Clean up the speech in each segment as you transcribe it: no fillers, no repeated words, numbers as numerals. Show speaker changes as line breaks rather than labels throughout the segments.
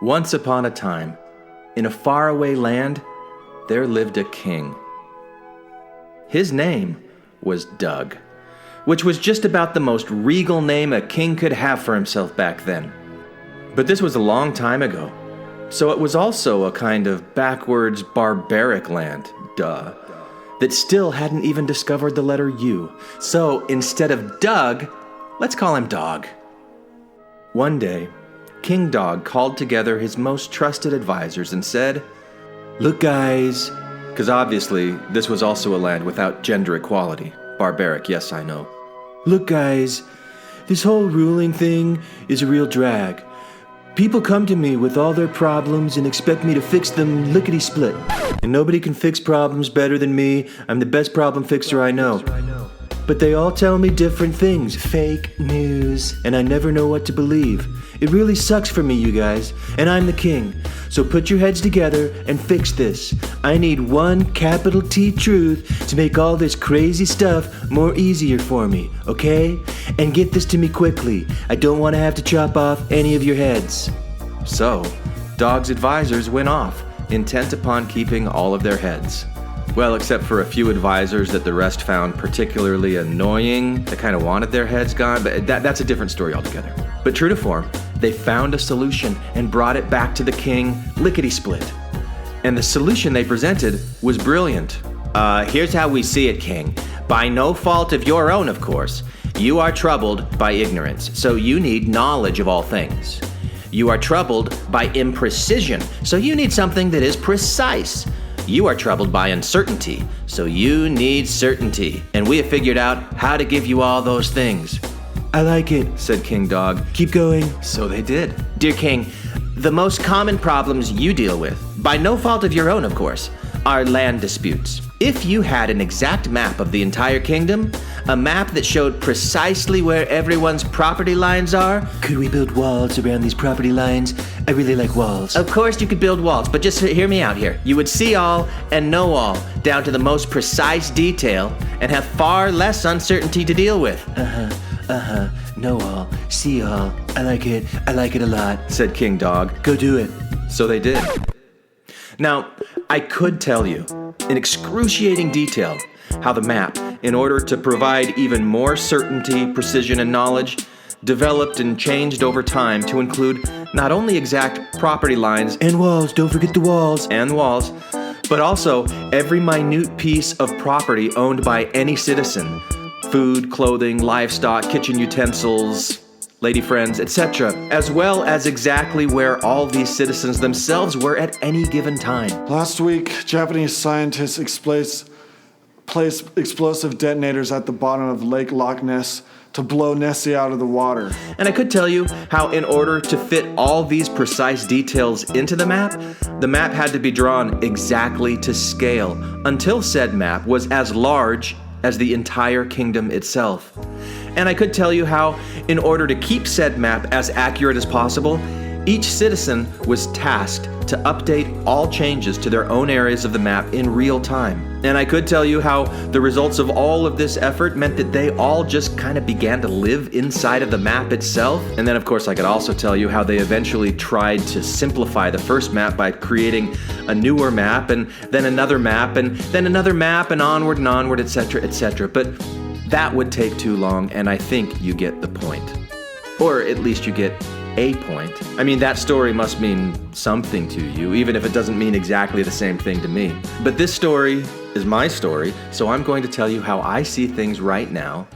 Once upon a time, in a faraway land, there lived a king. His name was Doug, which was just about the most regal name a king could have for himself back then. But this was a long time ago, so it was also a kind of backwards, barbaric land, that still hadn't even discovered the letter U. So instead of Doug, let's call him Dog. One day, King Dog called together his most trusted advisors and said, "Look, guys," because obviously this was also a land without gender equality. Barbaric, yes, I know. "Look, guys, this whole ruling thing is a real drag. People come to me with all their problems and expect me to fix them lickety-split. And nobody can fix problems better than me. I'm the best problem fixer I know. But they all tell me different things, fake news, and I never know what to believe. It really sucks for me, you guys, and I'm the king. So put your heads together and fix this. I need one capital T truth to make all this crazy stuff more easier for me, okay? And get this to me quickly. I don't want to have to chop off any of your heads." So, Dog's advisors went off, intent upon keeping all of their heads. Well, except for a few advisors that the rest found particularly annoying. They kind of wanted their heads gone, but that's a different story altogether. But true to form, they found a solution and brought it back to the king lickety-split. And the solution they presented was brilliant. Here's how we see it, King. By no fault of your own, of course. You are troubled by ignorance, so you need knowledge of all things. You are troubled by imprecision, so you need something that is precise. You are troubled by uncertainty, so you need certainty. And we have figured out how to give you all those things. "I like it," said King Dog. "Keep going." So they did. "Dear King, the most common problems you deal with, by no fault of your own, of course, are land disputes. If you had an exact map of the entire kingdom, a map that showed precisely where everyone's property lines are..." "Could we build walls around these property lines? I really like walls." "Of course you could build walls, but just hear me out here. You would see all and know all, down to the most precise detail, and have far less uncertainty to deal with." Know all, see all. I like it a lot," said King Dog. "Go do it." So they did. Now, I could tell you, in excruciating detail, how the map, in order to provide even more certainty, precision, and knowledge, developed and changed over time to include not only exact property lines
and walls, don't forget the walls,
but also every minute piece of property owned by any citizen. Food, clothing, livestock, kitchen utensils, lady friends, etc., as well as exactly where all these citizens themselves were at any given time.
Last week, Japanese scientists placed explosive detonators at the bottom of Lake Loch Ness to blow Nessie out of the water.
And I could tell you how, in order to fit all these precise details into the map had to be drawn exactly to scale, until said map was as large as the entire kingdom itself. And I could tell you how, in order to keep said map as accurate as possible, each citizen was tasked to update all changes to their own areas of the map in real time. And I could tell you how the results of all of this effort meant that they all just kind of began to live inside of the map itself. And then, of course, I could also tell you how they eventually tried to simplify the first map by creating a newer map, and then another map, and then another map, and onward, etc., etc. But that would take too long, and I think you get the point. Or at least you get a point. I mean, that story must mean something to you, even if it doesn't mean exactly the same thing to me. But this story is my story, so I'm going to tell you how I see things right now.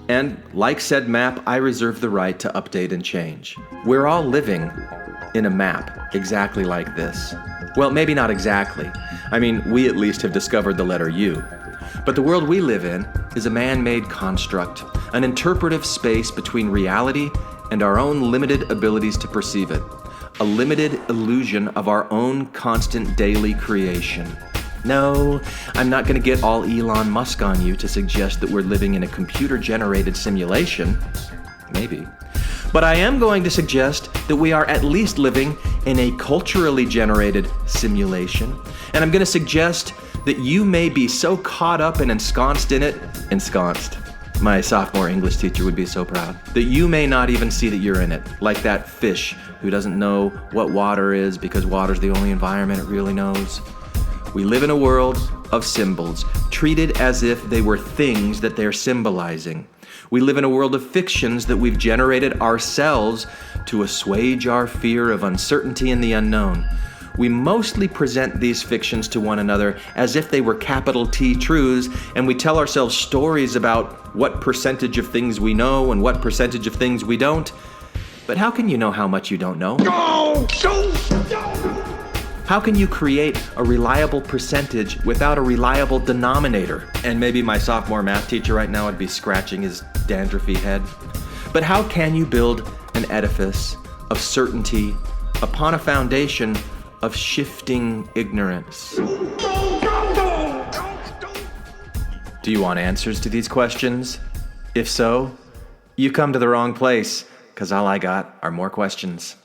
And like said map, I reserve the right to update and change. We're all living in a map exactly like this. Well, maybe not exactly. I mean, we at least have discovered the letter U. But the world we live in is a man-made construct, an interpretive space between reality and our own limited abilities to perceive it, a limited illusion of our own constant daily creation. No, I'm not going to get all Elon Musk on you to suggest that we're living in a computer-generated simulation. Maybe. But I am going to suggest that we are at least living in a culturally generated simulation. And I'm going to suggest that you may be so caught up and ensconced in it, My sophomore English teacher would be so proud. That you may not even see that you're in it, like that fish who doesn't know what water is because water's the only environment it really knows. We live in a world of symbols, treated as if they were things that they're symbolizing. We live in a world of fictions that we've generated ourselves to assuage our fear of uncertainty and the unknown. We mostly present these fictions to one another as if they were capital T truths, and we tell ourselves stories about what percentage of things we know and what percentage of things we don't. But how can you know how much you don't know? No! How can you create a reliable percentage without a reliable denominator? And maybe my sophomore math teacher right now would be scratching his dandruffy head. But how can you build an edifice of certainty upon a foundation of shifting ignorance? Do you want answers to these questions? If so, you come to the wrong place, because all I got are more questions.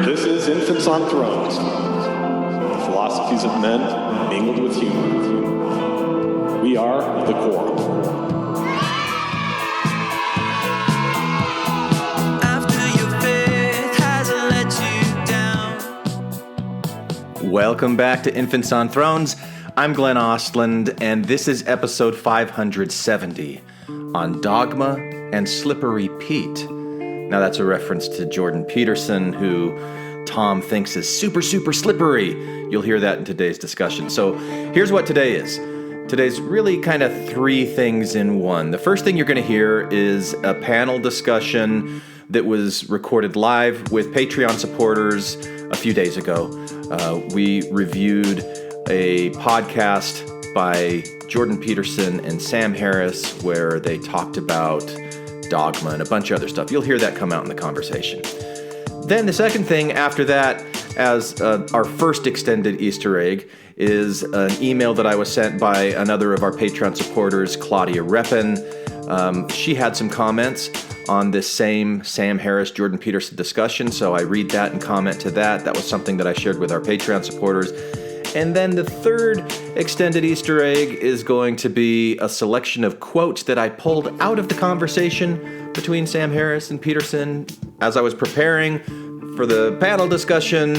This is Infants on Thrones, the philosophies of men mingled with humor. We are the Quorum.
Welcome back to Infants on Thrones. I'm Glenn Ostland, and this is episode 570 on Dogma and Slippery Pete. Now that's a reference to Jordan Peterson, who Tom thinks is super, super slippery. You'll hear that in today's discussion. So here's what today is. Today's really kind of three things in one. The first thing you're going to hear is a panel discussion that was recorded live with Patreon supporters a few days ago. We reviewed a podcast by Jordan Peterson and Sam Harris where they talked about Dogma and a bunch of other stuff. You'll hear that come out in the conversation. Then the second thing after that, as our first extended Easter egg, is an email that I was sent by another of our Patreon supporters, Claudia Reppin. She had some comments on this same Sam Harris, Jordan Peterson discussion, so I read that and comment to that. That was something that I shared with our Patreon supporters. And then the third extended Easter egg is going to be a selection of quotes that I pulled out of the conversation between Sam Harris and Peterson as I was preparing for the panel discussion.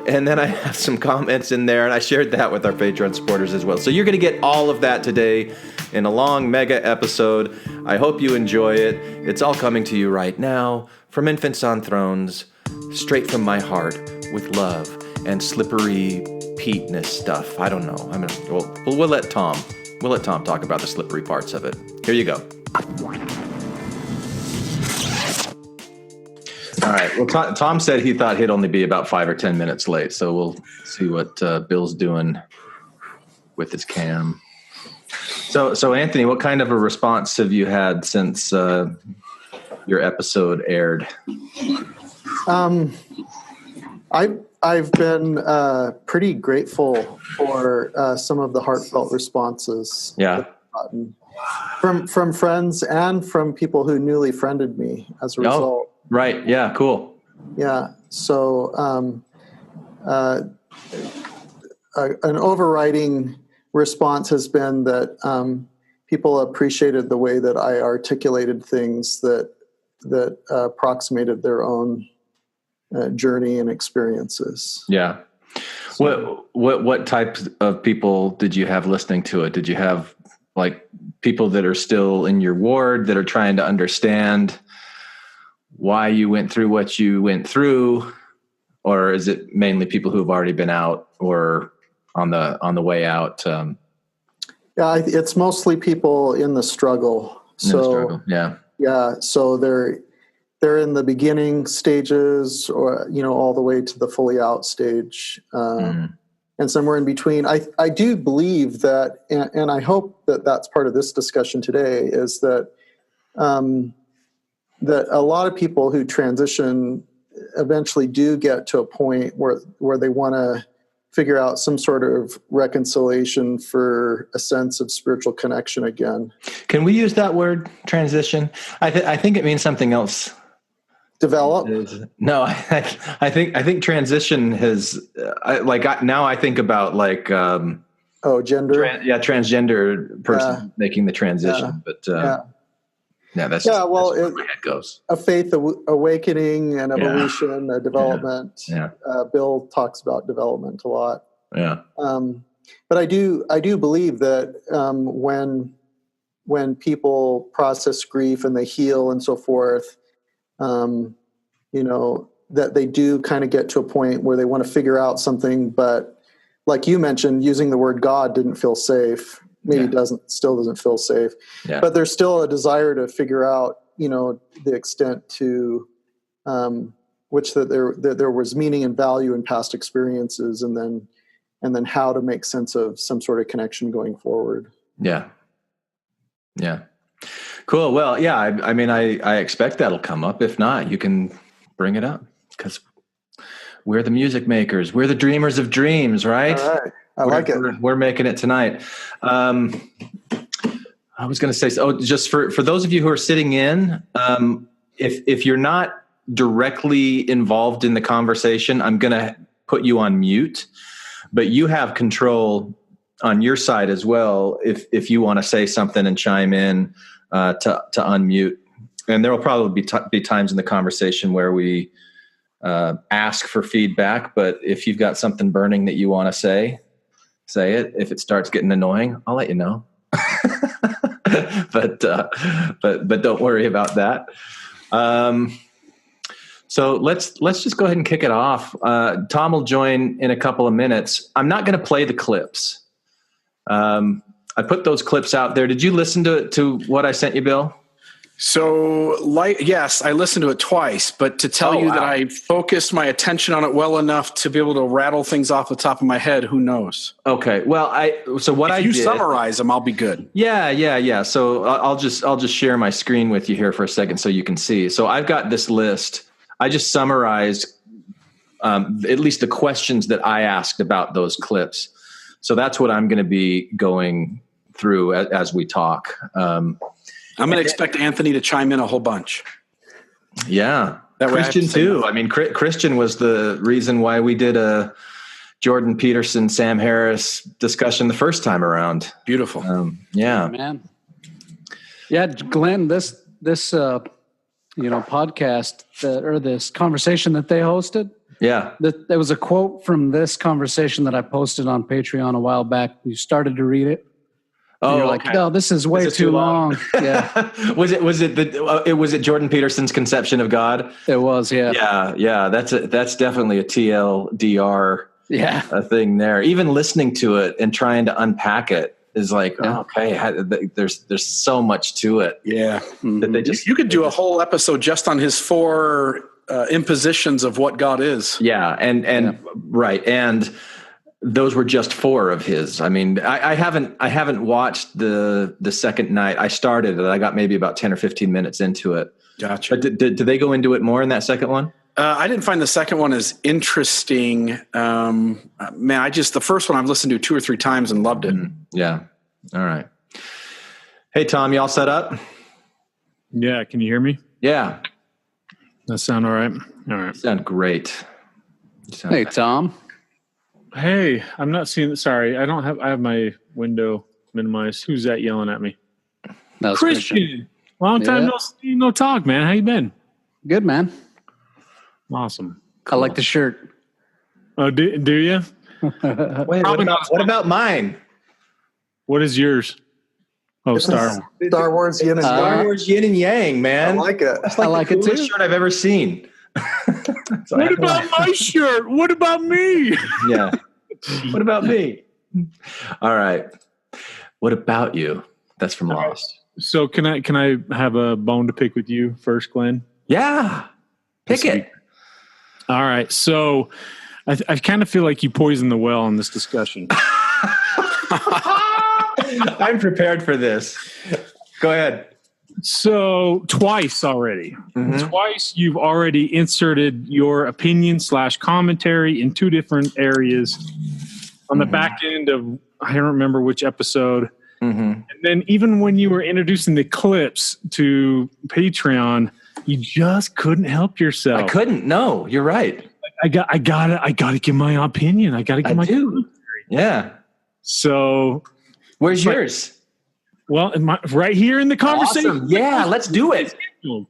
And then I have some comments in there, and I shared that with our Patreon supporters as well. So you're going to get all of that today in a long mega episode. I hope you enjoy it. It's all coming to you right now from Infants on Thrones, straight from my heart, with love and slippery Pete-ness stuff. I don't know. We'll let Tom talk about the slippery parts of it. Here you go. All right. Well, Tom said he thought he'd only be about 5 or 10 minutes late, so we'll see what Bill's doing with his cam. So Anthony, what kind of a response have you had since your episode aired?
I've been pretty grateful for some of the heartfelt responses.
Yeah.
From friends and from people who newly friended me as a result.
Right. Yeah. Cool.
Yeah. So an overriding response has been that people appreciated the way that I articulated things that approximated their own journey and experiences.
Yeah. So, what types of people did you have listening to it? Did you have like people that are still in your ward that are trying to understand why you went through what you went through, or is it mainly people who have already been out or on the way out?
Yeah, it's mostly people in the struggle. Yeah. So they're in the beginning stages, or all the way to the fully out stage, and somewhere in between. I do believe that, and I hope that that's part of this discussion today, is that that a lot of people who transition eventually do get to a point where they want to figure out some sort of reconciliation for a sense of spiritual connection again.
Can we use that word, transition? I think it means something else.
Develop?
No, I think transition has now I think about like
Oh, gender.
Transgender person making the transition, but that's just where my head goes.
A faith awakening and evolution, development.
Yeah.
Bill talks about development a lot.
Yeah.
But I do believe that when people process grief and they heal and so forth, that they do kind of get to a point where they want to figure out something, but like you mentioned, using the word God didn't feel safe. Maybe still doesn't feel safe. Yeah. But there's still a desire to figure out, the extent to which that there was meaning and value in past experiences, and then how to make sense of some sort of connection going forward.
Yeah. Yeah. Cool. Well, yeah, I expect that'll come up. If not, you can bring it up, because we're the music makers. We're the dreamers of dreams, right?
All right. I like it.
We're making it tonight. I was going to say, just for those of you who are sitting in, if you're not directly involved in the conversation, I'm going to put you on mute, but you have control on your side as well. If you want to say something and chime in, to unmute. And there will probably be times in the conversation where we ask for feedback, but if you've got something burning that you want to say it. If it starts getting annoying, I'll let you know. but don't worry about that. So let's just go ahead and kick it off. Tom will join in a couple of minutes. I'm not going to play the clips. I put those clips out there. Did you listen to what I sent you, Bill?
So, yes, I listened to it twice, but to tell you that I focused my attention on it well enough to be able to rattle things off the top of my head, who knows?
Okay. Well, if you
summarize them, I'll be good.
Yeah. So I'll just share my screen with you here for a second so you can see. So I've got this list. I just summarized at least the questions that I asked about those clips. So that's what I'm going to be going through as we talk.
I'm going to expect Anthony to chime in a whole bunch.
Yeah. Christian too. I mean, Christian was the reason why we did a Jordan Peterson, Sam Harris discussion the first time around.
Beautiful.
Yeah.
Man. Yeah, Glenn, this podcast or this conversation that they hosted.
Yeah.
There was a quote from this conversation that I posted on Patreon a while back. You started to read it.
Oh,
you're like, no, this is way too long. Yeah.
was it Jordan Peterson's conception of God?
It was, yeah.
Yeah. That's definitely a TLDR thing there. Even listening to it and trying to unpack it is like, there's so much to it.
Yeah. That you could do a whole episode just on his 4 impositions of what God is.
Yeah. And right. And those were just 4 of his. I mean, I haven't watched the second night. I started it. I got maybe about 10 or 15 minutes into it.
Gotcha.
But did they go into it more in that second one?
I didn't find the second one as interesting. The first one I've listened to 2 or 3 times and loved it.
Yeah. All right. Hey, Tom, you all set up?
Yeah. Can you hear me?
Yeah.
That sound all right? All right.
Sound great.
Hey, Tom.
Hey, I'm not seeing. Sorry, I have my window minimized. Who's that yelling at me?
That's
Christian. Long time no talk, man. How you been?
Good, man.
Awesome.
Cool. I like the shirt.
Oh, do you?
Wait, what about mine?
What is yours? Oh, Star
Wars Yin and Yang.
Star Wars Yin and Yang, man.
I like it.
That's like the coolest shirt I've ever seen.
What about my shirt? What about me?
Yeah. What about me? All right. What about you? That's from Lost.
So can I have a bone to pick with you first, Glenn?
Yeah. Pick it.
All right. So I kind of feel like you poisoned the well in this discussion.
I'm prepared for this. Go ahead.
So twice already. Mm-hmm. Twice you've already inserted your opinion / commentary in 2 different areas on the back end of, I don't remember which episode. Mm-hmm. And then even when you were introducing the clips to Patreon, you just couldn't help yourself.
I couldn't. No, you're right.
I gotta give my opinion. I gotta give my commentary.
Yeah.
So,
where's yours?
Well, right here in the conversation.
Awesome. Yeah, let's do it.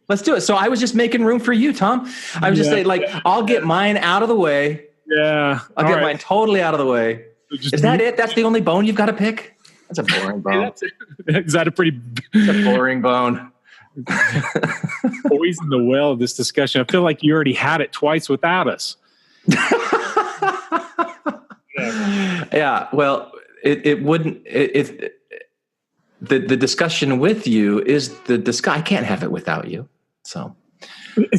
Let's do it. So I was just making room for you, Tom. I was just saying, like, I'll get mine out of the way.
Yeah.
I'll get mine totally out of the way. Is that it? That's the only bone you've got to pick? That's a boring bone.
Is that a pretty...
It's a boring bone.
Always in the well of this discussion. I feel like you already had it twice without us.
Yeah. Well, it wouldn't... The discussion with you is the discussion. I can't have it without you. So,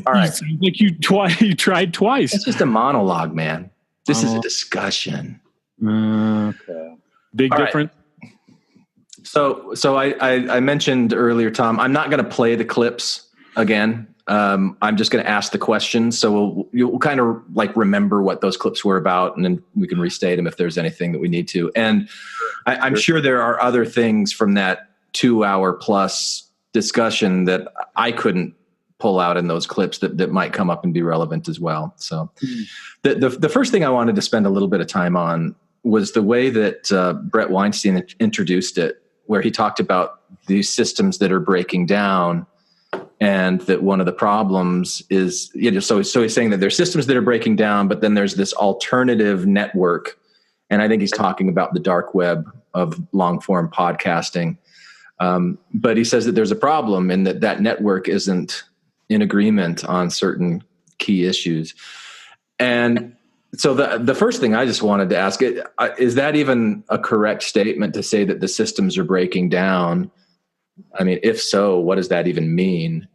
all right.
Like you tried twice.
It's just a monologue, man. This is a discussion.
Okay. Big
all
difference.
Right. So I mentioned earlier, Tom, I'm not going to play the clips again. I'm just going to ask the questions. So you'll kind of like remember what those clips were about, and then we can restate them if there's anything that we need to. And I'm sure there are other things from that 2-hour plus discussion that I couldn't pull out in those clips that might come up and be relevant as well. So the first thing I wanted to spend a little bit of time on was the way that Brett Weinstein introduced it, where he talked about these systems that are breaking down. And that one of the problems is, so he's saying that there's systems that are breaking down, but then there's this alternative network. And I think he's talking about the dark web of long form podcasting. But he says that there's a problem in that network isn't in agreement on certain key issues. And so the first thing I just wanted to ask, is that even a correct statement to say that the systems are breaking down? I mean, if so, what does that even mean?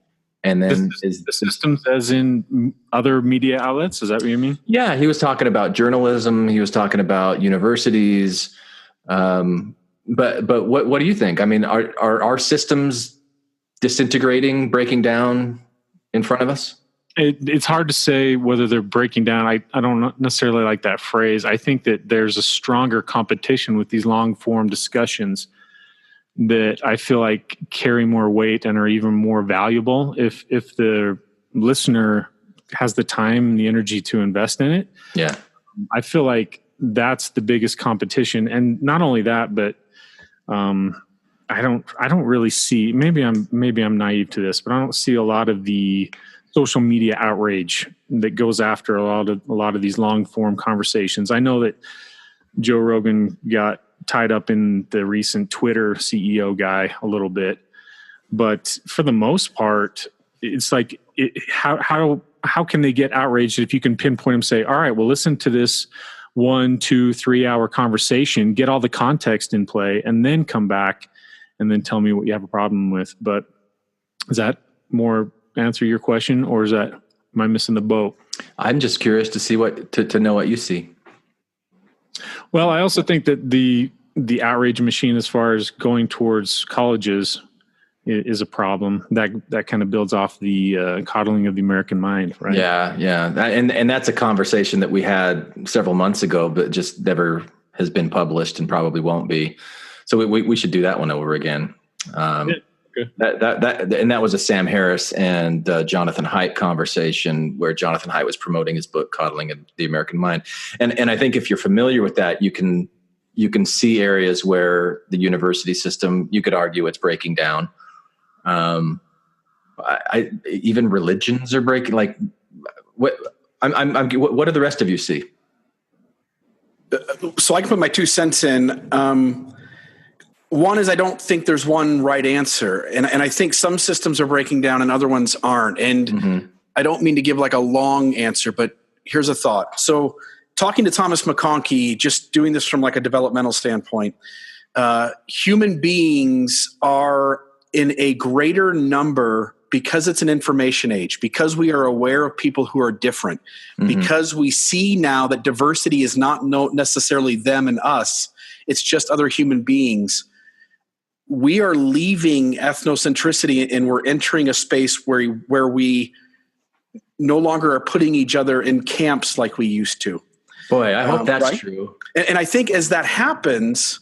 And then
is the systems as in other media outlets? Is that what you mean?
Yeah, he was talking about journalism. He was talking about universities. But what do you think? I mean, are our systems disintegrating, breaking down in front of us?
It's hard to say whether they're breaking down. I don't necessarily like that phrase. I think that there's a stronger competition with these long form discussions that I feel like carry more weight and are even more valuable if the listener has the time and the energy to invest in it.
Yeah.
I feel like that's the biggest competition. And not only that, but I don't really see, maybe I'm naive to this, but I don't see a lot of the social media outrage that goes after a lot of these long form conversations. I know that Joe Rogan got tied up in the recent Twitter CEO guy a little bit, but for the most part, it's like, how can they get outraged if you can pinpoint them, say, all right, well, listen to this 1, 2, 3 hour conversation, get all the context in play, and then come back and then tell me what you have a problem with. But is that more answer your question, or am I missing the boat?
I'm just curious to see to know what you see.
Well, I also think that the outrage machine, as far as going towards colleges, is a problem. That kind of builds off the coddling of the American mind, right?
Yeah. And that's a conversation that we had several months ago, but just never has been published and probably won't be. So we should do that one over again. That was a Sam Harris and Jonathan Haidt conversation, where Jonathan Haidt was promoting his book Coddling of the American Mind. And I think if you're familiar with that, you can see areas where the university system, you could argue it's breaking down. Even religions are breaking. Like, what do the rest of you see?
So I can put my 2 cents in. One is, I don't think there's one right answer. And I think some systems are breaking down and other ones aren't. And I don't mean to give like a long answer, but here's a thought. So talking to Thomas McConkie, just doing this from like a developmental standpoint, human beings are in a greater number because it's an information age, because we are aware of people who are different, because we see now that diversity is not necessarily them and us, it's just other human beings. We are leaving ethnocentricity and we're entering a space where we no longer are putting each other in camps like we used to.
Boy, I hope that's
right?
true.
And I think as that happens,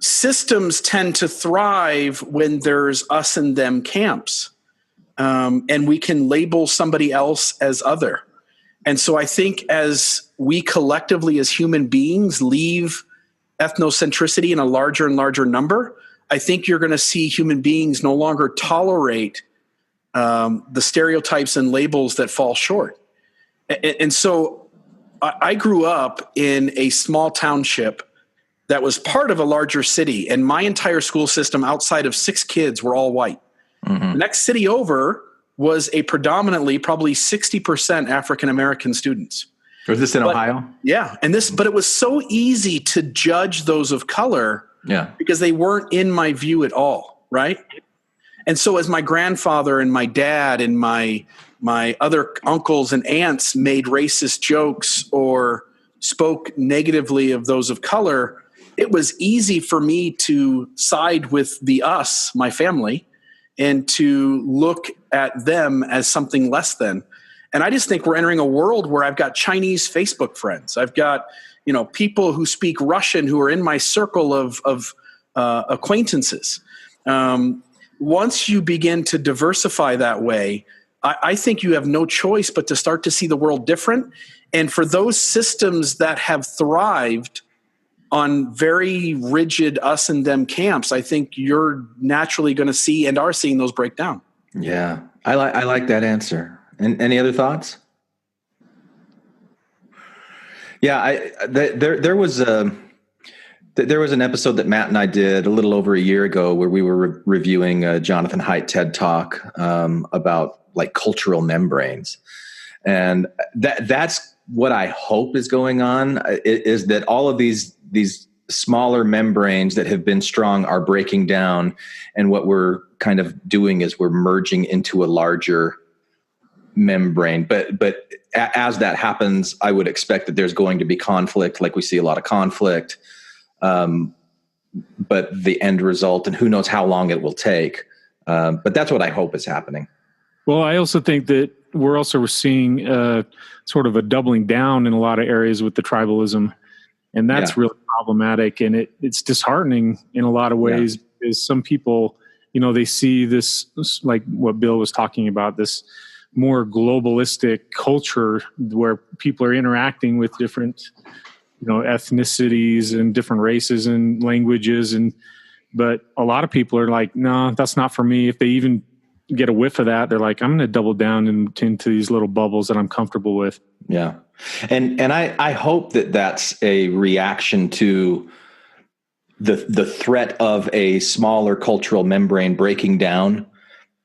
systems tend to thrive when there's us and them camps. And we can label somebody else as other. And so I think as we collectively as human beings leave ethnocentricity in a larger and larger number, I think you're going to see human beings no longer tolerate the stereotypes and labels that fall short. And so I grew up in a small township that was part of a larger city, and my entire school system outside of 6 kids were all white. The next city over was a predominantly probably 60% African-American students.
Was this in Ohio?
Yeah. But it was so easy to judge those of color because they weren't in my view at all. Right. And so as my grandfather and my dad and my other uncles and aunts made racist jokes or spoke negatively of those of color, it was easy for me to side with us, my family, and to look at them as something less than. And I just think we're entering a world where I've got Chinese Facebook friends. I've got, people who speak Russian who are in my circle of acquaintances. Once you begin to diversify that way, I think you have no choice but to start to see the world different. And for those systems that have thrived on very rigid us and them camps, I think you're naturally going to see and are seeing those break down.
Yeah, I like that answer. And any other thoughts? Yeah, there was an episode that Matt and I did a little over a year ago where we were reviewing a Jonathan Haidt TED Talk about like cultural membranes, and that's what I hope is going on, is that all of these smaller membranes that have been strong are breaking down, and what we're kind of doing is we're merging into a larger membrane. But as that happens, I would expect that there's going to be conflict, like we see a lot of conflict. But the end result, and who knows how long it will take. But that's what I hope is happening.
Well, I also think that we're seeing sort of a doubling down in a lot of areas with the tribalism. And that's really problematic. And it's disheartening in a lot of ways, because some people, they see this, like what Bill was talking about, this more globalistic culture where people are interacting with different, ethnicities and different races and languages. But a lot of people are like, no, that's not for me. If they even get a whiff of that, they're like, I'm going to double down into these little bubbles that I'm comfortable with.
Yeah. And I hope that that's a reaction to the threat of a smaller cultural membrane breaking down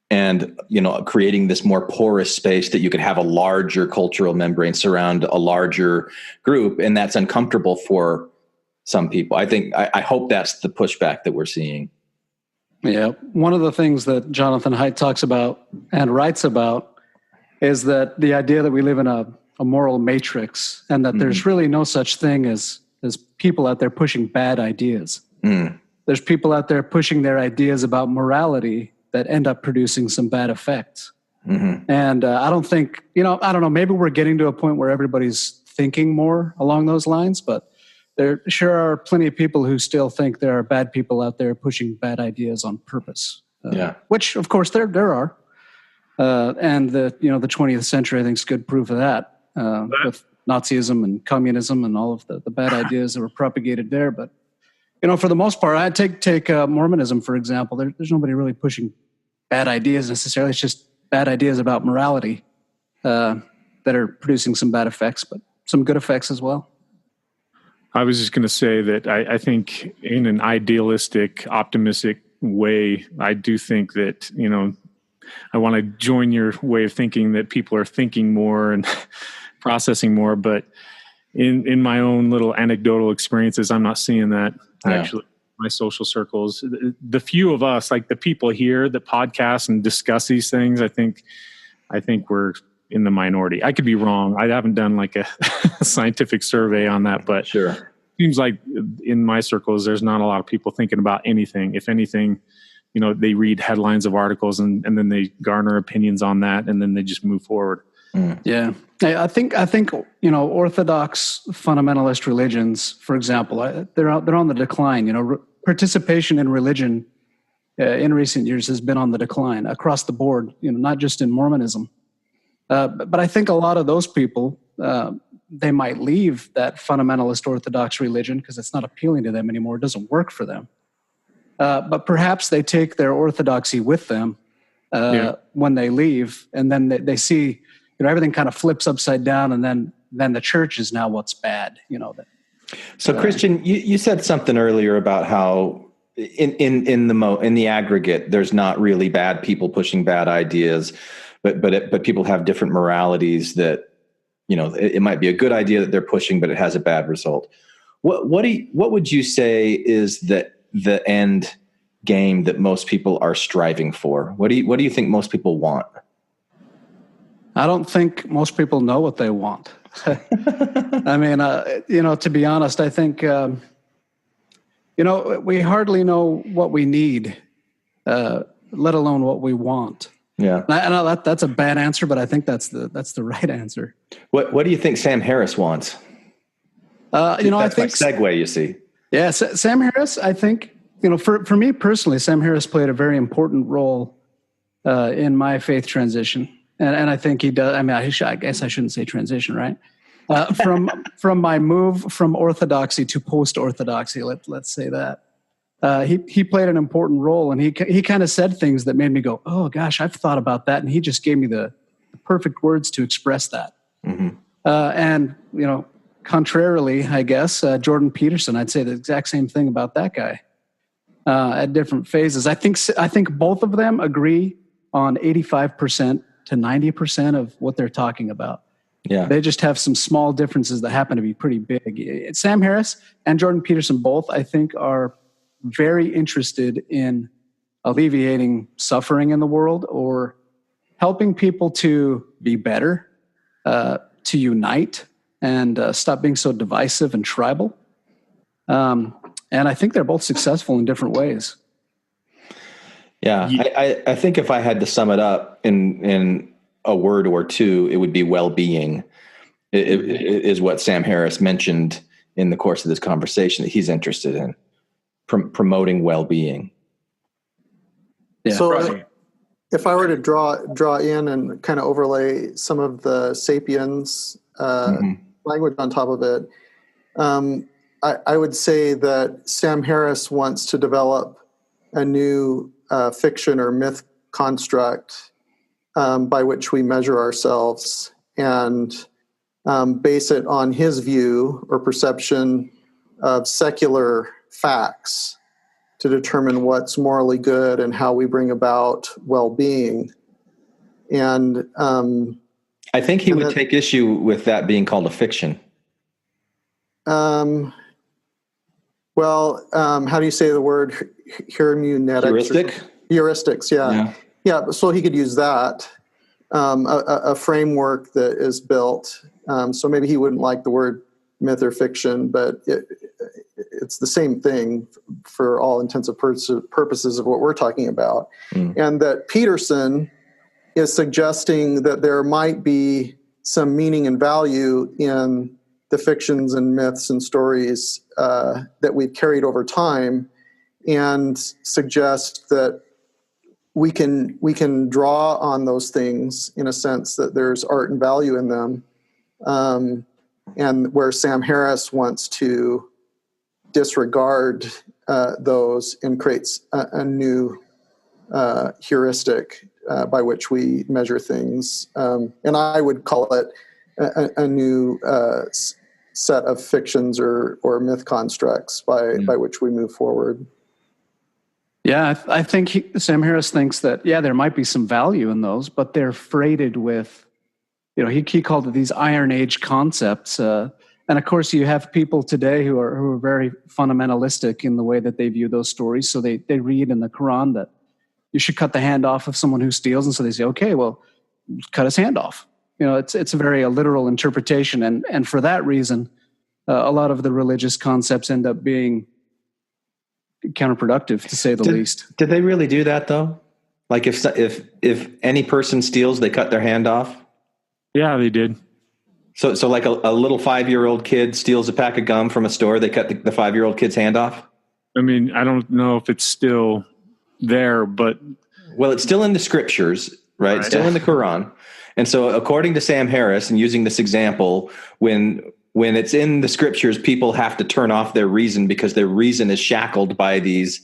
and, creating this more porous space that you could have a larger cultural membrane surround a larger group. And that's uncomfortable for some people. I hope that's the pushback that we're seeing.
Yeah. One of the things that Jonathan Haidt talks about and writes about is that the idea that we live in a moral matrix, and that there's really no such thing as people out there pushing bad ideas. There's people out there pushing their ideas about morality that end up producing some bad effects. And I don't think, I don't know, maybe we're getting to a point where everybody's thinking more along those lines, but there sure are plenty of people who still think there are bad people out there pushing bad ideas on purpose. Which, of course, there are. And the 20th century, I think, is good proof of that. With Nazism and communism and all of the bad ideas that were propagated there. But, for the most part, I take Mormonism, for example. There's nobody really pushing bad ideas necessarily. It's just bad ideas about morality that are producing some bad effects, but some good effects as well.
I was just going to say that I think in an idealistic, optimistic way, I do think that, I want to join your way of thinking that people are thinking more and processing more. But in my own little anecdotal experiences, I'm not seeing that actually. My social circles, the few of us, like the people here that podcast and discuss these things, I think we're in the minority. I could be wrong. I haven't done like a scientific survey on that, but it seems like in my circles, there's not a lot of people thinking about anything. If anything, they read headlines of articles and then they garner opinions on that, and then they just move forward.
Yeah. I think Orthodox fundamentalist religions, for example, they're on the decline. Participation in religion in recent years has been on the decline across the board, not just in Mormonism. But I think a lot of those people, they might leave that fundamentalist Orthodox religion because it's not appealing to them anymore. It doesn't work for them. But perhaps they take their orthodoxy with them when they leave, and then they see, everything kind of flips upside down, and then the church is now what's bad.
So Christian, you said something earlier about how in the aggregate, there's not really bad people pushing bad ideas, but people have different moralities that, it might be a good idea that they're pushing, but it has a bad result. What would you say is the end game that most people are striving for? What do you think most people want?
I don't think most people know what they want. I mean, to be honest, I think, we hardly know what we need, let alone what we want.
Yeah.
I know that's a bad answer, but I think that's the right answer.
What do you think Sam Harris wants?
I think
my segue, you see.
Yeah. Sam Harris, I think, for me personally, Sam Harris played a very important role in my faith transition. And I think he does. I mean, I guess I shouldn't say transition, right? From my move from orthodoxy to post-orthodoxy, let's say that. He played an important role, and he kind of said things that made me go, oh gosh, I've thought about that, and he just gave me the perfect words to express that. Mm-hmm. And contrarily, I guess Jordan Peterson, I'd say the exact same thing about that guy at different phases. I think both of them agree on 85% to 90% of what they're talking about.
Yeah.
They just have some small differences that happen to be pretty big. Sam Harris and Jordan Peterson both, I think, are very interested in alleviating suffering in the world or helping people to be better, to unite, and stop being so divisive and tribal. And I think they're both successful in different ways.
Yeah, I think if I had to sum it up in a word or two, it would be well-being. It is what Sam Harris mentioned in the course of this conversation that he's interested in, promoting well-being.
Yeah.
So if I were to draw in and kind of overlay some of the Sapiens language on top of it, I would say that Sam Harris wants to develop a new fiction or myth construct by which we measure ourselves and base it on his view or perception of secular facts to determine what's morally good and how we bring about well-being. And
I think he would take issue with that being called a fiction.
How do you say the word
heuristic?
Heuristics, yeah. Yeah, so he could use that, a framework that is built. So maybe he wouldn't like the word myth or fiction, but it's the same thing for all intents and purposes of what we're talking about. And that Peterson is suggesting that there might be some meaning and value in the fictions and myths and stories that we've carried over time, and suggest that we can draw on those things in a sense that there's art and value in them, and where Sam Harris wants to disregard those and creates a new heuristic by which we measure things, and I would call it a new set of fictions or myth constructs by which we move forward.
Yeah, I think Sam Harris thinks that, there might be some value in those, but they're freighted with, he called it these Iron Age concepts. And of course, you have people today who are very fundamentalistic in the way that they view those stories. So they read in the Quran that you should cut the hand off of someone who steals. And so they say, okay, well, cut his hand off. It's a very literal interpretation. And for that reason, a lot of the religious concepts end up being counterproductive, to say the least.
Did they really do that though? Like if any person steals, they cut their hand off?
Yeah, they did.
So like a little 5-year-old kid steals a pack of gum from a store, they cut the 5-year-old kid's hand off?
I mean, I don't know if it's still there, but...
Well, it's still in the scriptures, right? Still in the Quran. And so according to Sam Harris, and using this example, when it's in the scriptures, people have to turn off their reason because their reason is shackled by these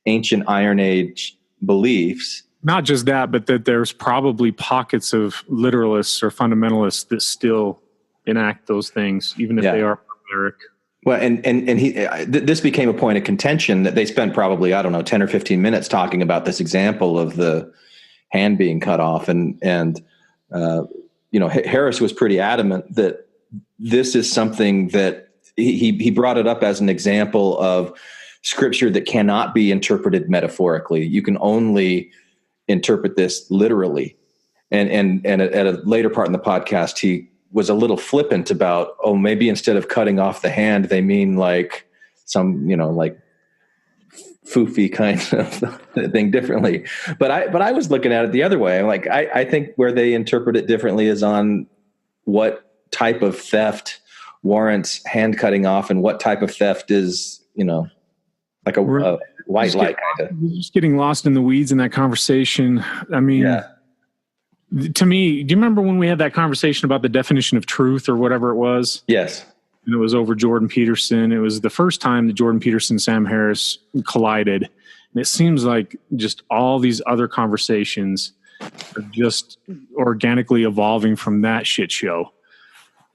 ancient Iron Age beliefs.
Not just that, but that there's probably pockets of literalists or fundamentalists that still enact those things, even if they are barbaric.
Well, and this became a point of contention that they spent probably, 10 or 15 minutes talking about this example of the hand being cut off. And Harris was pretty adamant that this is something that he brought it up as an example of scripture that cannot be interpreted metaphorically. You can only interpret this literally. And at a later part in the podcast, he was a little flippant about, maybe instead of cutting off the hand, they mean like some, like foofy kind of thing differently. But I was looking at it the other way. I'm like, I think where they interpret it differently is on what type of theft warrants hand cutting off and what type of theft is, like a white light kind of.
Just getting lost in the weeds in that conversation. I mean, to me, do you remember when we had that conversation about the definition of truth or whatever it was?
Yes.
And it was over Jordan Peterson. It was the first time that Jordan Peterson and Sam Harris collided. And it seems like just all these other conversations are just organically evolving from that shit show.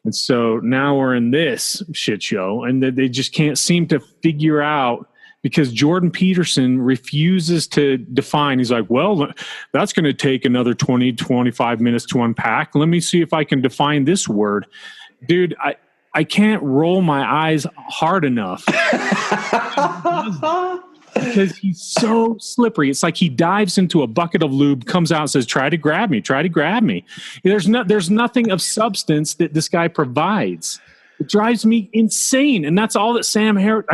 And so now we're in this shit show, and they just can't seem to figure out, because Jordan Peterson refuses to define. He's like, well, that's going to take another 20, 25 minutes to unpack. Let me see if I can define this word. Dude, I can't roll my eyes hard enough. Because he's so slippery. It's like he dives into a bucket of lube, comes out and says, try to grab me, try to grab me. There's nothing of substance that this guy provides. It drives me insane. And that's all that Sam Harris,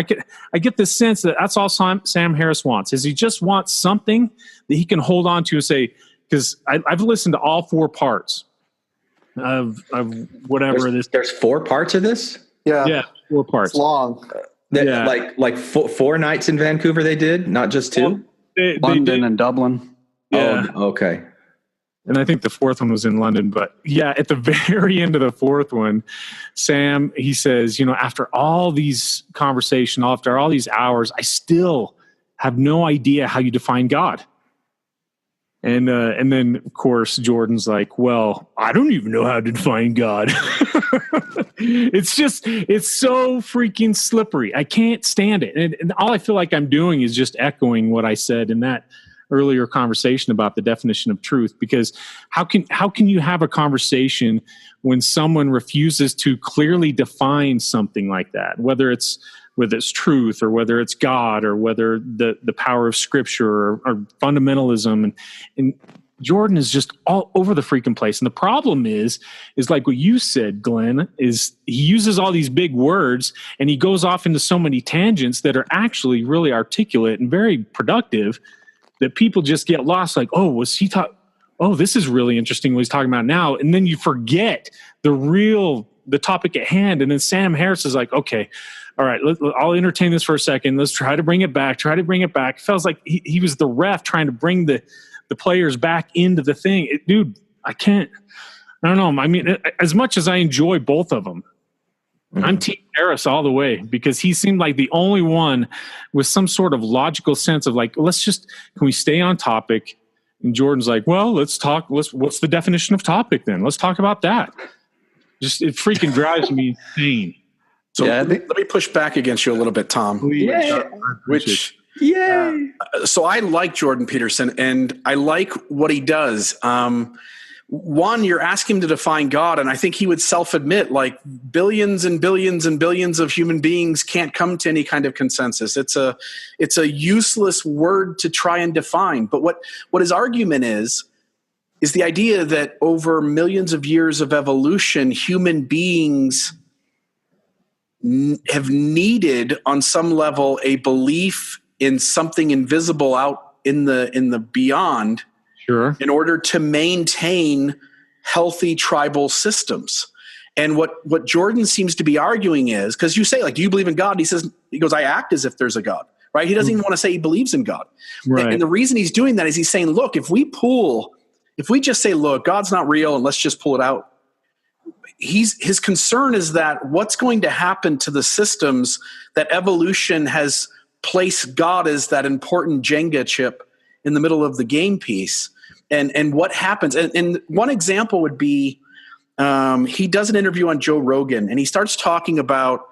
I get the sense that that's all Sam Harris wants, is he just wants something that he can hold on to and say, because I've listened to all 4 parts of whatever
There's 4 parts of this?
Yeah, 4 parts.
It's long.
Like 4 nights in Vancouver they did, not just 2?
London and Dublin.
Yeah.
Oh, okay.
And I think the 4th one was in London. But yeah, at the very end of the 4th one, Sam, he says, after all these conversations, after all these hours, I still have no idea how you define God. And then, of course, Jordan's like, well, I don't even know how to define God. It's so freaking slippery. I can't stand it. And all I feel like I'm doing is just echoing what I said in that earlier conversation about the definition of truth, because how can you have a conversation when someone refuses to clearly define something like that, whether it's truth or whether it's God or whether the power of scripture or fundamentalism, and Jordan is just all over the freaking place. And the problem is like what you said, Glenn, is he uses all these big words and he goes off into so many tangents that are actually really articulate and very productive, that people just get lost. Like, this is really interesting what he's talking about now. And then you forget the topic at hand. And then Sam Harris is like, okay, all right, I'll entertain this for a second. Let's try to bring it back. It feels like he was the ref trying to bring the players back into the thing. Dude, I don't know. I mean, as much as I enjoy both of them, I'm Team Harris all the way, because he seemed like the only one with some sort of logical sense of like, can we stay on topic? And Jordan's like, well, let's talk. What's the definition of topic then? Let's talk about that. Just, it freaking drives me insane.
So let me push back against you a little bit, Tom. So I like Jordan Peterson, and I like what he does. One, you're asking him to define God, and I think he would self-admit, like, billions and billions and billions of human beings can't come to any kind of consensus. It's a useless word to try and define. But what his argument is the idea that over millions of years of evolution, human beings have needed, on some level, a belief in something invisible out in the beyond.
Sure. In
order to maintain healthy tribal systems. And what Jordan seems to be arguing is, because you say, like, do you believe in God? And he goes, I act as if there's a God, right? He doesn't even want to say he believes in God.
Right.
And the reason he's doing that is he's saying, look, if we pull if we just say, look, God's not real and let's just pull it out, his concern is that what's going to happen to the systems that evolution has placed God as that important Jenga chip in the middle of the game piece, and what happens. And one example would be, he does an interview on Joe Rogan, and he starts talking about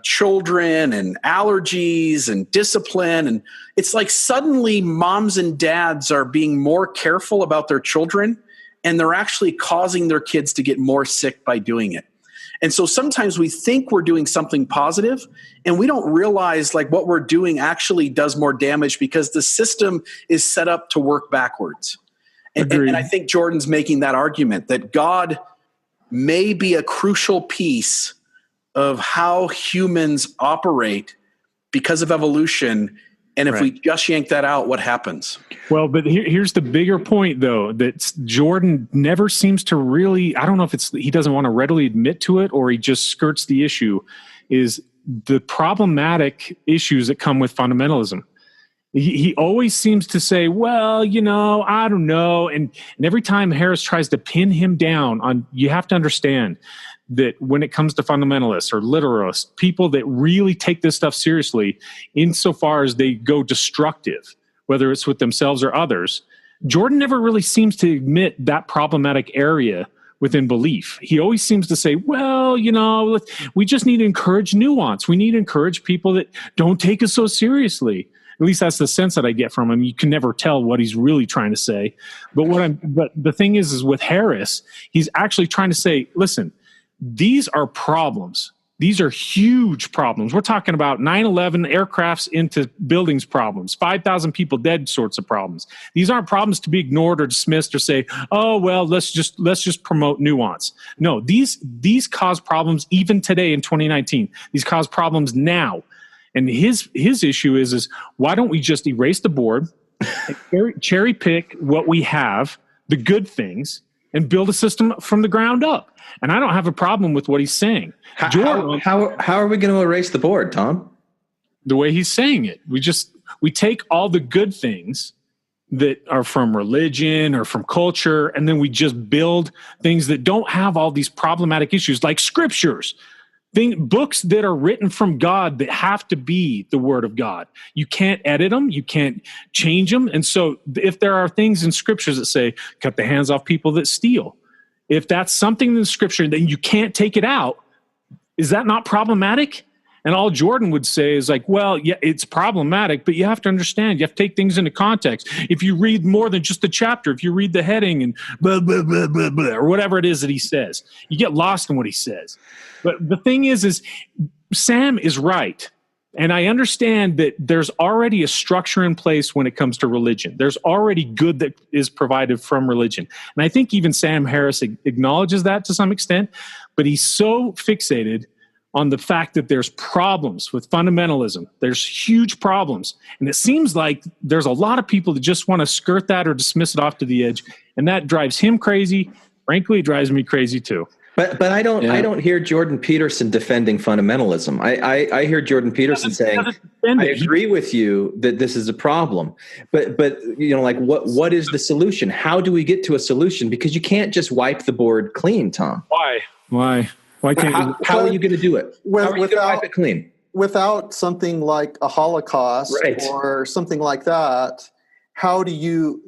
children and allergies and discipline. And it's like suddenly moms and dads are being more careful about their children, and they're actually causing their kids to get more sick by doing it. And so sometimes we think we're doing something positive, and we don't realize like what we're doing actually does more damage because the system is set up to work backwards. And I think Jordan's making that argument that God may be a crucial piece of how humans operate because of evolution. And if we just yank that out, what happens?
Well, but here's the bigger point, though, that Jordan never seems to really, I don't know if it's he doesn't want to readily admit to it or he just skirts the issue, is the problematic issues that come with fundamentalism. He always seems to say, well, you know, I don't know. And every time Harris tries to pin him down on, you have to understand that when it comes to fundamentalists or literalists, people that really take this stuff seriously, insofar as they go destructive, whether it's with themselves or others, Jordan never really seems to admit that problematic area within belief. He always seems to say, well, you know, we just need to encourage nuance. We need to encourage people that don't take us so seriously. At least that's the sense that I get from him. You can never tell what he's really trying to say. But the thing is with Harris, he's actually trying to say, listen, these are problems. These are huge problems. We're talking about 9/11 aircrafts into buildings problems, 5,000 people dead sorts of problems. These aren't problems to be ignored or dismissed or say, oh, well, let's just promote nuance. No, these cause problems even today in 2019. These cause problems now. And his issue is why don't we just erase the board, and cherry pick what we have, the good things, and build a system from the ground up? And I don't have a problem with what he's saying.
How are we going to erase the board, Tom?
The way he's saying it. We take all the good things that are from religion or from culture, and then we just build things that don't have all these problematic issues, like scriptures. Books that are written from God that have to be the word of God. You can't edit them. You can't change them. And so if there are things in scriptures that say, cut the hands off people that steal, if that's something in the scripture, then you can't take it out. Is that not problematic? And all Jordan would say is like, well, yeah, it's problematic, but you have to understand, you have to take things into context. If you read more than just the chapter, if you read the heading and blah, blah, blah, blah, blah, or whatever it is that he says, you get lost in what he says. But the thing is Sam is right. And I understand that there's already a structure in place when it comes to religion. There's already good that is provided from religion. And I think even Sam Harris acknowledges that to some extent, but he's so fixated on the fact that there's problems with fundamentalism. There's huge problems. And it seems like there's a lot of people that just want to skirt that or dismiss it off to the edge. And that drives him crazy. Frankly, it drives me crazy too.
But I don't hear Jordan Peterson defending fundamentalism. I hear Jordan Peterson saying, I agree with you that this is a problem. But you know, like what is the solution? How do we get to a solution? Because you can't just wipe the board clean, Tom.
Why can't
how are you going to do it? How are you going to wipe it clean?
Without something like a Holocaust or something like that,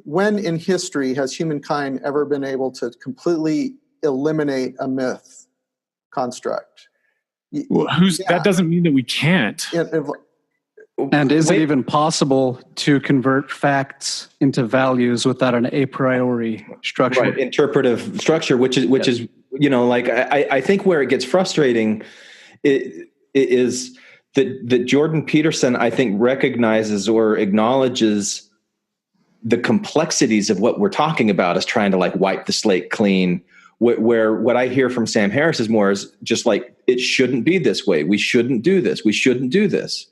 when in history has humankind ever been able to completely eliminate a myth construct?
Well, that doesn't mean that we can't.
And is it even possible to convert facts into values without an a priori structure?
Right, interpretive structure, which is you know, like I think where it gets frustrating is that Jordan Peterson, I think, recognizes or acknowledges the complexities of what we're talking about as trying to like wipe the slate clean. Where what I hear from Sam Harris is more is just like, it shouldn't be this way. We shouldn't do this. We shouldn't do this.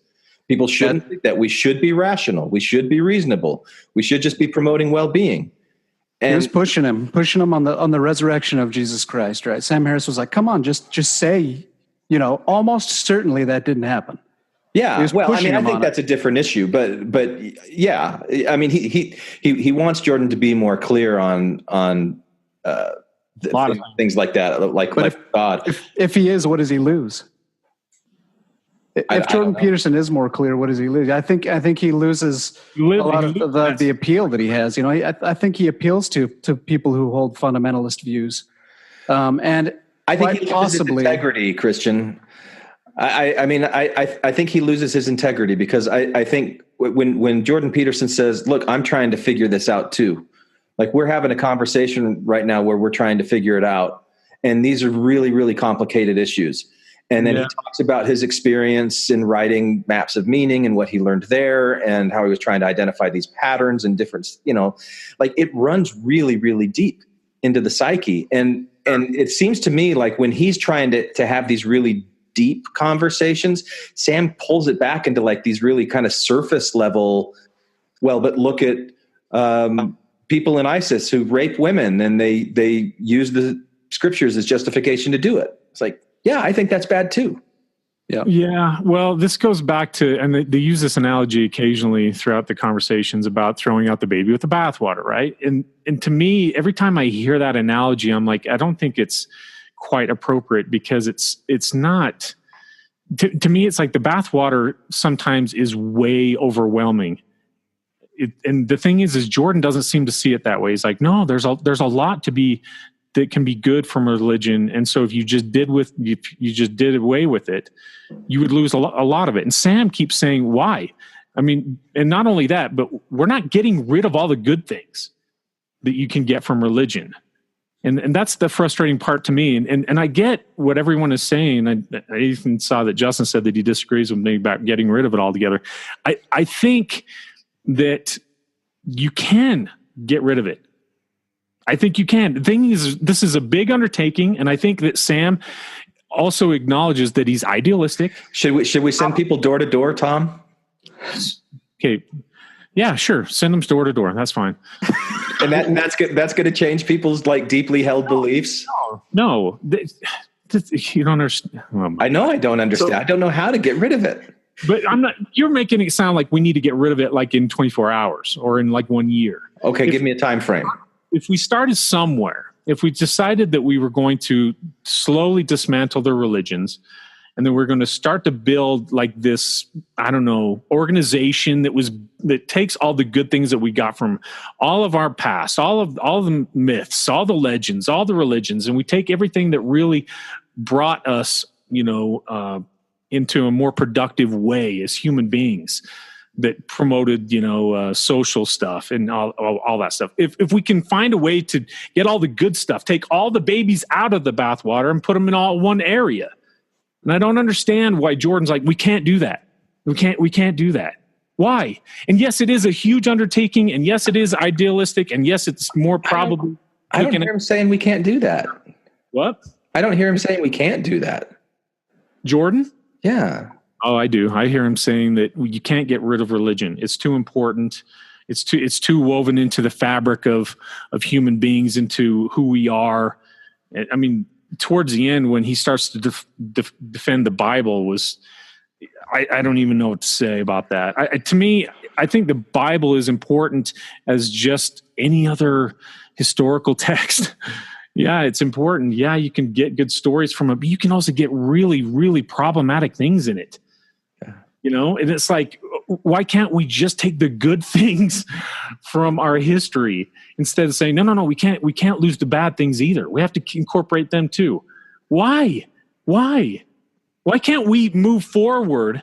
People shouldn't think that. We should be rational. We should be reasonable. We should just be promoting well-being. And
he was pushing him on the resurrection of Jesus Christ, right? Sam Harris was like, come on, just say, you know, almost certainly that didn't happen.
Yeah, well, I mean, I think that's a different issue, but yeah, I mean, he wants Jordan to be more clear on things like that, like God.
If he is, what does he lose? If Jordan Peterson is more clear, what does he lose? I think he loses a lot of the appeal that he has. I think he appeals to people who hold fundamentalist views, and
I think he loses his integrity, Christian. I mean, I think he loses his integrity because I think when Jordan Peterson says, look, I'm trying to figure this out too. Like we're having a conversation right now where we're trying to figure it out. And these are really, really complicated issues. And then he talks about his experience in writing maps of meaning and what he learned there and how he was trying to identify these patterns and different, like it runs really, really deep into the psyche. And it seems to me like when he's trying to have these really deep conversations, Sam pulls it back into like these really kind of surface level. Well, but look at people in ISIS who rape women and they use the scriptures as justification to do it. It's like, yeah, I think that's bad too.
Yeah. Well, this goes back to, and they use this analogy occasionally throughout the conversations about throwing out the baby with the bathwater, right? And to me, every time I hear that analogy, I'm like, I don't think it's quite appropriate because it's not. To me, it's like the bathwater sometimes is way overwhelming. And the thing is Jordan doesn't seem to see it that way. He's like, no, there's a lot to be that can be good from religion, and so if you just did away with it, you would lose a lot of it. And Sam keeps saying, why? I mean, and not only that, but we're not getting rid of all the good things that you can get from religion. And that's the frustrating part to me. And I get what everyone is saying. I even saw that Justin said that he disagrees with me about getting rid of it altogether. I think that you can get rid of it. I think you can. The thing is, this is a big undertaking, and I think that Sam also acknowledges that he's idealistic.
Should we send people door to door, Tom?
Okay. Yeah, sure. Send them door to door. That's fine.
And that's going to change people's like deeply held beliefs.
No, you don't understand.
I know I don't understand. I don't know how to get rid of it.
But I'm not. You're making it sound like we need to get rid of it like in 24 hours or in like 1 year.
Okay, give me a time frame.
If we started somewhere, if we decided that we were going to slowly dismantle their religions, and then we're going to start to build like this, I don't know, organization that takes all the good things that we got from all of our past, all the myths, all the legends, all the religions, and we take everything that really brought us, into a more productive way as human beings, that promoted, social stuff and all that stuff. If we can find a way to get all the good stuff, take all the babies out of the bathwater and put them in all one area. And I don't understand why Jordan's like, we can't do that. We can't do that. Why? And yes, it is a huge undertaking. And yes, it is idealistic. And yes, it's more probably.
I don't hear him saying we can't do that.
What?
I don't hear him saying we can't do that.
Jordan?
Yeah.
Oh, I do. I hear him saying that you can't get rid of religion. It's too important. It's too woven into the fabric of human beings, into who we are. I mean, towards the end, when he starts to defend the Bible, I don't even know what to say about that. To me, I think the Bible is important as just any other historical text. Yeah, it's important. Yeah, you can get good stories from it, but you can also get really, really problematic things in it. And it's like, why can't we just take the good things from our history instead of saying, no, we can't lose the bad things either. We have to incorporate them too. Why can't we move forward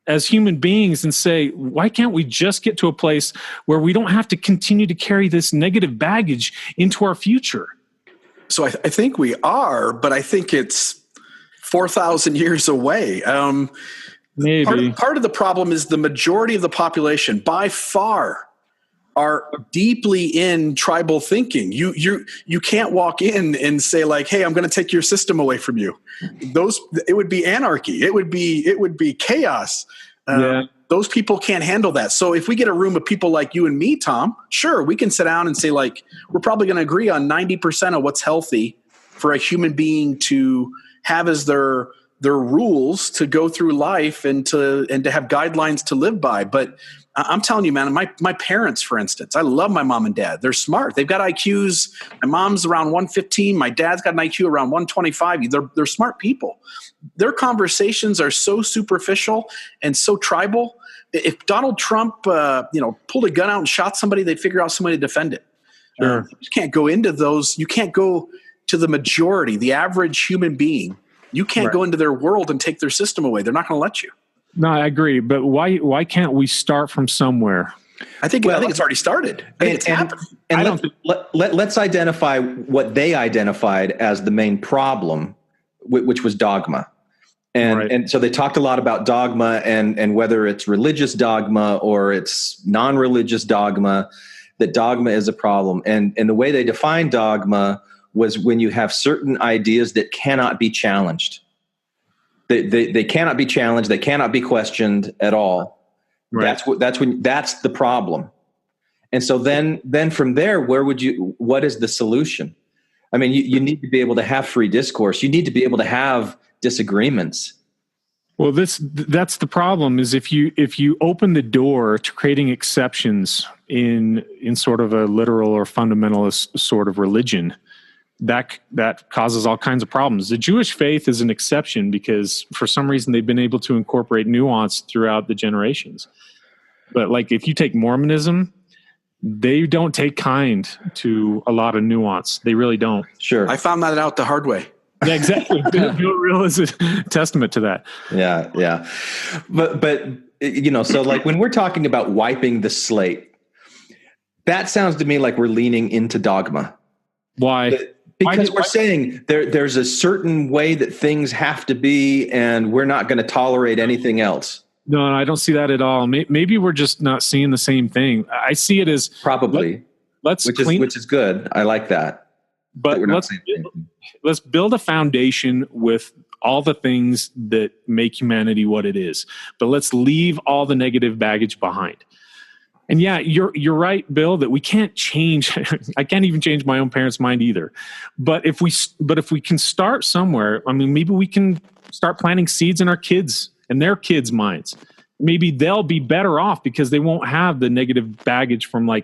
as human beings and say, why can't we just get to a place where we don't have to continue to carry this negative baggage into our future?
So I think we are, but I think it's 4,000 years away.
Maybe.
Part of the problem is the majority of the population, by far, are deeply in tribal thinking. You can't walk in and say like, "Hey, I'm going to take your system away from you." It would be anarchy. It would be chaos. Those people can't handle that. So if we get a room of people like you and me, Tom, sure, we can sit down and say like, we're probably going to agree on 90% of what's healthy for a human being to have as their they're rules to go through life and to have guidelines to live by. But I'm telling you, man, my parents, for instance, I love my mom and dad. They're smart. They've got IQs. My mom's around 115. My dad's got an IQ around 125. They're smart people. Their conversations are so superficial and so tribal. If Donald Trump, pulled a gun out and shot somebody, they'd figure out somebody to defend it.
Sure.
You can't go into those. You can't go to the majority, the average human being. You can't go into their world and take their system away. They're not going to let you.
No, I agree. But why can't we start from somewhere?
I think it's already started. It's happened.
And let's identify what they identified as the main problem, which was dogma. And so they talked a lot about dogma and whether it's religious dogma or it's non-religious dogma, that dogma is a problem. And the way they defined dogma was when you have certain ideas that cannot be challenged. They cannot be challenged. They cannot be questioned at all. Right. That's the problem. And so then from there, what is the solution? I mean, you need to be able to have free discourse. You need to be able to have disagreements.
Well, that's the problem is if you open the door to creating exceptions in sort of a literal or fundamentalist sort of religion, that causes all kinds of problems. The Jewish faith is an exception because for some reason they've been able to incorporate nuance throughout the generations. But like if you take Mormonism, they don't take kind to a lot of nuance. They really don't.
Sure.
I found that out the hard way.
Yeah, exactly. Bill Real is a testament to that.
Yeah. But so like when we're talking about wiping the slate, that sounds to me like we're leaning into dogma.
Why?
Because we're saying there's a certain way that things have to be, and we're not going to tolerate anything else.
No, I don't see that at all. Maybe we're just not seeing the same thing. I see it as
probably which is good. I like that.
But let's build a foundation with all the things that make humanity what it is. But let's leave all the negative baggage behind. And yeah, you're right, Bill, that we can't change. I can't even change my own parents' mind either. But if we can start somewhere, I mean, maybe we can start planting seeds in our kids and their kids' minds. Maybe they'll be better off because they won't have the negative baggage from we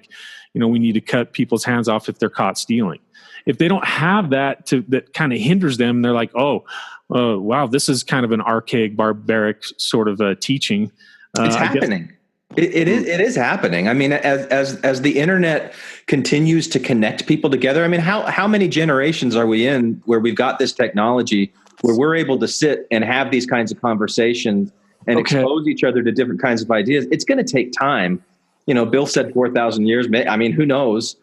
need to cut people's hands off if they're caught stealing. If they don't have that kind of hinders them, they're like, wow, this is kind of an archaic, barbaric sort of teaching.
It's happening. It is happening. I mean, as the internet continues to connect people together, I mean, how many generations are we in where we've got this technology where we're able to sit and have these kinds of conversations and expose each other to different kinds of ideas? It's going to take time. Bill said 4,000 years. I mean, who knows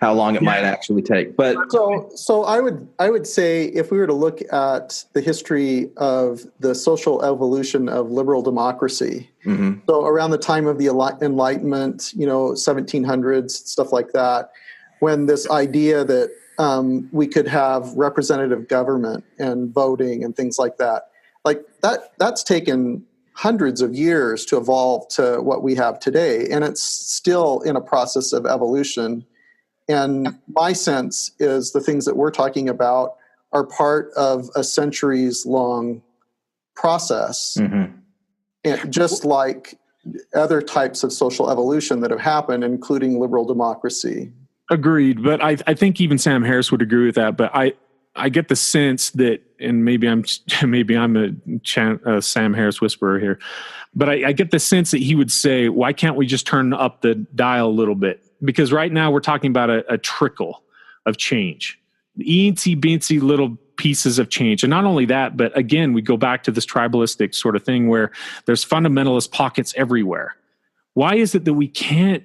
how long it might actually take. But
so I would say if we were to look at the history of the social evolution of liberal democracy, so around the time of the Enlightenment, 1700s, stuff like that, when this idea that we could have representative government and voting and things like that, that's taken hundreds of years to evolve to what we have today, and it's still in a process of evolution. And my sense is the things that we're talking about are part of a centuries-long process, and just like other types of social evolution that have happened, including liberal democracy.
Agreed, but I think even Sam Harris would agree with that. But I get the sense that, and maybe I'm a Sam Harris whisperer here, but I get the sense that he would say, why can't we just turn up the dial a little bit? Because right now we're talking about a trickle of change, eensy beensy little pieces of change. And not only that, but again, we go back to this tribalistic sort of thing where there's fundamentalist pockets everywhere. Why is it that we can't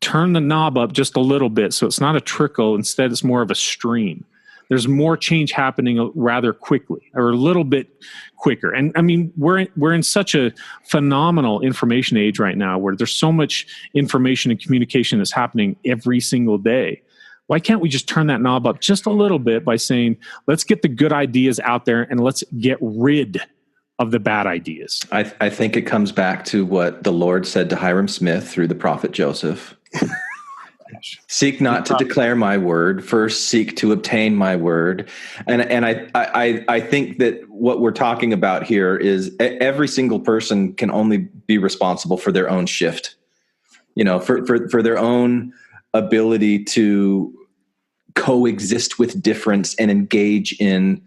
turn the knob up just a little bit so it's not a trickle, instead it's more of a stream? There's more change happening rather quickly, or a little bit quicker. And I mean, we're in such a phenomenal information age right now where there's so much information and communication that's happening every single day. Why can't we just turn that knob up just a little bit by saying, let's get the good ideas out there and let's get rid of the bad ideas?
I think it comes back to what the Lord said to Hiram Smith through the prophet Joseph. Seek not to declare my word. First, seek to obtain my word. And I think that what we're talking about here is every single person can only be responsible for their own shift. For their own ability to coexist with difference and engage in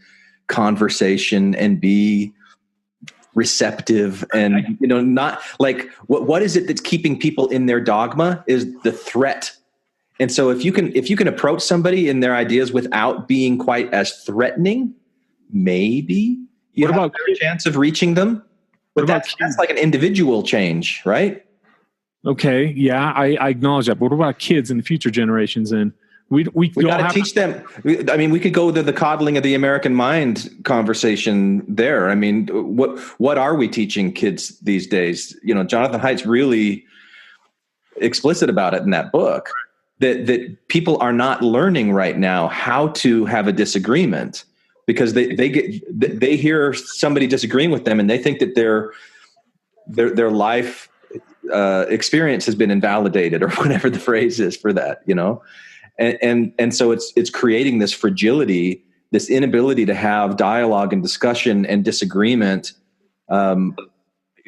conversation and be receptive and not like what is it that's keeping people in their dogma is the threat. And so if you can approach somebody and their ideas without being quite as threatening, maybe you have a better chance of reaching them. But that's like an individual change, right?
Okay, yeah, I acknowledge that. But what about kids and the future generations? And we got to teach
them. I mean, we could go to the coddling of the American mind conversation there. I mean, what are we teaching kids these days? Jonathan Haidt's really explicit about it in that book. That people are not learning right now how to have a disagreement because they hear somebody disagreeing with them and they think that their life experience has been invalidated or whatever the phrase is for that, and so it's creating this fragility, this inability to have dialogue and discussion and disagreement.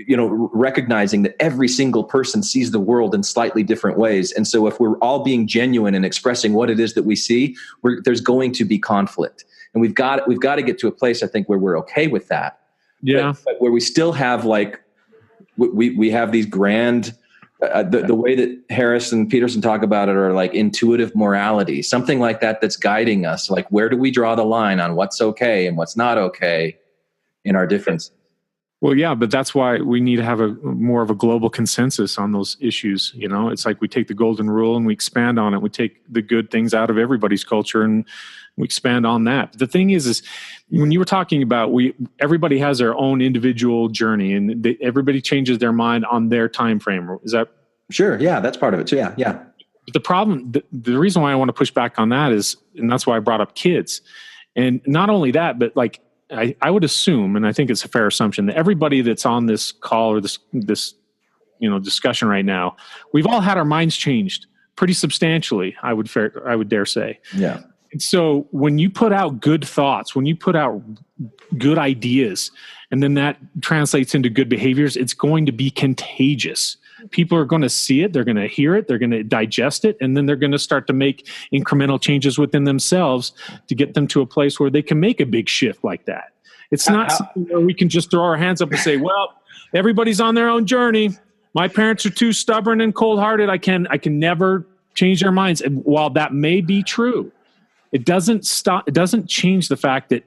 Recognizing that every single person sees the world in slightly different ways. And so if we're all being genuine and expressing what it is that we see, there's going to be conflict. And we've got to get to a place, I think, where we're okay with that.
Yeah.
But where we still have we have these grand, the way that Harris and Peterson talk about it are like intuitive morality, something like that that's guiding us. Like, where do we draw the line on what's okay and what's not okay in our differences?
Well, yeah, but that's why we need to have more of a global consensus on those issues. It's like we take the golden rule and we expand on it. We take the good things out of everybody's culture and we expand on that. But the thing is when you were talking about everybody has their own individual journey and everybody changes their mind on their time frame. Is that
sure? Yeah, that's part of it too. Yeah.
But the problem, the reason why I want to push back on that is, and that's why I brought up kids, and not only that, but like. I would assume, and I think it's a fair assumption, that everybody that's on this call or this discussion right now, we've all had our minds changed pretty substantially. I would dare say.
Yeah.
And so when you put out good thoughts, when you put out good ideas, and then that translates into good behaviors, it's going to be contagious. People are going to see it, they're going to hear it, they're going to digest it, and then they're going to start to make incremental changes within themselves to get them to a place where they can make a big shift like that. It's not something where we can just throw our hands up and say, well, everybody's on their own journey. My parents are too stubborn and cold-hearted. I can never change their minds. And while that may be true, it doesn't change the fact that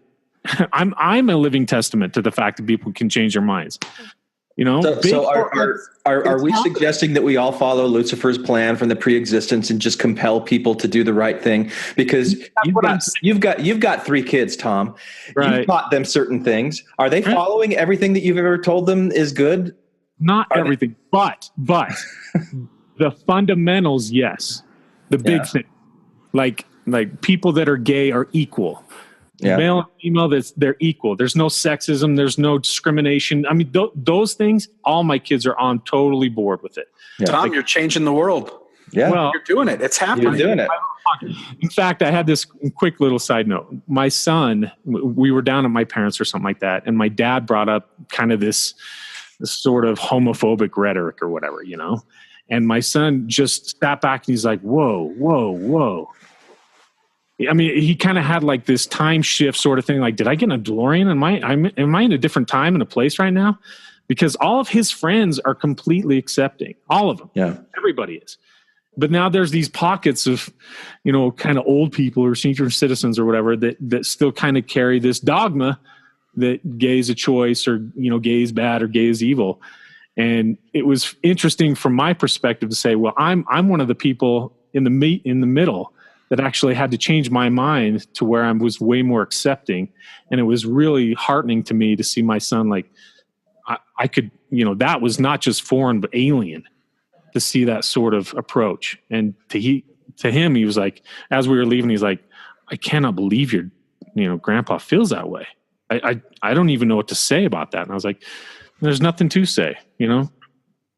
I'm a living testament to the fact that people can change their minds.
So are we suggesting that we all follow Lucifer's plan from the pre-existence and just compel people to do the right thing? Because you've got 3 kids, Tom.
Right.
You've taught them certain things. Are they following everything that you've ever told them is good?
Not everything, but the fundamentals, yes. The big thing, like people that are gay are equal. Yeah. Male and female, they're equal. There's no sexism. There's no discrimination. I mean, those things, all my kids are on totally board with it.
Yeah. Tom, you're changing the world.
Yeah.
Well, you're doing it. It's happening.
You're doing it.
In fact, I had this quick little side note. My son, we were down at my parents' or something like that, and my dad brought up kind of this sort of homophobic rhetoric or whatever, and my son just sat back and he's like, whoa. I mean, he kind of had like this time shift sort of thing. Like, did I get in a DeLorean? Am I in a different time and a place right now? Because all of his friends are completely accepting. All of them.
Yeah.
Everybody is. But now there's these pockets of, kind of old people or senior citizens or whatever that still kind of carry this dogma that gay is a choice or, gay is bad or gay is evil. And it was interesting from my perspective to say, well, I'm one of the people in the middle that actually had to change my mind to where I was way more accepting. And it was really heartening to me to see my son, like, I could, that was not just foreign, but alien to see that sort of approach. And to him, he was like, as we were leaving, he's like, I cannot believe your, grandpa feels that way. I don't even know what to say about that. And I was like, there's nothing to say,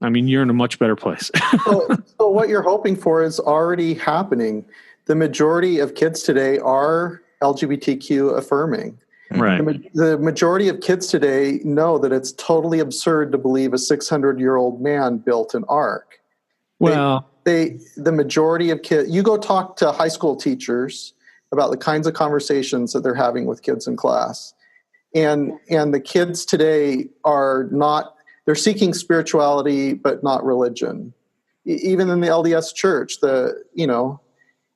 I mean, you're in a much better place.
So what you're hoping for is already happening. The majority of kids today are LGBTQ affirming.
Right.
The majority of kids today know that it's totally absurd to believe a 600-year-old man built an ark.
Well,
the majority of kids, you go talk to high school teachers about the kinds of conversations that they're having with kids in class. And the kids today are not, they're seeking spirituality, but not religion. Even in the LDS church,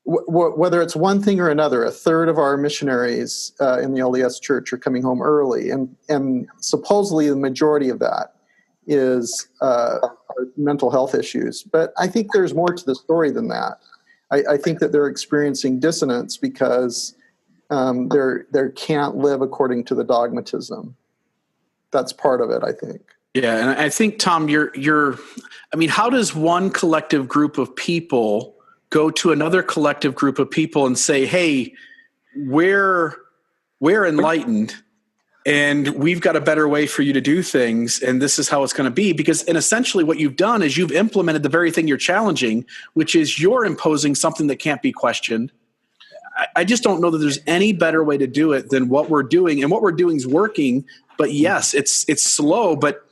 whether it's one thing or another, a third of our missionaries in the LDS church are coming home early. And supposedly the majority of that is mental health issues. But I think there's more to the story than that. I think that they're experiencing dissonance because they can't live according to the dogmatism. That's part of it, I think.
Yeah, and I think, Tom, how does one collective group of people go to another collective group of people and say, hey, we're enlightened and we've got a better way for you to do things, and this is how it's going to be? Because essentially what you've done is you've implemented the very thing you're challenging, which is you're imposing something that can't be questioned. I just don't know that there's any better way to do it than what we're doing, and what we're doing is working. But yes, it's slow, but.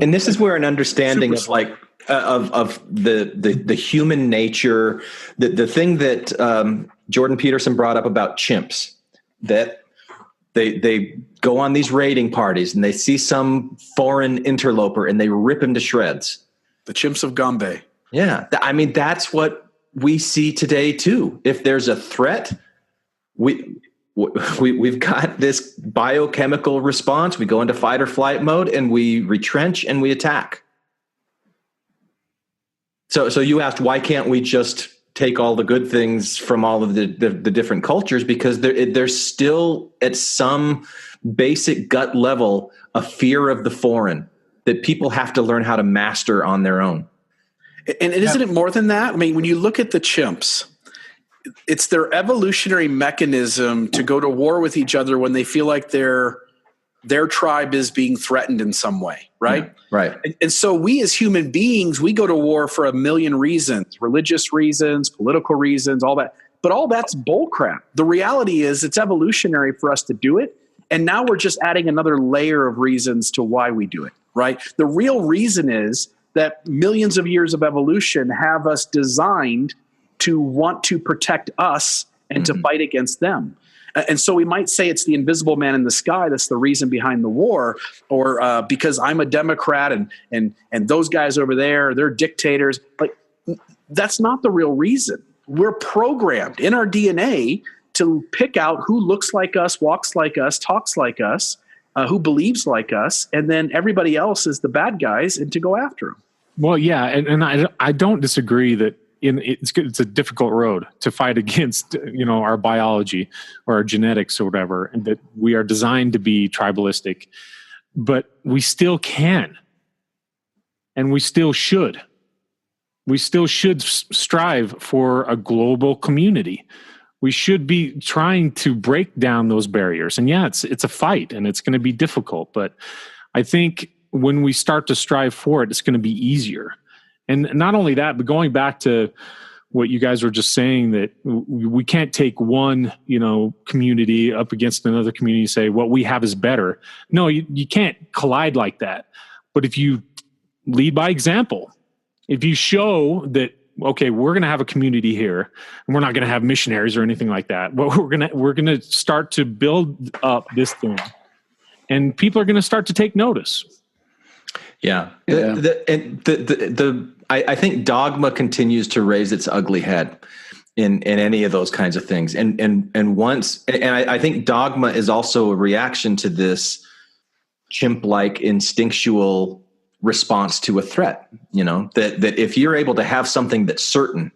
And this is where an understanding of the human nature, the thing that Jordan Peterson brought up about chimps, that they go on these raiding parties and they see some foreign interloper and they rip him to shreds.
The chimps of Gombe.
Yeah. I mean, that's what we see today too. If there's a threat, we've got this biochemical response. We go into fight or flight mode and we retrench and we attack. So you asked, why can't we just take all the good things from all of the different cultures? Because there's still at some basic gut level a fear of the foreign that people have to learn how to master on their own.
And isn't it more than that? I mean, when you look at the chimps, it's their evolutionary mechanism to go to war with each other when they feel like their tribe is being threatened in some way, right?
Yeah, right.
And so we as human beings, we go to war for a million reasons, religious reasons, political reasons, all that. But all that's bullcrap. The reality is it's evolutionary for us to do it. And now we're just adding another layer of reasons to why we do it, right? The real reason is that millions of years of evolution have us designed to want to protect us and to fight against them. And so we might say it's the invisible man in the sky that's the reason behind the war, or because I'm a Democrat and those guys over there, they're dictators. But that's not the real reason. We're programmed in our DNA to pick out who looks like us, walks like us, talks like us, who believes like us, and then everybody else is the bad guys and to go after them.
Well, yeah, and I don't disagree that it's a difficult road to fight against, our biology or our genetics or whatever, and that we are designed to be tribalistic, but we still can, and we still should. We still should strive for a global community. We should be trying to break down those barriers. And yeah, it's a fight and it's going to be difficult, but I think when we start to strive for it, it's going to be easier. And not only that, but going back to what you guys were just saying, that we can't take one, community up against another community and say what we have is better. No, you can't collide like that. But if you lead by example, if you show that, okay, we're going to have a community here, and we're not going to have missionaries or anything like that, but we're going to start to build up this thing, and people are going to start to take notice.
Yeah. I think dogma continues to raise its ugly head in any of those kinds of things. And I think dogma is also a reaction to this chimp-like instinctual response to a threat, that if you're able to have something that's certain,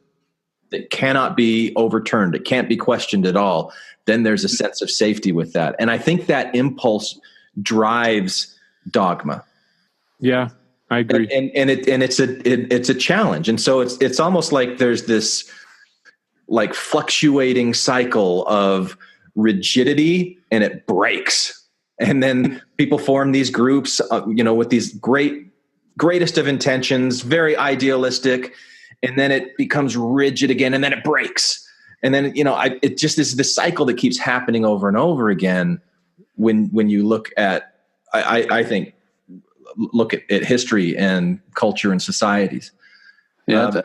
that cannot be overturned, it can't be questioned at all, then there's a sense of safety with that. And I think that impulse drives dogma.
Yeah, I agree.
And it's a challenge. And so it's almost like there's this like fluctuating cycle of rigidity, and it breaks. And then people form these groups, with these great greatest of intentions, very idealistic, and then it becomes rigid again, and then it breaks. And then, it just is this cycle that keeps happening over and over again when you look at, I think, look at history and culture and societies.
Yeah.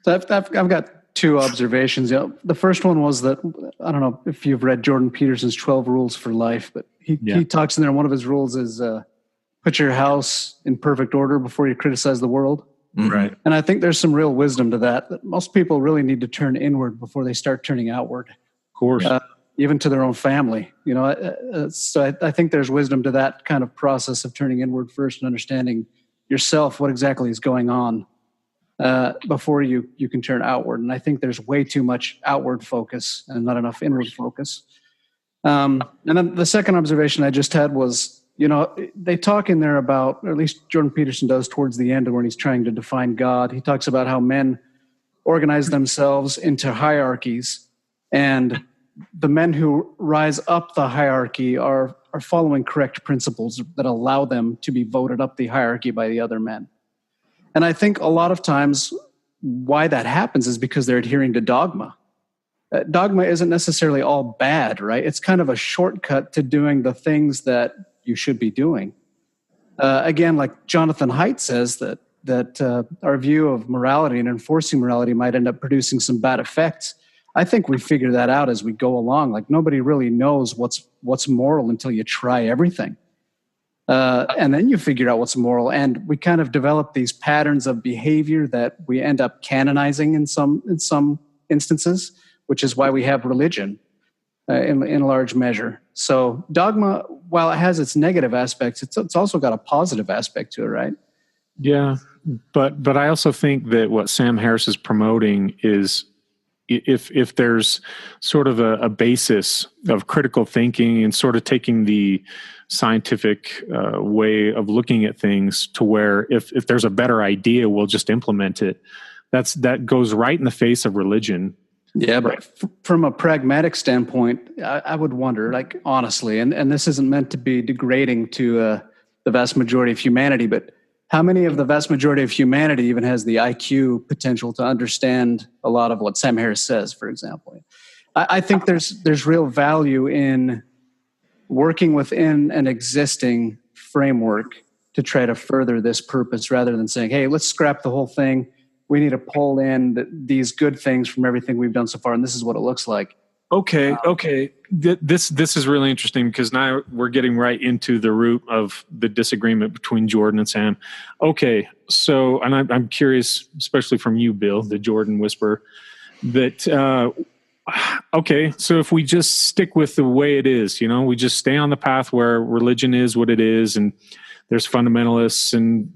So I've got two observations. The first one was that, I don't know if you've read Jordan Peterson's 12 Rules for Life, but he talks in there. One of his rules is put your house in perfect order before you criticize the world.
Right.
And I think there's some real wisdom to that most people really need to turn inward before they start turning outward.
Of course.
Even to their own family, so I think there's wisdom to that kind of process of turning inward first and understanding yourself, what exactly is going on, before you can turn outward. And I think there's way too much outward focus and not enough inward focus. And then the second observation I just had was, they talk in there about, or at least Jordan Peterson does towards the end when he's trying to define God. He talks about how men organize themselves into hierarchies, and the men who rise up the hierarchy are following correct principles that allow them to be voted up the hierarchy by the other men. And I think a lot of times why that happens is because they're adhering to dogma. Dogma isn't necessarily all bad, right? It's kind of a shortcut to doing the things that you should be doing. Again, like Jonathan Haidt says, that our view of morality and enforcing morality might end up producing some bad effects. I think we figure that out as we go along. Like, nobody really knows what's moral until you try everything. And then you figure out what's moral. And we kind of develop these patterns of behavior that we end up canonizing in some instances, which is why we have religion in large measure. So dogma, while it has its negative aspects, it's also got a positive aspect to it, right?
Yeah, but I also think that what Sam Harris is promoting is, if there's sort of a basis of critical thinking and sort of taking the scientific way of looking at things to where if there's a better idea, we'll just implement it. That goes right in the face of religion.
Yeah, but from a pragmatic standpoint, I would wonder, like, honestly, and this isn't meant to be degrading to the vast majority of humanity, but how many of the vast majority of humanity even has the IQ potential to understand a lot of what Sam Harris says, for example? I think there's real value in working within an existing framework to try to further this purpose rather than saying, hey, let's scrap the whole thing. We need to pull in these good things from everything we've done so far, and this is what it looks like.
Okay. This is really interesting because now we're getting right into the root of the disagreement between Jordan and Sam. Okay, so, and I'm curious, especially from you, Bill, the Jordan whisperer, that, okay, so if we just stick with the way it is, we just stay on the path where religion is what it is, and there's fundamentalists and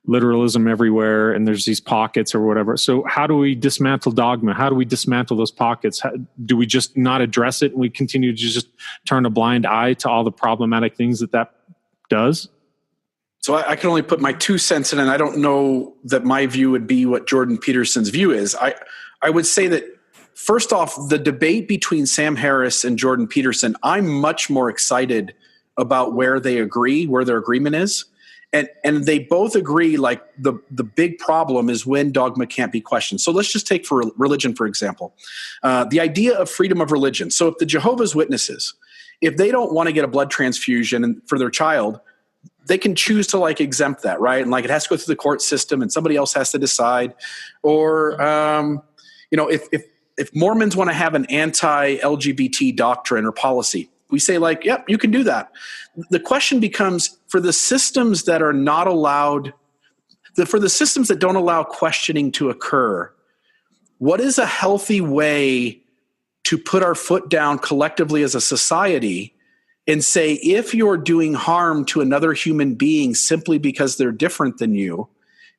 literalism everywhere, and there's these pockets or whatever. So how do we dismantle dogma? How do we dismantle those pockets? Do we just not address it and we continue to just turn a blind eye to all the problematic things that does?
So I can only put my 2 cents in, and I don't know that my view would be what Jordan Peterson's view is. I would say that, first off, the debate between Sam Harris and Jordan Peterson, I'm much more excited about where they agree, where their agreement is. And they both agree, like, the big problem is when dogma can't be questioned. So let's just take for religion, for example, the idea of freedom of religion. So if the Jehovah's Witnesses, if they don't want to get a blood transfusion for their child, they can choose to, like, exempt that, right? And, like, it has to go through the court system and somebody else has to decide. Or, if Mormons want to have an anti-LGBT doctrine or policy, we say, like, yep, you can do that. The question becomes, for the systems that are not allowed, for the systems that don't allow questioning to occur, what is a healthy way to put our foot down collectively as a society and say, if you're doing harm to another human being simply because they're different than you,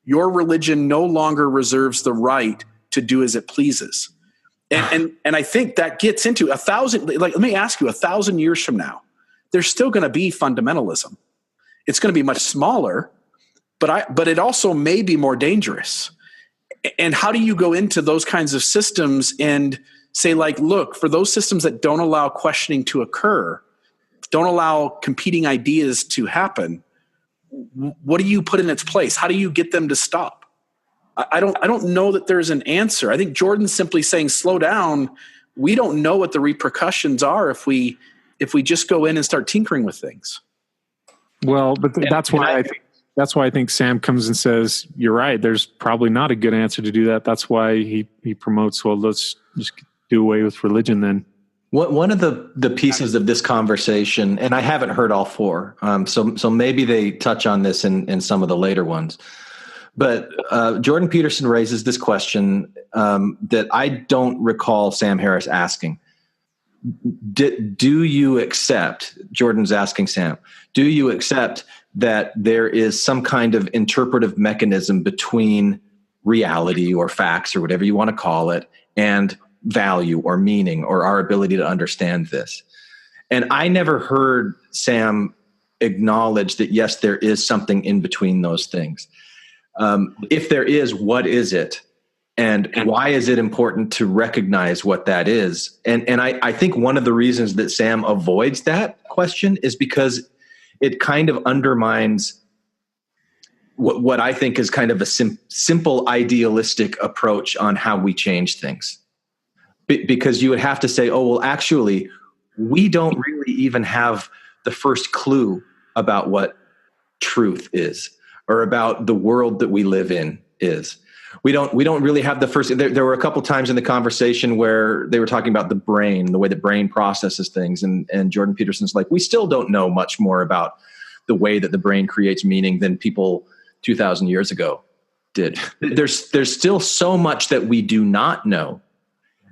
your religion no longer reserves the right to do as it pleases. And I think that gets into 1,000, like, let me ask you, 1,000 years from now, there's still going to be fundamentalism. It's going to be much smaller, but it also may be more dangerous. And how do you go into those kinds of systems and say, like, look, for those systems that don't allow questioning to occur, don't allow competing ideas to happen, what do you put in its place? How do you get them to stop? I don't know that there's an answer. I think Jordan's simply saying, slow down. We don't know what the repercussions are if we just go in and start tinkering with things.
Well, but that's why I think Sam comes and says, you're right. There's probably not a good answer to do that. That's why he promotes, well, let's just do away with religion then.
One of the pieces of this conversation, and I haven't heard all four, so maybe they touch on this in some of the later ones, but Jordan Peterson raises this question that I don't recall Sam Harris asking. Do you accept, Jordan's asking Sam, do you accept that there is some kind of interpretive mechanism between reality or facts or whatever you want to call it and value or meaning or our ability to understand this? And I never heard Sam acknowledge that, yes, there is something in between those things. If there is, what is it? And why is it important to recognize what that is? And I think one of the reasons that Sam avoids that question is because it kind of undermines what I think is kind of a simple idealistic approach on how we change things. Because you would have to say, oh, well, actually, we don't really even have the first clue about what truth is or about the world that we live in is. We don't really have the first. There were a couple times in the conversation where they were talking about the brain, the way the brain processes things, and Jordan Peterson's like, we still don't know much more about the way that the brain creates meaning than people 2,000 years ago did. There's still so much that we do not know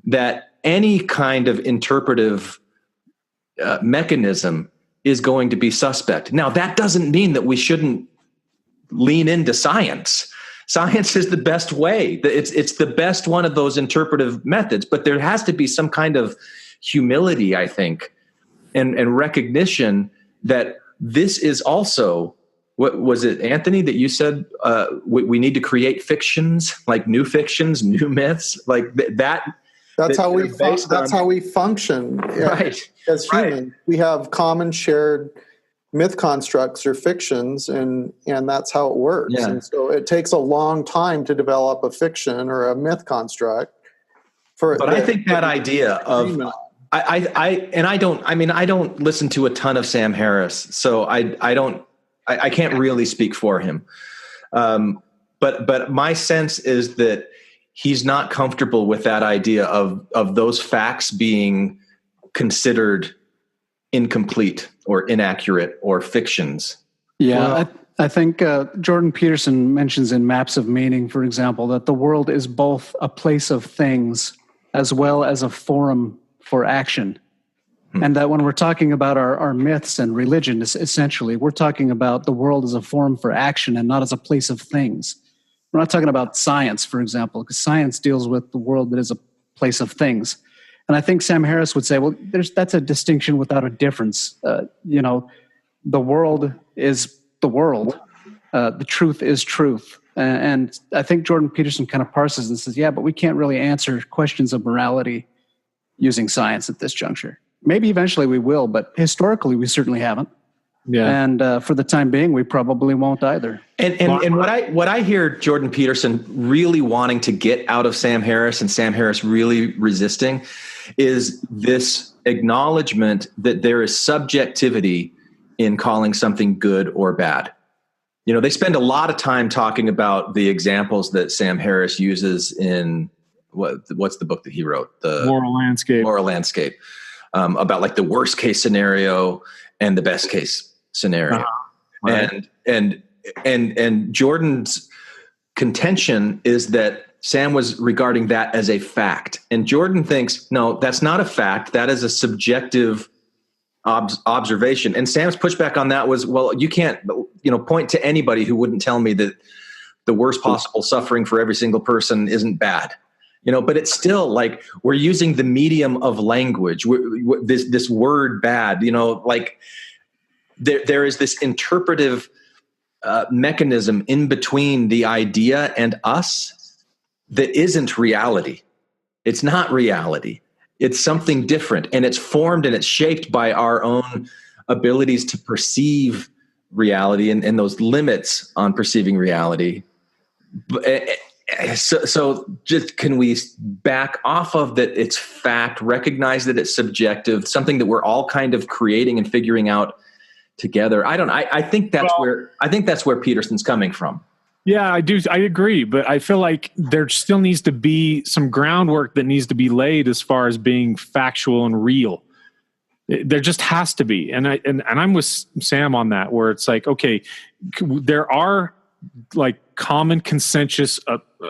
that any kind of interpretive mechanism is going to be suspect. Now, that doesn't mean that we shouldn't lean into science. Science is the best way. It's the best one of those interpretive methods, but there has to be some kind of humility, I think, and recognition that this is also, what was it, Anthony, that you said we need to create fictions, like new fictions, new myths, like that.
That's how we function,
right,
as humans. Right. We have common shared myth constructs or fictions, and that's how it works.
Yeah.
And so it takes a long time to develop a fiction or a myth construct.
But I think that idea of I don't listen to a ton of Sam Harris, so I can't really speak for him. But my sense is that he's not comfortable with that idea of those facts being considered incomplete or inaccurate or fictions.
Yeah, well, I think Jordan Peterson mentions in Maps of Meaning, for example, that the world is both a place of things as well as a forum for action. And that when we're talking about our myths and religion, essentially, we're talking about the world as a forum for action and not as a place of things. We're not talking about science, for example, because science deals with the world that is a place of things. And I think Sam Harris would say, well, that's a distinction without a difference. The world is the world. The truth is truth. And I think Jordan Peterson kind of parses and says, yeah, but we can't really answer questions of morality using science at this juncture. Maybe eventually we will, but historically we certainly haven't. Yeah. And for the time being, we probably won't either.
And what I hear Jordan Peterson really wanting to get out of Sam Harris and Sam Harris really resisting is this acknowledgement that there is subjectivity in calling something good or bad. You know, they spend a lot of time talking about the examples that Sam Harris uses in what's the book that he wrote? The
Moral Landscape.
Moral Landscape. About like the worst case scenario and the best case scenario. Right. And Jordan's contention is that Sam was regarding that as a fact. And Jordan thinks, no, that's not a fact. That is a subjective observation. And Sam's pushback on that was, well, you can't, point to anybody who wouldn't tell me that the worst possible suffering for every single person isn't bad. But it's still like we're using the medium of language. This word bad, like there is this interpretive mechanism in between the idea and us that isn't reality. It's not reality. It's something different, and it's formed and it's shaped by our own abilities to perceive reality and those limits on perceiving reality. So just can we back off of that? It's fact, recognize that it's subjective, something that we're all kind of creating and figuring out together. I think that's where Peterson's coming from.
Yeah, I do. I agree, but I feel like there still needs to be some groundwork that needs to be laid as far as being factual and real. There just has to be, and I'm with Sam on that, where it's like, okay, there are like common consensus,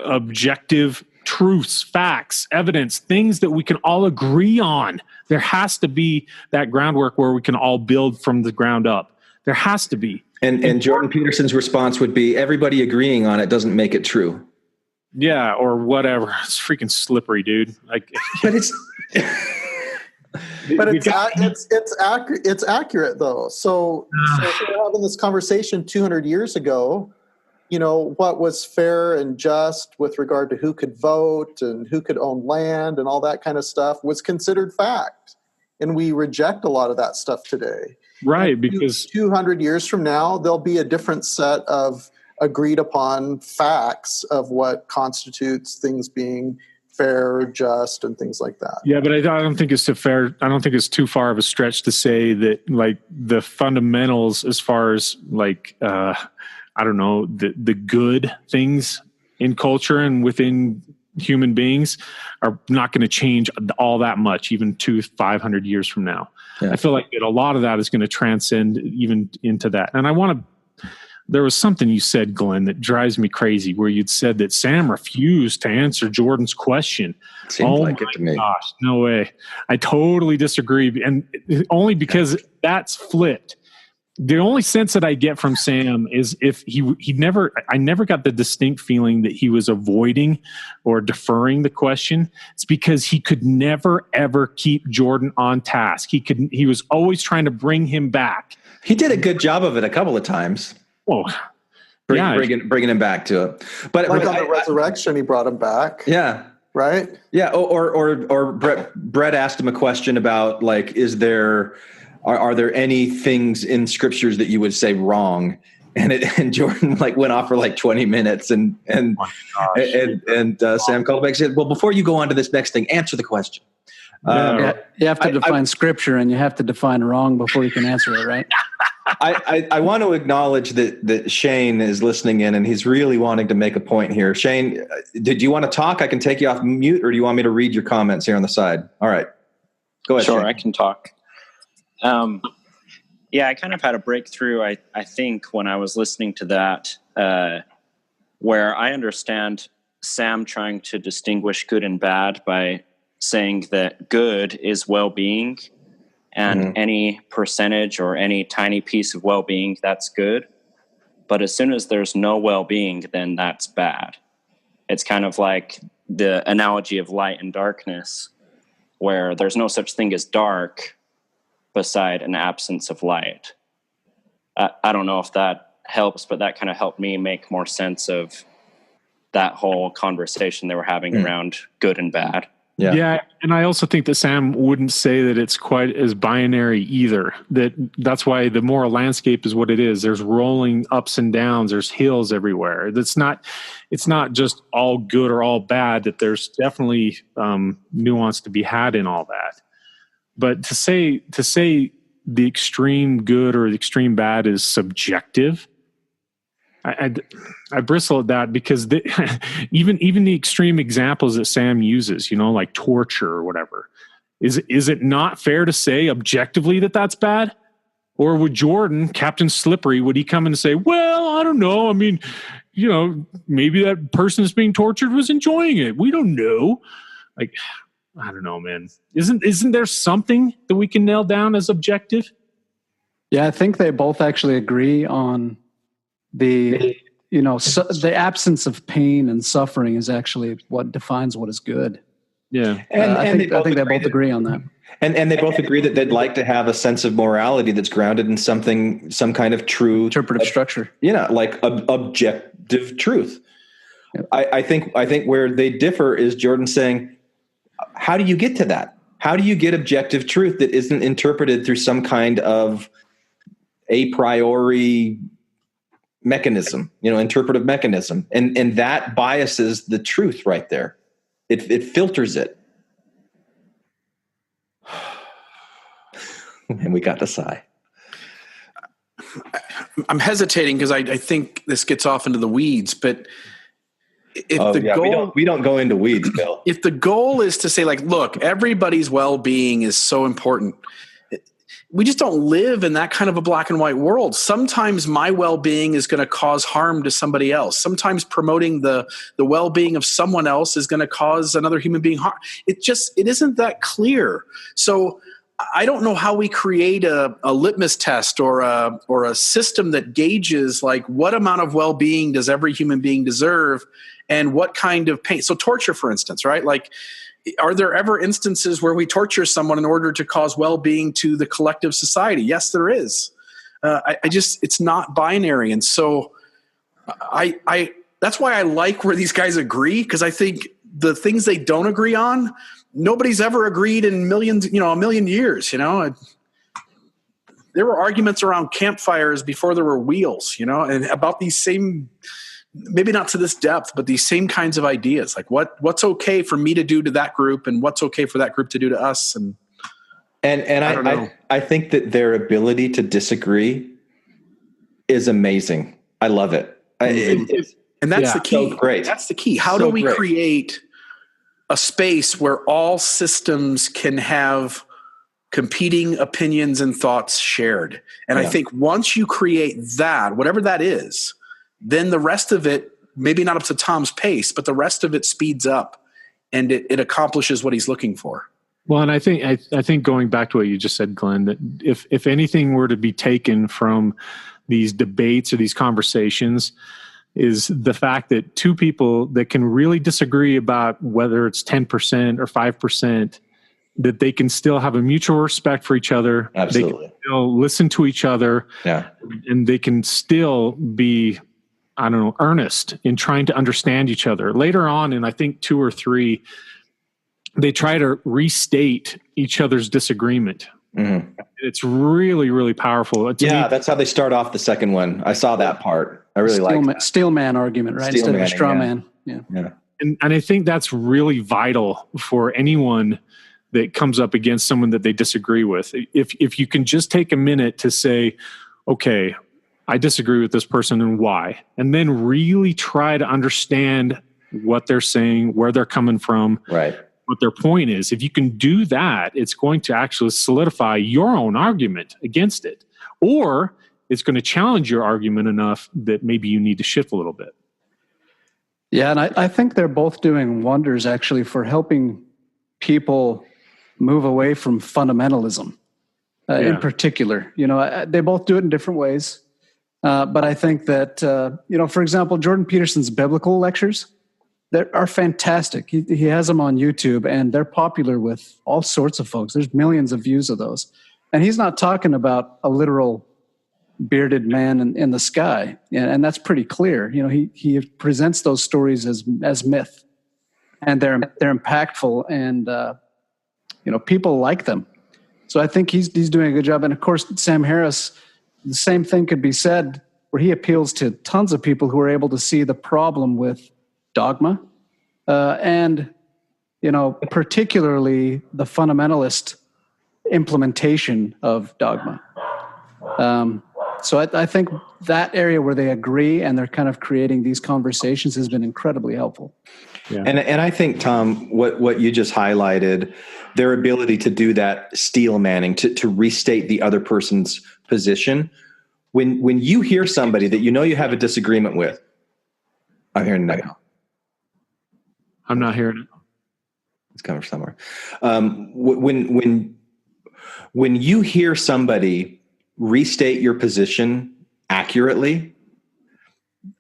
objective truths, facts, evidence, things that we can all agree on. There has to be that groundwork where we can all build from the ground up. There has to be.
And Jordan Peterson's response would be, everybody agreeing on it doesn't make it true.
Yeah, or whatever. It's freaking slippery, dude. Like,
but it's
it's accurate though. So if we're having this conversation 200 years ago, what was fair and just with regard to who could vote and who could own land and all that kind of stuff was considered fact. And we reject a lot of that stuff today.
Right, because
200 years from now, there'll be a different set of agreed upon facts of what constitutes things being fair, just, and things like that.
Yeah, but I don't think it's too fair. I don't think it's too far of a stretch to say that like the fundamentals as far as like, I don't know, the good things in culture and within human beings are not going to change all that much, even 500 years from now. Yeah. I feel like that a lot of that is going to transcend even into that. And there was something you said, Glenn, that drives me crazy, where you'd said that Sam refused to answer Jordan's question.
Seems like it to me.
Gosh, no way. I totally disagree. And only because that's flipped. The only sense that I get from Sam is if I never got the distinct feeling that he was avoiding or deferring the question. It's because he could never, ever keep Jordan on task. He was always trying to bring him back.
He did a good job of it a couple of times.
Oh,
bringing him back to it. But
on the resurrection, he brought him back.
Yeah.
Right.
Yeah. Or Brett asked him a question about like, are there any things in scriptures that you would say wrong? And Jordan like went off for like 20 minutes and Sam called back and said, well, before you go on to this next thing, answer the question.
You have to define scripture and you have to define wrong before you can answer it, right?
I want to acknowledge that Shane is listening in and he's really wanting to make a point here. Shane, did you want to talk? I can take you off mute, or do you want me to read your comments here on the side? All right. Go ahead.
Sure,
Shane.
I can talk. I kind of had a breakthrough, I think, when I was listening to that, where I understand Sam trying to distinguish good and bad by saying that good is well-being and any percentage or any tiny piece of well-being, that's good. But as soon as there's no well-being, then that's bad. It's kind of like the analogy of light and darkness, where there's no such thing as dark beside an absence of light. I don't know if that helps, but that kind of helped me make more sense of that whole conversation they were having around good and bad.
Yeah. And I also think that Sam wouldn't say that it's quite as binary either. That's why the moral landscape is what it is. There's rolling ups and downs. There's hills everywhere. It's not just all good or all bad, that there's definitely nuance to be had in all that. But to say the extreme good or the extreme bad is subjective, I bristle at that, because even the extreme examples that Sam uses, like torture or whatever, is it not fair to say objectively that that's bad? Or would Jordan, Captain Slippery, would he come in and say, well, I don't know. I mean, maybe that person that's being tortured was enjoying it. We don't know. Like, I don't know, man. Isn't there something that we can nail down as objective?
Yeah, I think they both actually agree on the absence of pain and suffering is actually what defines what is good.
Yeah.
I think they both agree on that.
And they both agree that they'd like to have a sense of morality that's grounded in some kind of true
interpretive structure.
Like objective truth. Yep. I think where they differ is Jordan saying, how do you get to that? How do you get objective truth that isn't interpreted through some kind of a priori mechanism, interpretive mechanism. And that biases the truth right there. It filters it. And we got the sigh.
I'm hesitating because I think this gets off into the weeds, but
we don't go into weeds, Bill.
If the goal is to say, like, look, everybody's well-being is so important, we just don't live in that kind of a black and white world. Sometimes my well-being is going to cause harm to somebody else. Sometimes promoting the well-being of someone else is going to cause another human being harm. It isn't that clear. So I don't know how we create a litmus test or a system that gauges, like, what amount of well-being does every human being deserve and what kind of pain. So torture, for instance, right? Like, are there ever instances where we torture someone in order to cause well-being to the collective society? Yes, there is. It's not binary. And so that's why I like where these guys agree, because I think the things they don't agree on, nobody's ever agreed in a million years, There were arguments around campfires before there were wheels, and about these same, maybe not to this depth, but these same kinds of ideas, like what's okay for me to do to that group and what's okay for that group to do to us. And
I think that their ability to disagree is amazing. I love it.
And that's the key.
So great.
That's the key. How do we create a space where all systems can have competing opinions and thoughts shared? And I think once you create that, whatever that is, then the rest of it, maybe not up to Tom's pace, but the rest of it speeds up and it accomplishes what he's looking for.
Well, and I think going back to what you just said, Glenn, that if anything were to be taken from these debates or these conversations, is the fact that two people that can really disagree about whether it's 10% or 5%, that they can still have a mutual respect for each other.
Absolutely.
They can still listen to each other.
Yeah.
And they can still be, earnest in trying to understand each other. Later on, in I think 2 or 3, they try to restate each other's disagreement. Mm-hmm. It's really, really powerful.
That's how they start off the second one. I saw that part. I really like that.
Steel man argument, right? Instead of a straw man. Yeah.
And I think that's really vital for anyone that comes up against someone that they disagree with. If you can just take a minute to say, okay, I disagree with this person and why, and then really try to understand what they're saying, where they're coming from,
right,
what their point is. If you can do that, it's going to actually solidify your own argument against it, or it's going to challenge your argument enough that maybe you need to shift a little bit.
Yeah, and I think they're both doing wonders actually for helping people move away from fundamentalism in particular. They both do it in different ways. But I think that, for example, Jordan Peterson's biblical lectures, they are fantastic. He has them on YouTube, and they're popular with all sorts of folks. There's millions of views of those. And he's not talking about a literal bearded man in the sky. And that's pretty clear. He presents those stories as myth, and they're impactful, and, people like them. So I think he's doing a good job. And of course, Sam Harris, the same thing could be said where he appeals to tons of people who are able to see the problem with dogma and, particularly the fundamentalist implementation of dogma. So I think that area where they agree and they're kind of creating these conversations has been incredibly helpful.
Yeah. And I think, Tom, what you just highlighted, their ability to do that steel manning, to restate the other person's position. When you hear somebody that you have a disagreement with, I'm hearing it now.
I'm not hearing it.
It's coming from somewhere. When you hear somebody restate your position accurately,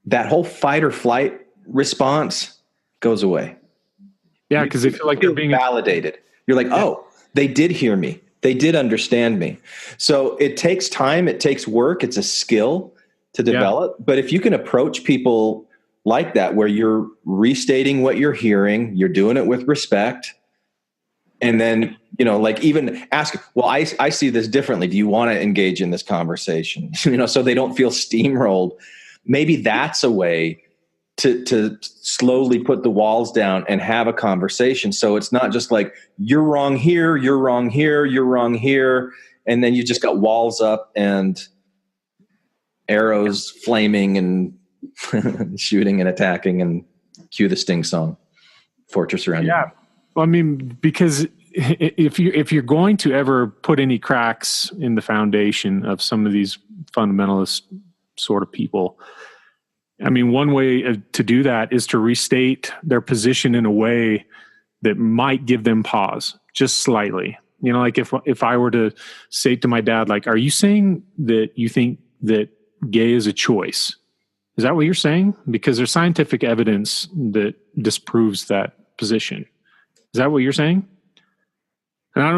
that whole fight or flight response goes away.
Yeah, because they feel like they're being
validated. You're like, oh, they did hear me. They did understand me. So it takes time. It takes work. It's a skill to develop. But if you can approach people like that, where you're restating what you're hearing, you're doing it with respect, And then, like even ask, well, I see this differently. Do you want to engage in this conversation? So they don't feel steamrolled. Maybe that's a way to slowly put the walls down and have a conversation. So it's not just like, you're wrong here, you're wrong here, you're wrong here. And then you just got walls up and arrows flaming and shooting and attacking, and cue the Sting song, Fortress Around You.
Yeah. Well, I mean, because if you're going to ever put any cracks in the foundation of some of these fundamentalist sort of people, I mean, one way to do that is to restate their position in a way that might give them pause, just slightly. Like if I were to say to my dad, like, are you saying that you think that gay is a choice? Is that what you're saying? Because there's scientific evidence that disproves that position. Is that what you're saying? And I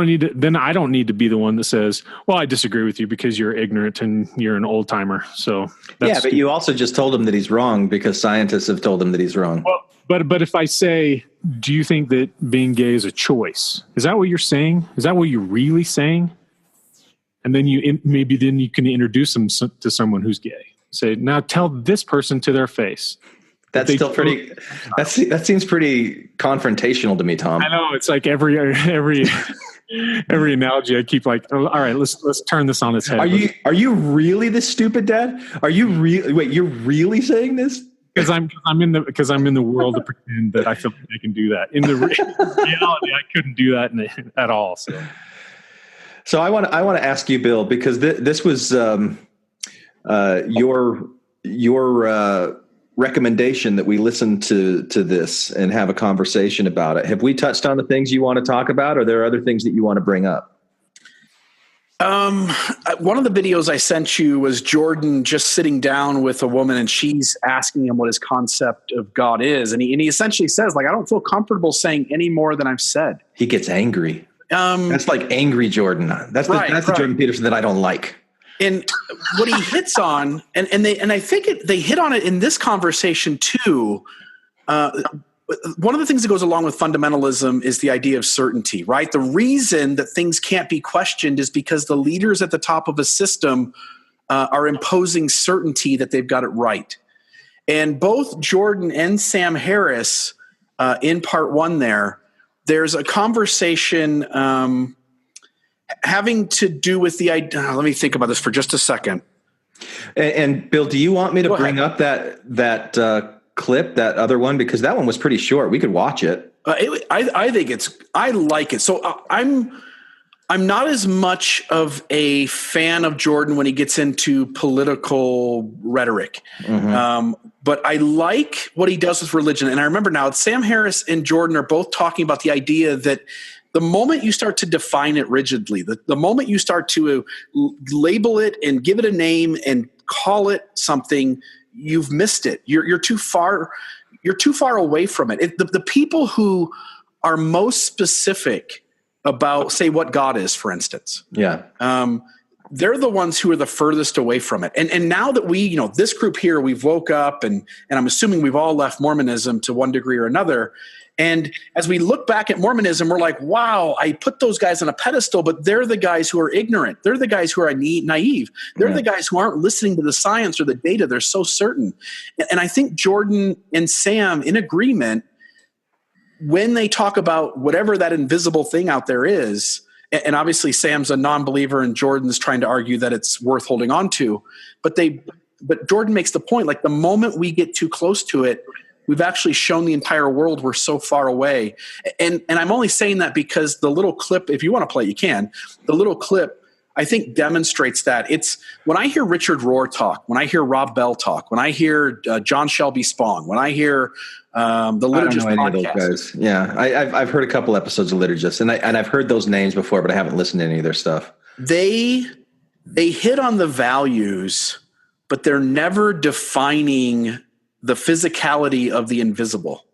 don't need to be the one that says, well, I disagree with you because you're ignorant and you're an old timer. So that's
but you also just told him that he's wrong because scientists have told him that he's wrong.
Well, but if I say, do you think that being gay is a choice? Is that what you're saying? Is that what you're really saying? And then maybe you can introduce them to someone who's gay. Say, now tell this person to their face.
That's still pretty. That seems pretty confrontational to me, Tom.
I know, it's like every analogy I keep like, oh, all right, let's turn this on its head.
Are you really this stupid, Dad? Are you really? Wait, you're really saying this?
Because I'm in the world to pretend that I feel like I can do that. In the reality, I couldn't do that at all.
So I want to ask you, Bill, because this was your recommendation that we listen to this and have a conversation about it. Have we touched on the things you want to talk about, or are there other things that you want to bring up?
One of the videos I sent you was Jordan just sitting down with a woman, and she's asking him what his concept of God is. And he essentially says, like, I don't feel comfortable saying any more than I've said.
He gets angry. That's like angry Jordan. That's the Jordan Peterson that I don't like.
And what he hits on, and I think they hit on it in this conversation too. One of the things that goes along with fundamentalism is the idea of certainty, right? The reason that things can't be questioned is because the leaders at the top of a system are imposing certainty that they've got it right. And both Jordan and Sam Harris, in part one there's a conversation having to do with the idea. Let me think about this for just a second.
And Bill, do you want me to bring up that clip, that other one? Because that one was pretty short. We could watch it.
I think I like it. So I'm not as much of a fan of Jordan when he gets into political rhetoric. Mm-hmm. But I like what he does with religion. And I remember now Sam Harris and Jordan are both talking about the idea that the moment you start to define it rigidly, the moment you start to label it and give it a name and call it something, you've missed it. You're too far. You're too far away from it. The people who are most specific about, say, what God is, for instance, they're the ones who are the furthest away from it. And now that we, this group here, we've woke up, and I'm assuming we've all left Mormonism to one degree or another. And as we look back at Mormonism, we're like, wow, I put those guys on a pedestal, but they're the guys who are ignorant. They're the guys who are naive. They're the guys who aren't listening to the science or the data. They're so certain. And I think Jordan and Sam, in agreement, when they talk about whatever that invisible thing out there is, and obviously Sam's a non-believer and Jordan's trying to argue that it's worth holding on to, but Jordan makes the point, like the moment we get too close to it, we've actually shown the entire world we're so far away. And I'm only saying that because the little clip, if you want to play, you can. The little clip, I think, demonstrates that. It's when I hear Richard Rohr talk, when I hear Rob Bell talk, when I hear John Shelby Spong, when I hear the Liturgist podcast.
Of those guys. Yeah, I've heard a couple episodes of Liturgist, and I've heard those names before, but I haven't listened to any of their stuff.
They hit on the values, but they're never defining the physicality of the invisible.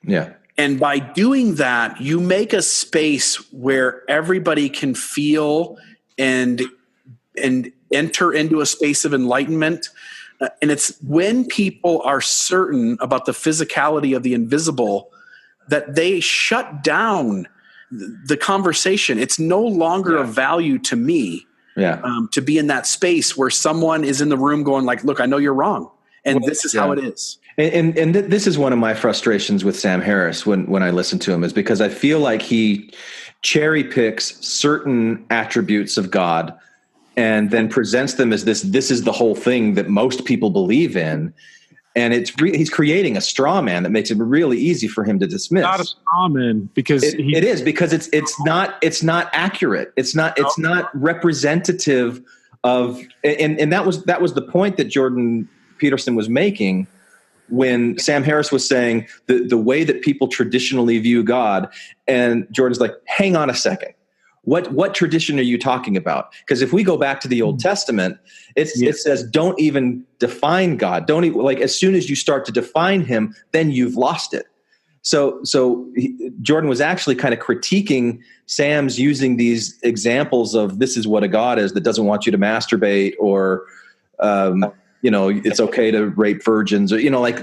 Yeah.
And by doing that, you make a space where everybody can feel and enter into a space of enlightenment. And it's when people are certain about the physicality of the invisible that they shut down the conversation. It's no longer of value to me to be in that space where someone is in the room going like, look, I know you're wrong. And this is how it is.
And this is one of my frustrations with Sam Harris when I listen to him, is because I feel like he cherry picks certain attributes of God and then presents them as this is the whole thing that most people believe in. And he's creating a straw man that makes it really easy for him to dismiss.
Not a straw man, because
it is, because it's not accurate. It's not representative of, and that was the point that Jordan Peterson was making when Sam Harris was saying the way that people traditionally view God, and Jordan's like, hang on a second. What tradition are you talking about? Because if we go back to the Old Testament, it says don't even define God. Don't even, like, as soon as you start to define him, then you've lost it. So Jordan was actually kind of critiquing Sam's using these examples of this is what a God is that doesn't want you to masturbate, or it's okay to rape virgins, or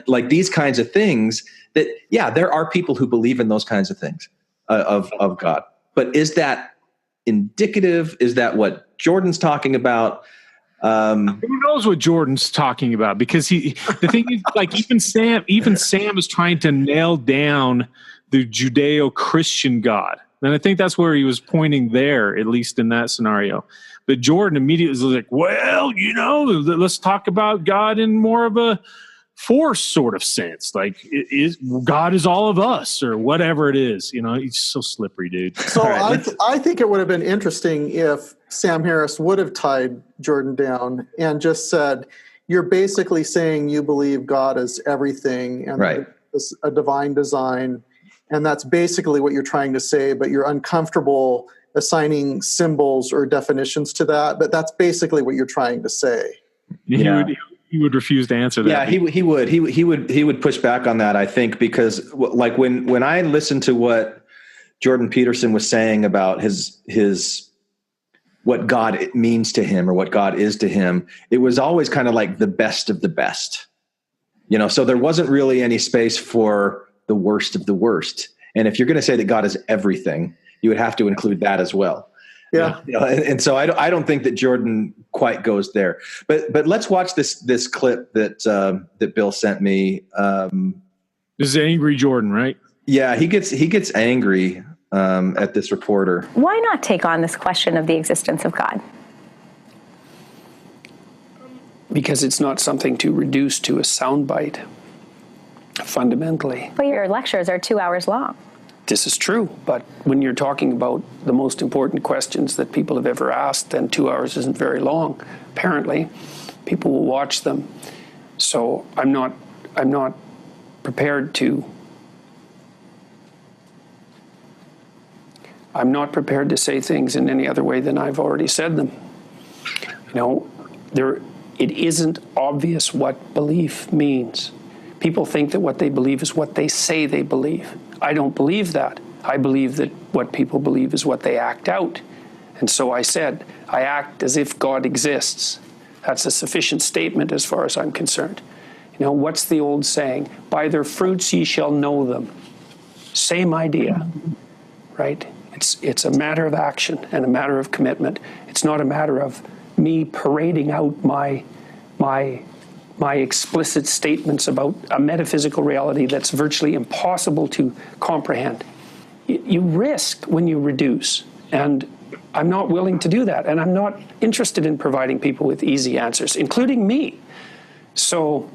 like these kinds of things. That there are people who believe in those kinds of things of God, but is that indicative? Is that what Jordan's talking about?
Who knows what Jordan's talking about? Because the thing is, like, even Sam is trying to nail down the Judeo-Christian God, and I think that's where he was pointing there, at least in that scenario. But Jordan immediately was like, "Well, let's talk about God in more of a force sort of sense, like God is all of us, or whatever it is." He's so slippery, dude.
So I think it would have been interesting if Sam Harris would have tied Jordan down and just said, you're basically saying you believe God is everything and it's a divine design, and that's basically what you're trying to say, but you're uncomfortable assigning symbols or definitions to that, but that's basically what you're trying to say.
He would refuse to answer that.
Yeah, he would push back on that, I think, because like when I listened to what Jordan Peterson was saying about his what God means to him or what God is to him, it was always kind of like the best of the best. So there wasn't really any space for the worst of the worst. And if you're going to say that God is everything, you would have to include that as well.
Yeah.
And so I don't think that Jordan quite goes there, but let's watch this clip that Bill sent me.
This is angry Jordan, right?
Yeah. He gets angry at this reporter.
Why not take on this question of the existence of God?
Because it's not something to reduce to a soundbite, fundamentally.
But your lectures are 2 hours long.
This is true, but when you're talking about the most important questions that people have ever asked, then 2 hours isn't very long. Apparently, people will watch them. So I'm not prepared to say things in any other way than I've already said them. It isn't obvious what belief means. People think that what they believe is what they say they believe. I don't believe that. I believe that what people believe is what they act out. And so I said, I act as if God exists. That's a sufficient statement as far as I'm concerned. What's the old saying? By their fruits ye shall know them. Same idea, right? It's a matter of action and a matter of commitment. It's not a matter of me parading out my explicit statements about a metaphysical reality that's virtually impossible to comprehend. You risk when you reduce, and I'm not willing to do that, and I'm not interested in providing people with easy answers, including me. So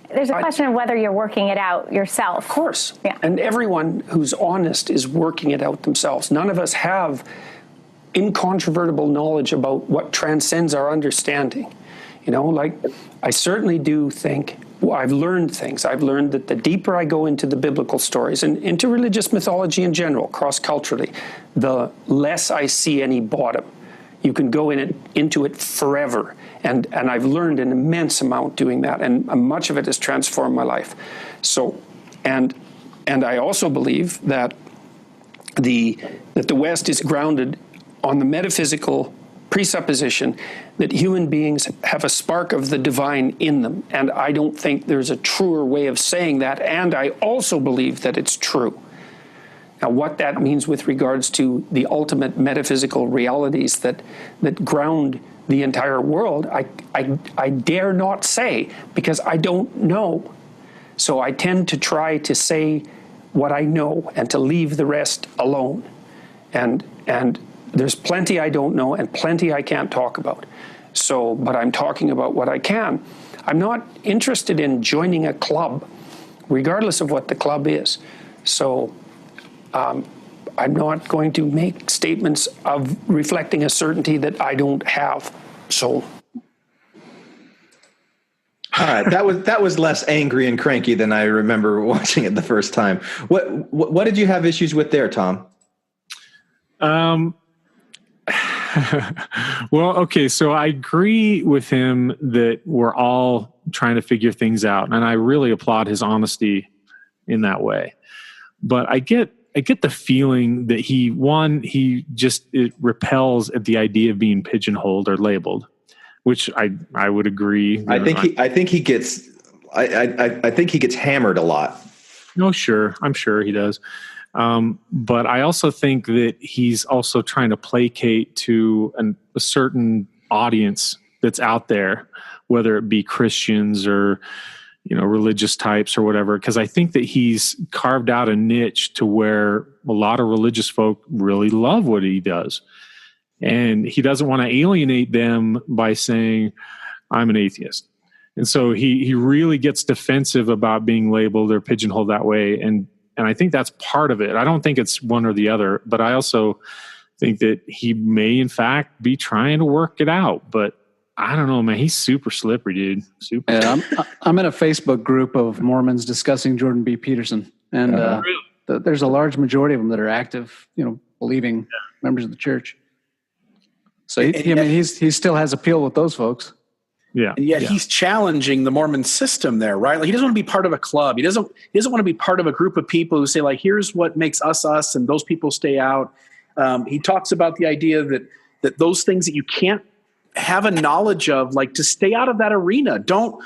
there's a question of whether you're working it out yourself.
Of course.
Yeah.
And everyone who's honest is working it out themselves. None of us have incontrovertible knowledge about what transcends our understanding. I certainly do think, I've learned things. I've learned that the deeper I go into the biblical stories and into religious mythology in general, cross-culturally, the less I see any bottom. You can go into it forever. And I've learned an immense amount doing that, and much of it has transformed my life. So, and I also believe that the West is grounded on the metaphysical presupposition that human beings have a spark of the divine in them. And I don't think there's a truer way of saying that. And I also believe that it's true. Now, what that means with regards to the ultimate metaphysical realities that ground the entire world, I dare not say, because I don't know. So I tend to try to say what I know and to leave the rest alone. And there's plenty I don't know and plenty I can't talk about. So, but I'm talking about what I can. I'm not interested in joining a club, regardless of what the club is. So I'm not going to make statements of reflecting a certainty that I don't have. So.
All right, that was less angry and cranky than I remember watching it the first time. What did you have issues with there, Tom?
Well, okay, so I agree with him that we're all trying to figure things out, and I really applaud his honesty in that way. But I get the feeling that it repels at the idea of being pigeonholed or labeled, which I would agree.
I think he gets hammered a lot.
No, sure, I'm sure he does. But I also think that he's also trying to placate to a certain audience that's out there, whether it be Christians or, religious types or whatever, because I think that he's carved out a niche to where a lot of religious folk really love what he does. And he doesn't want to alienate them by saying, I'm an atheist. And so he really gets defensive about being labeled or pigeonholed that way. And I think that's part of it. I don't think it's one or the other, but I also think that he may, in fact, be trying to work it out. But I don't know, man. He's super slippery, dude. Super.
Yeah, I'm in a Facebook group of Mormons discussing Jordan B. Peterson, and there's a large majority of them that are active, believing members of the church. So he still has appeal with those folks.
Yeah.
And yet he's challenging the Mormon system there, right? Like he doesn't want to be part of a club. He doesn't want to be part of a group of people who say, like, here's what makes us us, and those people stay out. He talks about the idea that those things that you can't have a knowledge of, like, to stay out of that arena. Don't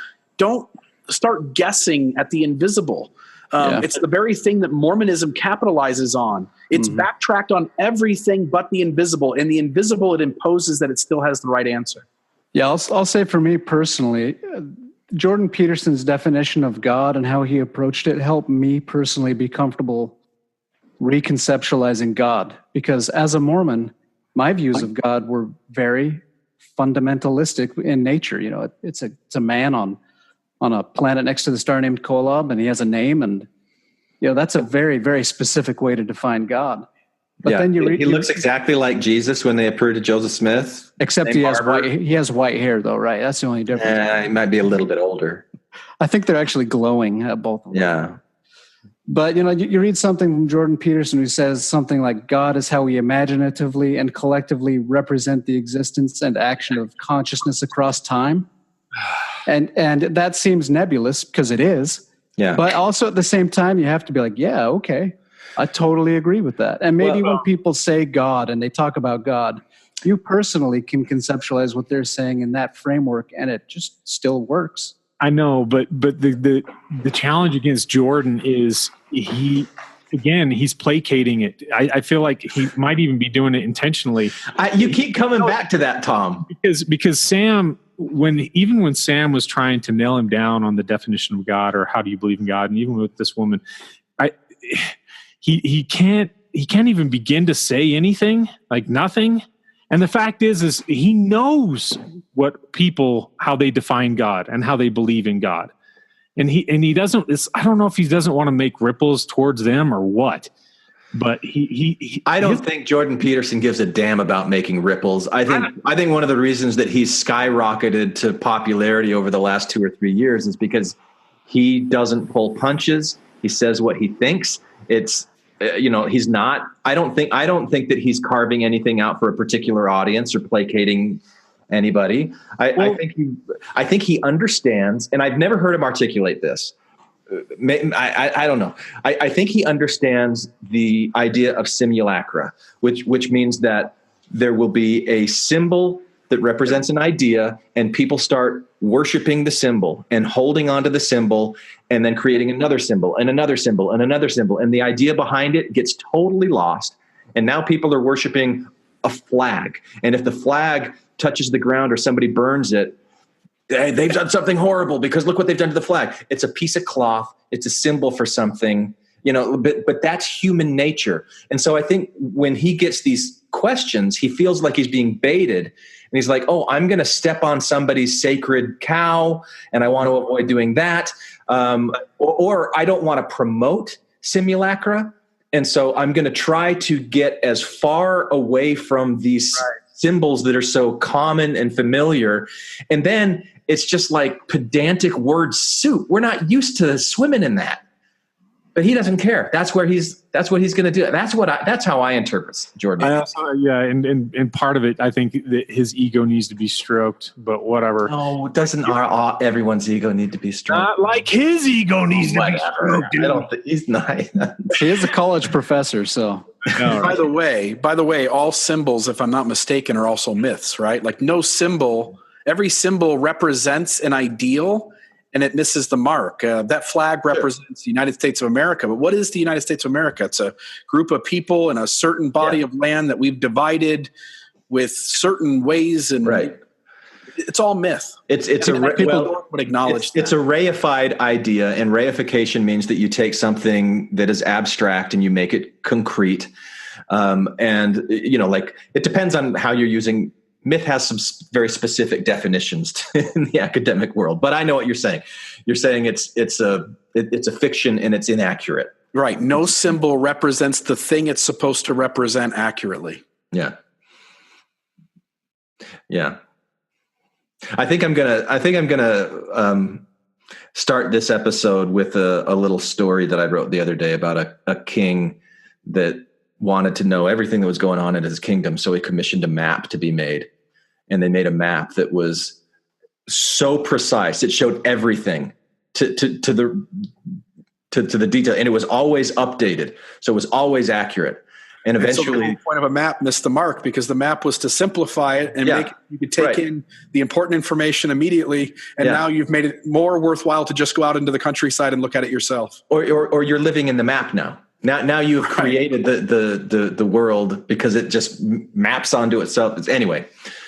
start guessing at the invisible. It's the very thing that Mormonism capitalizes on. It's backtracked on everything but the invisible, and the invisible, it imposes that it still has the right answer.
Yeah, I'll say for me personally, Jordan Peterson's definition of God and how he approached it helped me personally be comfortable reconceptualizing God. Because as a Mormon, my views of God were very fundamentalistic in nature. It's a man on a planet next to the star named Kolob, and he has a name, and that's a very, very specific way to define God. But then
he looks exactly like Jesus when they appeared to Joseph Smith.
Except he has white hair, though, right? That's the only difference.
He might be a little bit older.
I think they're actually glowing, both of them.
Yeah.
But, you read something from Jordan Peterson who says something like, God is how we imaginatively and collectively represent the existence and action of consciousness across time. And that seems nebulous, because it is. Yeah. But also at the same time, you have to be like, yeah, okay. I totally agree with that. And maybe when people say God and they talk about God, you personally can conceptualize what they're saying in that framework, and it just still works.
I know, but the challenge against Jordan is he's placating it. I feel like he might even be doing it intentionally.
You keep coming back to that, Tom,
because Sam, when Sam was trying to nail him down on the definition of God, or how do you believe in God, and even with this woman, he can't even begin to say anything, like nothing. And the fact is he knows how they define God and how they believe in God. And he doesn't, I don't know if he doesn't want to make ripples towards them or what, but
I don't think Jordan Peterson gives a damn about making ripples. I think one of the reasons that he's skyrocketed to popularity over the last 2 or 3 years is because he doesn't pull punches. He says what he thinks. It's, he's not, I don't think that he's carving anything out for a particular audience or placating anybody. I think he understands, and I've never heard him articulate this. I don't know. I think he understands the idea of simulacra, which means that there will be a symbol that represents an idea, and people start worshiping the symbol and holding onto the symbol and then creating another symbol and another symbol and another symbol. And the idea behind it gets totally lost. And now people are worshiping a flag. And if the flag touches the ground or somebody burns it, they've done something horrible because look what they've done to the flag. It's a piece of cloth. It's a symbol for something, but that's human nature. And so I think when he gets these questions, he feels like he's being baited. And he's like, oh, I'm going to step on somebody's sacred cow, and I want to avoid doing that. Or I don't want to promote simulacra. And so I'm going to try to get as far away from these symbols that are so common and familiar. And then it's just like pedantic word soup. We're not used to swimming in that. But he doesn't care. That's what he's going to do. That's how I interpret Jordan.
And part of it, I think that his ego needs to be stroked, but whatever.
No, doesn't everyone's ego need to be stroked?
Not like his ego needs to be stroked.
Dude. I don't think he's not.
He is a college professor, so.
By the way, all symbols, if I'm not mistaken, are also myths, right? Like every symbol represents an ideal, and it misses the mark. That flag represents the United States of America. But what is the United States of America? It's a group of people in a certain body of land that we've divided with certain ways, and it's all myth.
People would acknowledge it's a reified idea, and reification means that you take something that is abstract and you make it concrete. And it depends on how you're using. Myth has some very specific definitions in the academic world, but I know what you're saying. You're saying it's a fiction and it's inaccurate.
Right. No symbol represents the thing it's supposed to represent accurately.
Yeah. Yeah. I think I'm gonna start this episode with a little story that I wrote the other day about a king that wanted to know everything that was going on in his kingdom, so he commissioned a map to be made. And they made a map that was so precise. It showed everything to the detail, and it was always updated. So it was always accurate. And eventually,
the point of a map missed the mark because the map was to simplify it and make it, you could take in the important information immediately. And now you've made it more worthwhile to just go out into the countryside and look at it yourself.
Or you're living in the map now. Now you've created the world because it just maps onto itself. Anyway.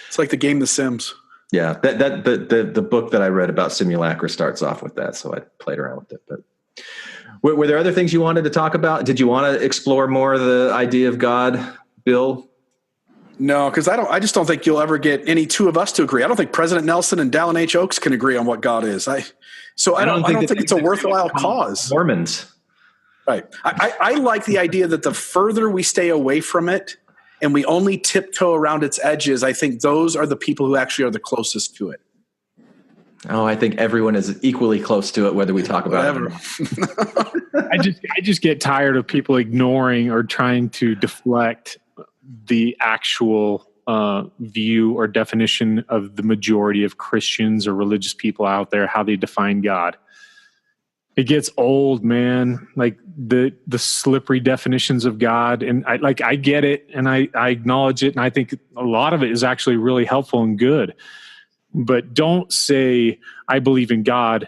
It's like the game The Sims.
Yeah, the book that I read about simulacra starts off with that, so I played around with it. But were there other things you wanted to talk about? Did you want to explore more of the idea of God, Bill?
No, because I just don't think you'll ever get any two of us to agree. I don't think President Nelson and Dallin H. Oaks can agree on what God is. I don't think it's a worthwhile cause.
Mormons.
Right. I like the idea that the further we stay away from it, and we only tiptoe around its edges, I think those are the people who actually are the closest to it.
Oh, I think everyone is equally close to it, whether we talk about it or not.
I just get tired of people ignoring or trying to deflect the actual view or definition of the majority of Christians or religious people out there, how they define God. It gets old, man. Like the slippery definitions of God, and I get it, and I acknowledge it, and I think a lot of it is actually really helpful and good. But don't say I believe in God.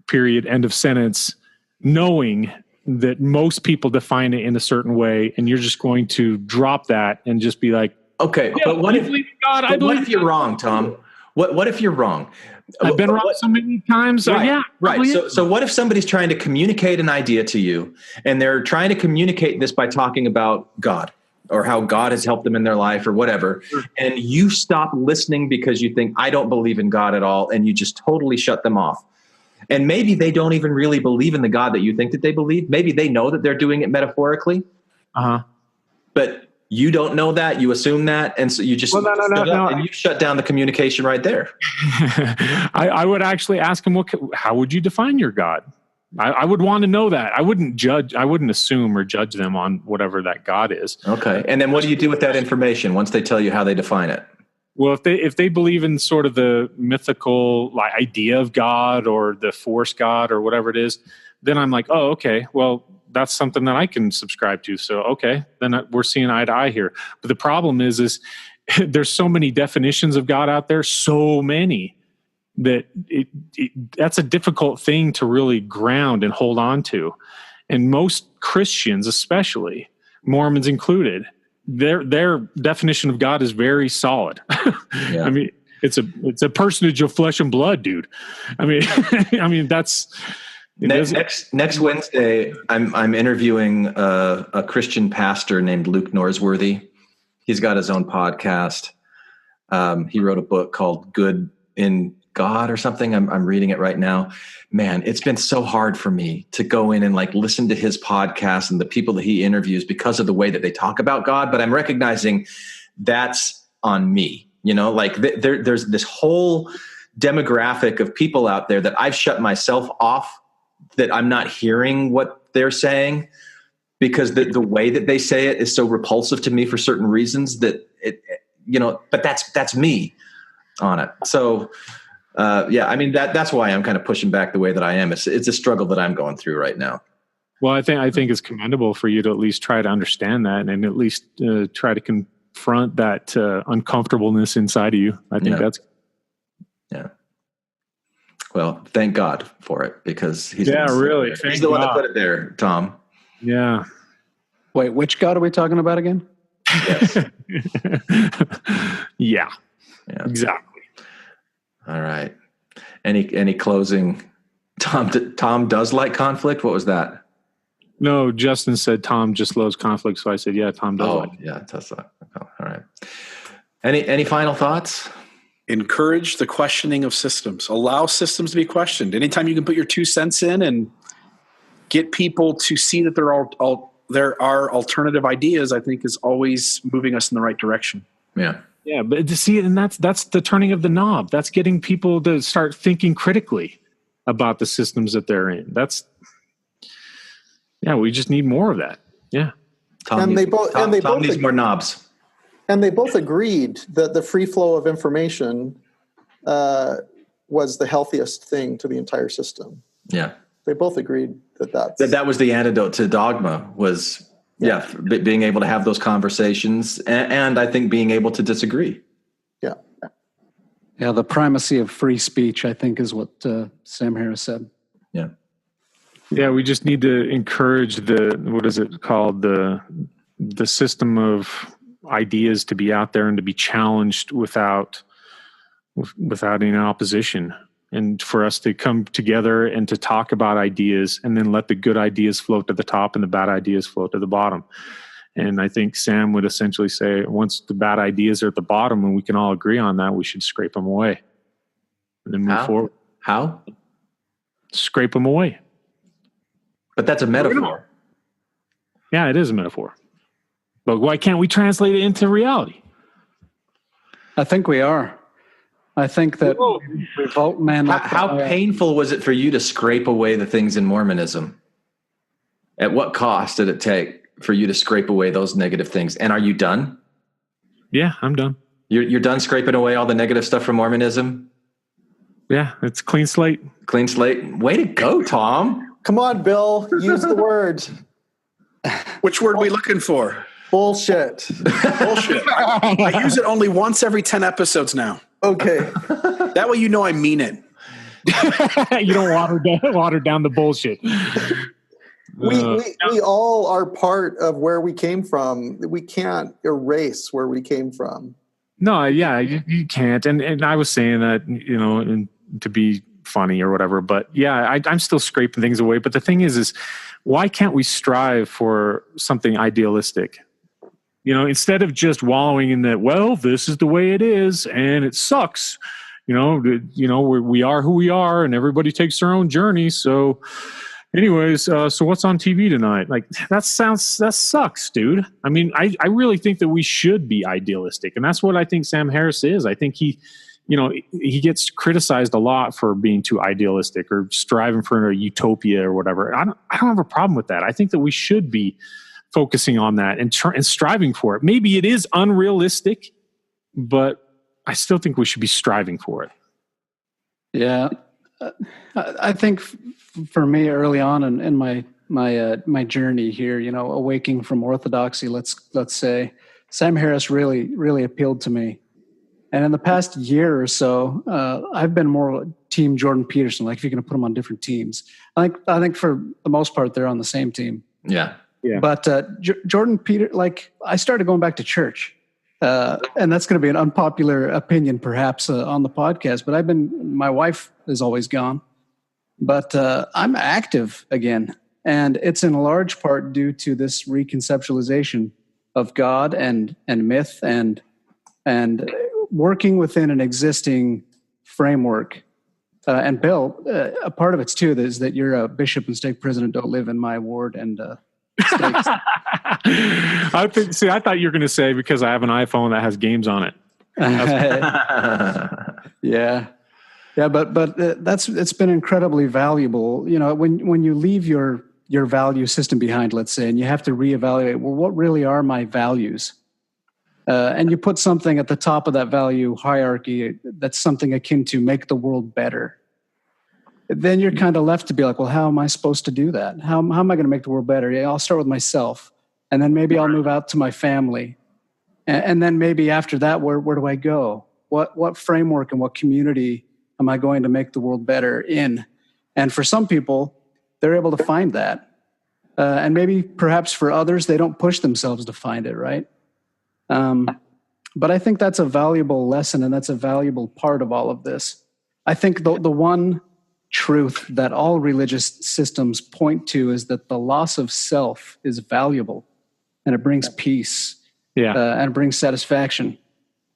Period. End of sentence. Knowing that most people define it in a certain way, and you're just going to drop that and just be like,
okay, but what if believe in God? What if you're wrong, Tom? What if you're wrong?
I've been wrong so many times.
Right. So what if somebody's trying to communicate an idea to you, and they're trying to communicate this by talking about God or how God has helped them in their life or whatever, and you stop listening because you think, I don't believe in God at all, and you just totally shut them off. And maybe they don't even really believe in the God that you think that they believe. Maybe they know that they're doing it metaphorically. But you don't know that, you assume that, and so you just and you shut down the communication right there.
I would actually ask him, how would you define your God? I would want to know that. I wouldn't assume or judge them on whatever that God is.
Okay. And then what do you do with that information once they tell you how they define it?
Well, if they believe in sort of the mythical idea of God or the force God or whatever it is, then I'm like, oh, okay, well, that's something that I can subscribe to. So, okay, then we're seeing eye to eye here. But the problem is there's so many definitions of God out there, so many, that that's a difficult thing to really ground and hold on to. And most Christians, especially Mormons included, their definition of God is very solid.
Yeah.
I mean, it's a personage of flesh and blood, dude. I mean, that's
next Wednesday. I'm interviewing a Christian pastor named Luke Norsworthy. He's got his own podcast. He wrote a book called Good in God or something. I'm reading it right now. Man, it's been so hard for me to go in and like listen to his podcast and the people that he interviews because of the way that they talk about God. But I'm recognizing that's on me. You know, like there's this whole demographic of people out there that I've shut myself off, that I'm not hearing what they're saying because the way that they say it is so repulsive to me for certain reasons that but that's me on it. So, I mean, that's why I'm kind of pushing back the way that I am. It's a struggle that I'm going through right now.
Well, I think it's commendable for you to at least try to understand that and at least try to confront that uncomfortableness inside of you. I think that's.
Yeah. Well, thank God for it, because he's
really.
He's the one that put it there, Tom.
Yeah.
Wait, which God are we talking about again?
Yes.
Yeah. Exactly.
All right. Any closing? Tom does like conflict. What was that?
No, Justin said Tom just loves conflict, so I said, yeah, Tom does.
That's all right. Any final thoughts?
Encourage the questioning of systems. Allow systems to be questioned. Anytime you can put your 2 cents in and get people to see that there are alternative ideas, I think is always moving us in the right direction.
Yeah.
Yeah, but to see it, and that's the turning of the knob. That's getting people to start thinking critically about the systems that they're in. We just need more of that. Yeah.
Tom needs more knobs.
And they both agreed that the free flow of information was the healthiest thing to the entire system.
Yeah.
They both agreed
that was the antidote to dogma was, being able to have those conversations and I think being able to disagree.
Yeah.
Yeah, the primacy of free speech, I think, is what Sam Harris said.
Yeah.
Yeah, we just need to encourage what is it called? The system of ideas to be out there and to be challenged without any opposition, and for us to come together and to talk about ideas and then let the good ideas float to the top and the bad ideas float to the bottom. And I think Sam would essentially say, once the bad ideas are at the bottom and we can all agree on that, we should scrape them away and then move forward.
How?
Scrape them away.
But that's a metaphor.
Yeah, it is a metaphor. But why can't we translate it into reality?
I think we are. I think that revolt man.
How painful was it for you to scrape away the things in Mormonism? At what cost did it take for you to scrape away those negative things? And are you done?
Yeah, I'm done.
You're done scraping away all the negative stuff from Mormonism?
Yeah, it's clean slate.
Clean slate. Way to go, Tom.
Come on, Bill. Use the word.
Which word are we looking for?
Bullshit.
Bullshit. I use it only once every 10 episodes now.
Okay.
That way you know I mean it.
You don't water down the bullshit.
We all are part of where we came from. We can't erase where we came from.
No, yeah, you can't. And I was saying that, and to be funny or whatever, but yeah, I'm still scraping things away. But the thing is why can't we strive for something idealistic? Instead of just wallowing in that, well, this is the way it is and it sucks. We are who we are and everybody takes their own journey. So anyways, so what's on TV tonight? Like that sucks, dude. I mean, I really think that we should be idealistic. And that's what I think Sam Harris is. I think he gets criticized a lot for being too idealistic or striving for a utopia or whatever. I don't have a problem with that. I think that we should be focusing on that and striving for it. Maybe it is unrealistic, but I still think we should be striving for it.
Yeah. I think for me early on in my journey here, awaking from orthodoxy, let's say, Sam Harris really, really appealed to me. And in the past year or so, I've been more team Jordan Peterson. Like if you're going to put them on different teams, I think for the most part they're on the same team.
Yeah.
But Jordan Peter, like I started going back to church, and that's going to be an unpopular opinion perhaps on the podcast. But my wife is always gone, but I'm active again, and it's in large part due to this reconceptualization of God and myth and working within an existing framework. And Bill, a part of it's too is that you're a bishop and stake president don't live in my ward and stakes.
I thought you were going to say because I have an iPhone that has games on it.
Yeah, but it's been incredibly valuable. You know, when you leave your value system behind, let's say, and you have to reevaluate. Well, what really are my values? And you put something at the top of that value hierarchy that's something akin to make the world better. Then you're kind of left to be like, well, how am I supposed to do that? How am I going to make the world better? Yeah, I'll start with myself, and then maybe I'll move out to my family, and then maybe after that, where do I go? What framework and what community am I going to make the world better in? And for some people, they're able to find that, and maybe perhaps for others, they don't push themselves to find it, right? But I think that's a valuable lesson, and that's a valuable part of all of this. I think the one truth that all religious systems point to is that the loss of self is valuable, and it brings peace, and it brings satisfaction,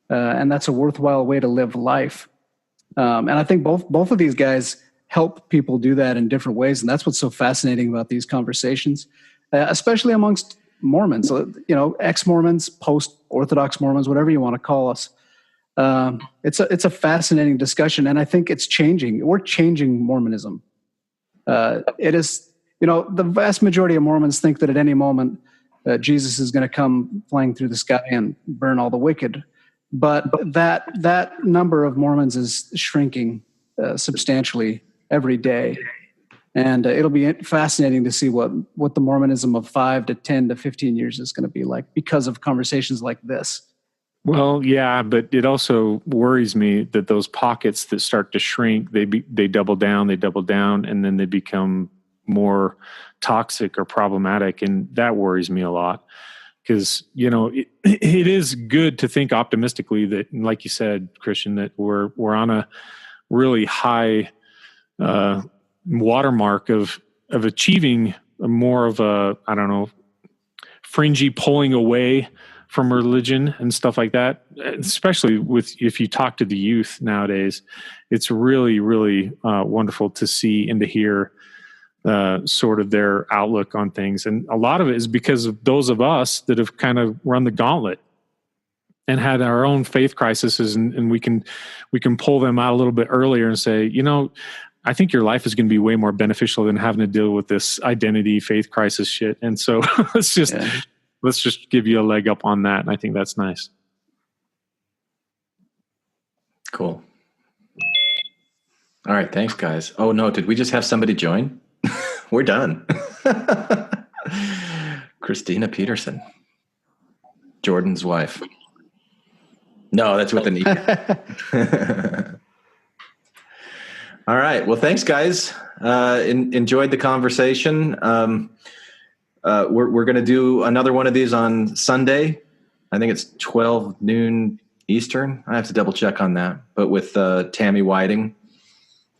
and that's a worthwhile way to live life. And I think both of these guys help people do that in different ways, and that's what's so fascinating about these conversations, especially amongst Mormons, you know, ex-Mormons, post-Orthodox Mormons, whatever you want to call us. It's a fascinating discussion, and I think it's changing. We're changing Mormonism. It is, you know, the vast majority of Mormons think that at any moment Jesus is going to come flying through the sky and burn all the wicked. But that number of Mormons is shrinking substantially every day. And it'll be fascinating to see what the Mormonism of 5 to 10 to 15 years is going to be like because of conversations like this.
Well, yeah, but it also worries me that those pockets that start to shrink, they double down, and then they become more toxic or problematic, and that worries me a lot. Because, you know, it is good to think optimistically that, like you said, Christian, that we're on a really high watermark of achieving more of a, I don't know, fringy pulling away from religion and stuff like that, especially if you talk to the youth nowadays. It's really, really wonderful to see and to hear sort of their outlook on things. And a lot of it is because of those of us that have kind of run the gauntlet and had our own faith crises, and we can pull them out a little bit earlier and say, you know, I think your life is going to be way more beneficial than having to deal with this identity faith crisis shit. And so let's just give you a leg up on that. And I think that's nice.
Cool. All right. Thanks, guys. Oh no, did we just have somebody join? We're done. Christina Peterson, Jordan's wife. No, that's with an E. All right. Well, thanks, guys. Enjoyed the conversation. We're going to do another one of these on Sunday. I think it's 12 noon Eastern. I have to double check on that. But with Tammy Whiting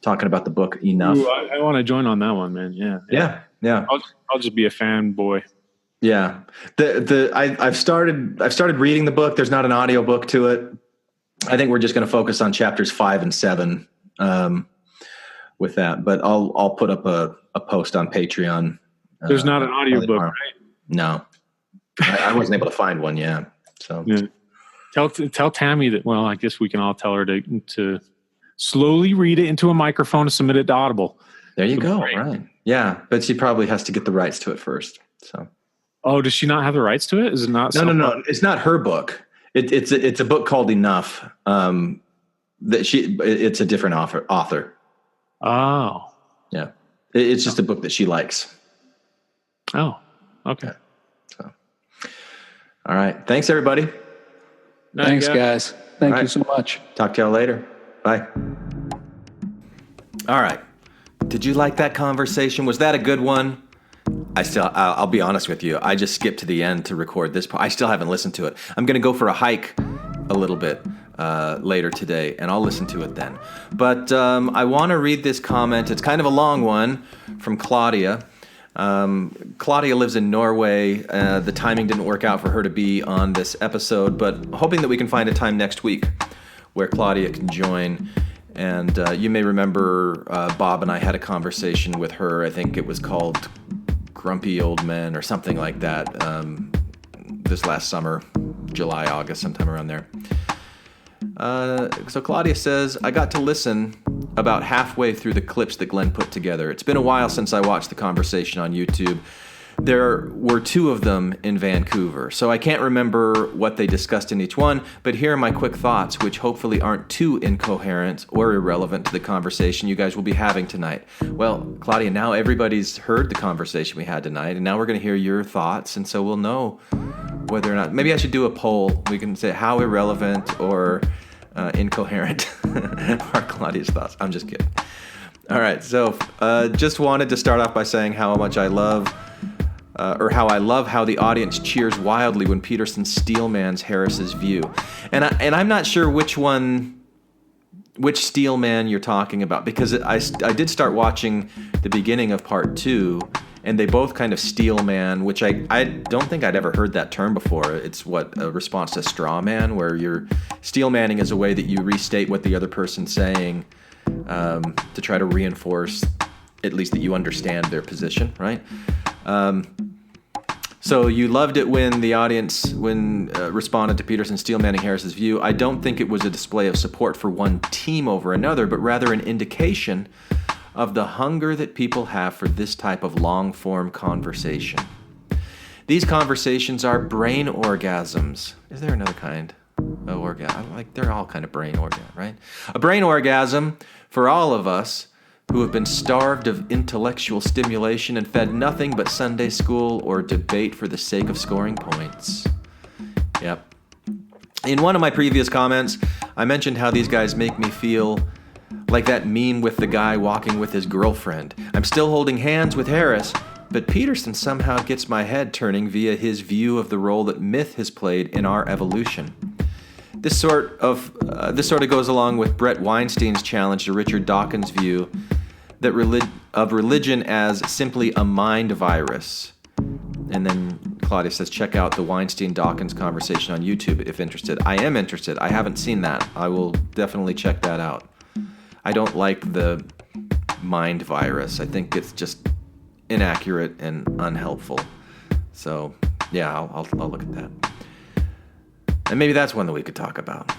talking about the book Enough.
Ooh, I want to join on that one, man. Yeah. I'll just be a fanboy.
Yeah. I've started reading the book. There's not an audio book to it. I think we're just going to focus on chapters 5 and 7 with that. But I'll put up a post on Patreon.
There's not an audio book, right?
No. I wasn't able to find one. Yeah. So
tell Tammy that. Well, I guess we can all tell her to slowly read it into a microphone and submit it to Audible.
There you go. Right. Yeah, but she probably has to get the rights to it first. So.
Oh, does she not have the rights to it? Is it not?
No. It's not her book. It's a book called Enough. It's a different author.
Oh.
Yeah. It's just a book that she likes.
Oh. Okay.
So. All right. Thanks, everybody.
Thanks, guys. Thank you so much.
Talk to y'all later. Bye. All right. Did you like that conversation? Was that a good one? I'll be honest with you. I just skipped to the end to record this part. I still haven't listened to it. I'm going to go for a hike a little bit later today, and I'll listen to it then. But I want to read this comment. It's kind of a long one from Claudia. Claudia lives in Norway. The timing didn't work out for her to be on this episode, but hoping that we can find a time next week where Claudia can join. And you may remember Bob and I had a conversation with her. I think it was called Grumpy Old Men or something like that this last summer, July, August, sometime around there. So Claudia says, I got to listen about halfway through the clips that Glenn put together. It's been a while since I watched the conversation on YouTube. There were 2 of them in Vancouver, so I can't remember what they discussed in each one, but here are my quick thoughts, which hopefully aren't too incoherent or irrelevant to the conversation you guys will be having tonight. Well, Claudia, now everybody's heard the conversation we had tonight, and now we're going to hear your thoughts, and so we'll know whether or not... Maybe I should do a poll. We can say how irrelevant or incoherent are Claudia's thoughts. I'm just kidding. All right, so just wanted to start off by saying how much I love... how I love how the audience cheers wildly when Peterson steelmans Harris's view. And I'm not sure which steelman you're talking about, because I did start watching the beginning of part 2, and they both kind of steelman, which I don't think I'd ever heard that term before. It's a response to straw man, where you're steelmanning is a way that you restate what the other person's saying to try to reinforce at least that you understand their position, right? So you loved it when the audience responded to Peterson steelmanning Harris's view. I don't think it was a display of support for one team over another, but rather an indication of the hunger that people have for this type of long-form conversation. These conversations are brain orgasms. Is there another kind of orgasm? They're all kind of brain orgasm, right? A brain orgasm for all of us who have been starved of intellectual stimulation and fed nothing but Sunday school or debate for the sake of scoring points. Yep. In one of my previous comments, I mentioned how these guys make me feel like that meme with the guy walking with his girlfriend. I'm still holding hands with Harris, but Peterson somehow gets my head turning via his view of the role that myth has played in our evolution. This sort of goes along with Brett Weinstein's challenge to Richard Dawkins' view that religion as simply a mind virus. And then Claudia says, check out the Weinstein-Dawkins conversation on YouTube if interested. I am interested. I haven't seen that. I will definitely check that out. I don't like the mind virus. I think it's just inaccurate and unhelpful. So, yeah, I'll look at that. And maybe that's one that we could talk about.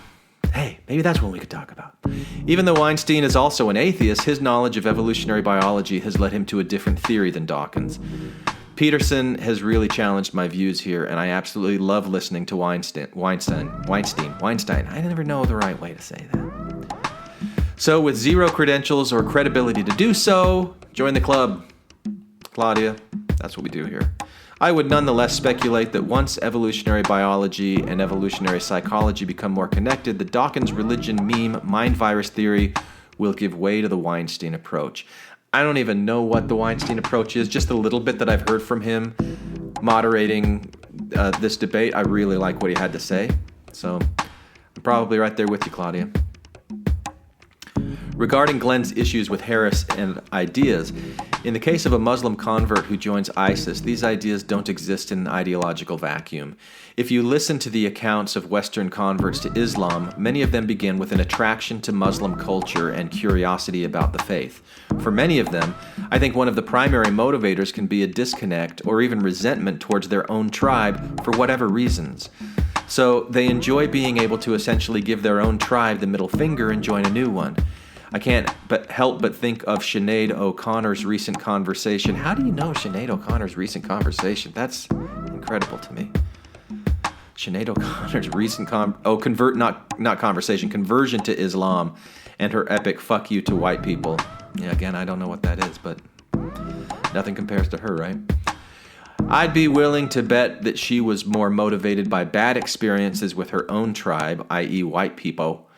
Hey, maybe that's one we could talk about. Even though Weinstein is also an atheist, his knowledge of evolutionary biology has led him to a different theory than Dawkins. Peterson has really challenged my views here, and I absolutely love listening to Weinstein. I never know the right way to say that. So, with zero credentials or credibility to do so, join the club. Claudia, that's what we do here. I would nonetheless speculate that once evolutionary biology and evolutionary psychology become more connected, the Dawkins religion meme mind virus theory will give way to the Weinstein approach. I don't even know what the Weinstein approach is, just a little bit that I've heard from him moderating this debate. I really like what he had to say. So I'm probably right there with you, Claudia. Regarding Glenn's issues with Harris and ideas, in the case of a Muslim convert who joins ISIS, these ideas don't exist in an ideological vacuum. If you listen to the accounts of Western converts to Islam, many of them begin with an attraction to Muslim culture and curiosity about the faith. For many of them, I think one of the primary motivators can be a disconnect or even resentment towards their own tribe for whatever reasons. So they enjoy being able to essentially give their own tribe the middle finger and join a new one. I can't help but think of Sinead O'Connor's recent conversation. How do you know Sinead O'Connor's recent conversation? That's incredible to me. Sinead O'Connor's recent conversion to Islam and her epic fuck you to white people. Yeah, again, I don't know what that is, but nothing compares to her, right? I'd be willing to bet that she was more motivated by bad experiences with her own tribe, i.e. white people,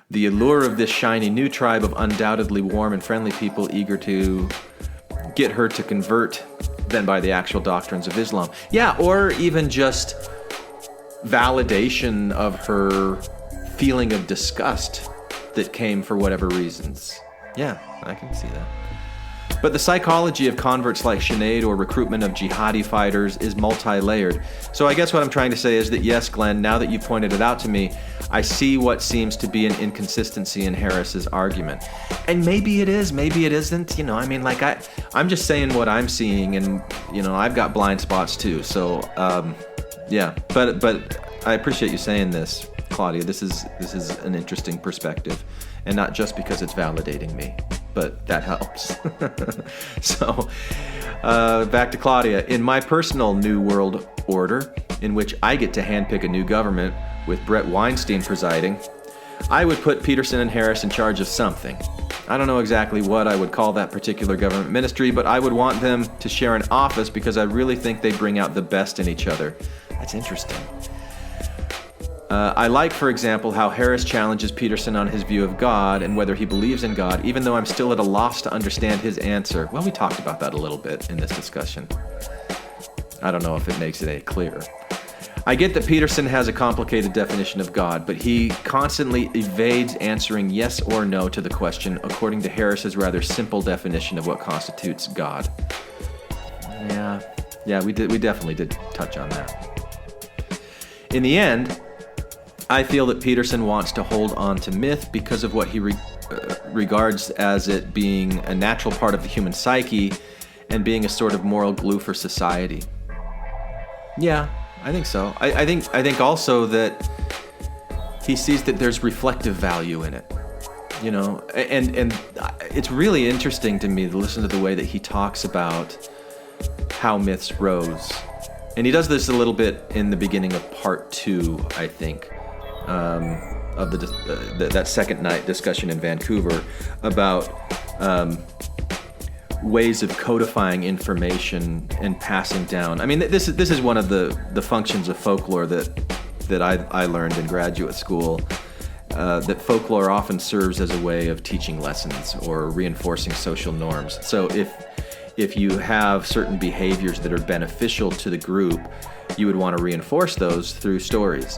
the allure of this shiny new tribe of undoubtedly warm and friendly people eager to get her to convert, than by the actual doctrines of Islam. Yeah, or even just validation of her feeling of disgust that came for whatever reasons. Yeah, I can see that. But the psychology of converts like Sinead or recruitment of jihadi fighters is multi-layered. So I guess what I'm trying to say is that yes, Glenn, now that you've pointed it out to me, I see what seems to be an inconsistency in Harris's argument. And maybe it is, maybe it isn't. You know, I mean, like I'm just saying what I'm seeing, and you know, I've got blind spots too. So yeah, but I appreciate you saying this, Claudia. This is an interesting perspective, and not just because it's validating me, but that helps. So, back to Claudia. In my personal New World Order, in which I get to handpick a new government with Brett Weinstein presiding, I would put Peterson and Harris in charge of something. I don't know exactly what I would call that particular government ministry, but I would want them to share an office because I really think they bring out the best in each other. That's interesting. I like, for example, how Harris challenges Peterson on his view of God and whether he believes in God, even though I'm still at a loss to understand his answer. Well, we talked about that a little bit in this discussion. I don't know if it makes it any clearer. I get that Peterson has a complicated definition of God, but he constantly evades answering yes or no to the question according to Harris's rather simple definition of what constitutes God. Yeah, we definitely did touch on that. In the end, I feel that Peterson wants to hold on to myth because of what he regards as it being a natural part of the human psyche and being a sort of moral glue for society. Yeah, I think so. I think also that he sees that there's reflective value in it, you know, and it's really interesting to me to listen to the way that he talks about how myths rose. And he does this a little bit in the beginning of part 2, I think, of that second night discussion in Vancouver about ways of codifying information and passing down. I mean, this is one of the functions of folklore that I learned in graduate school. That folklore often serves as a way of teaching lessons or reinforcing social norms. So if you have certain behaviors that are beneficial to the group, you would want to reinforce those through stories.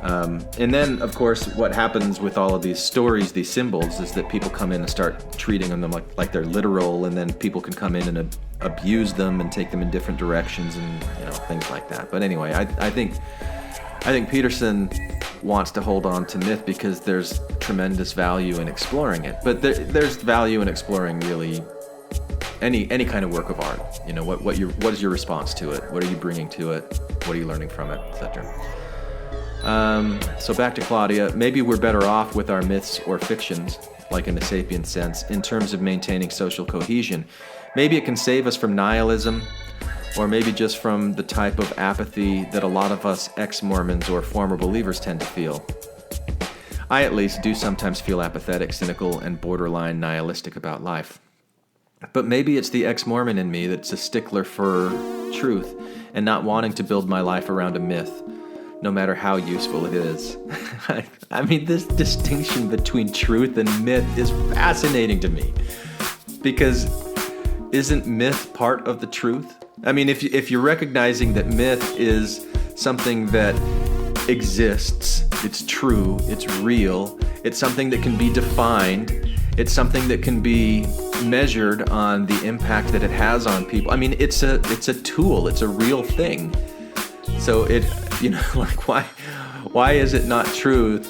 And then, of course, what happens with all of these stories, these symbols, is that people come in and start treating them like they're literal, and then people can come in and abuse them and take them in different directions, and you know, things like that. But anyway, I think Peterson wants to hold on to myth because there's tremendous value in exploring it. But there's value in exploring really any kind of work of art. You know, what is your response to it? What are you bringing to it? What are you learning from it, etc. So back to Claudia. Maybe we're better off with our myths or fictions, like in the Sapient sense, in terms of maintaining social cohesion. Maybe it can save us from nihilism, or maybe just from the type of apathy that a lot of us ex-Mormons or former believers tend to feel. I, at least, do sometimes feel apathetic, cynical, and borderline nihilistic about life. But maybe it's the ex-Mormon in me that's a stickler for truth and not wanting to build my life around a myth, no matter how useful it is. I mean, this distinction between truth and myth is fascinating to me, because isn't myth part of the truth? I mean, if you're recognizing that myth is something that exists, it's true, it's real, it's something that can be defined, it's something that can be measured on the impact that it has on people. I mean, it's a tool, it's a real thing. So like why is it not truth?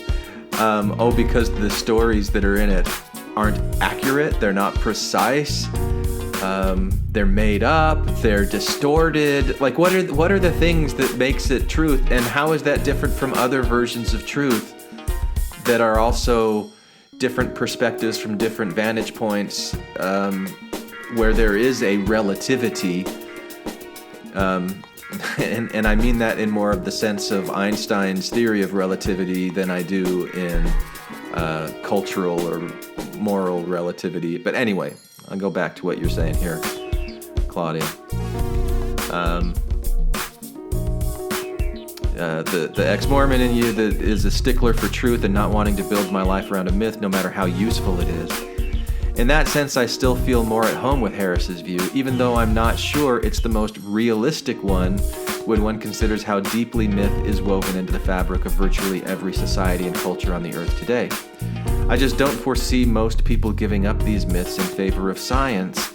Because the stories that are in it aren't accurate, they're not precise, they're made up, they're distorted. Like what are the things that makes it truth, and how is that different from other versions of truth that are also different perspectives from different vantage points, where there is a relativity, and I mean that in more of the sense of Einstein's theory of relativity than I do in cultural or moral relativity. But anyway, I'll go back to what you're saying here, Claudia. the ex-Mormon in you that is a stickler for truth and not wanting to build my life around a myth, no matter how useful it is. In that sense, I still feel more at home with Harris's view, even though I'm not sure it's the most realistic one when one considers how deeply myth is woven into the fabric of virtually every society and culture on the earth today. I just don't foresee most people giving up these myths in favor of science,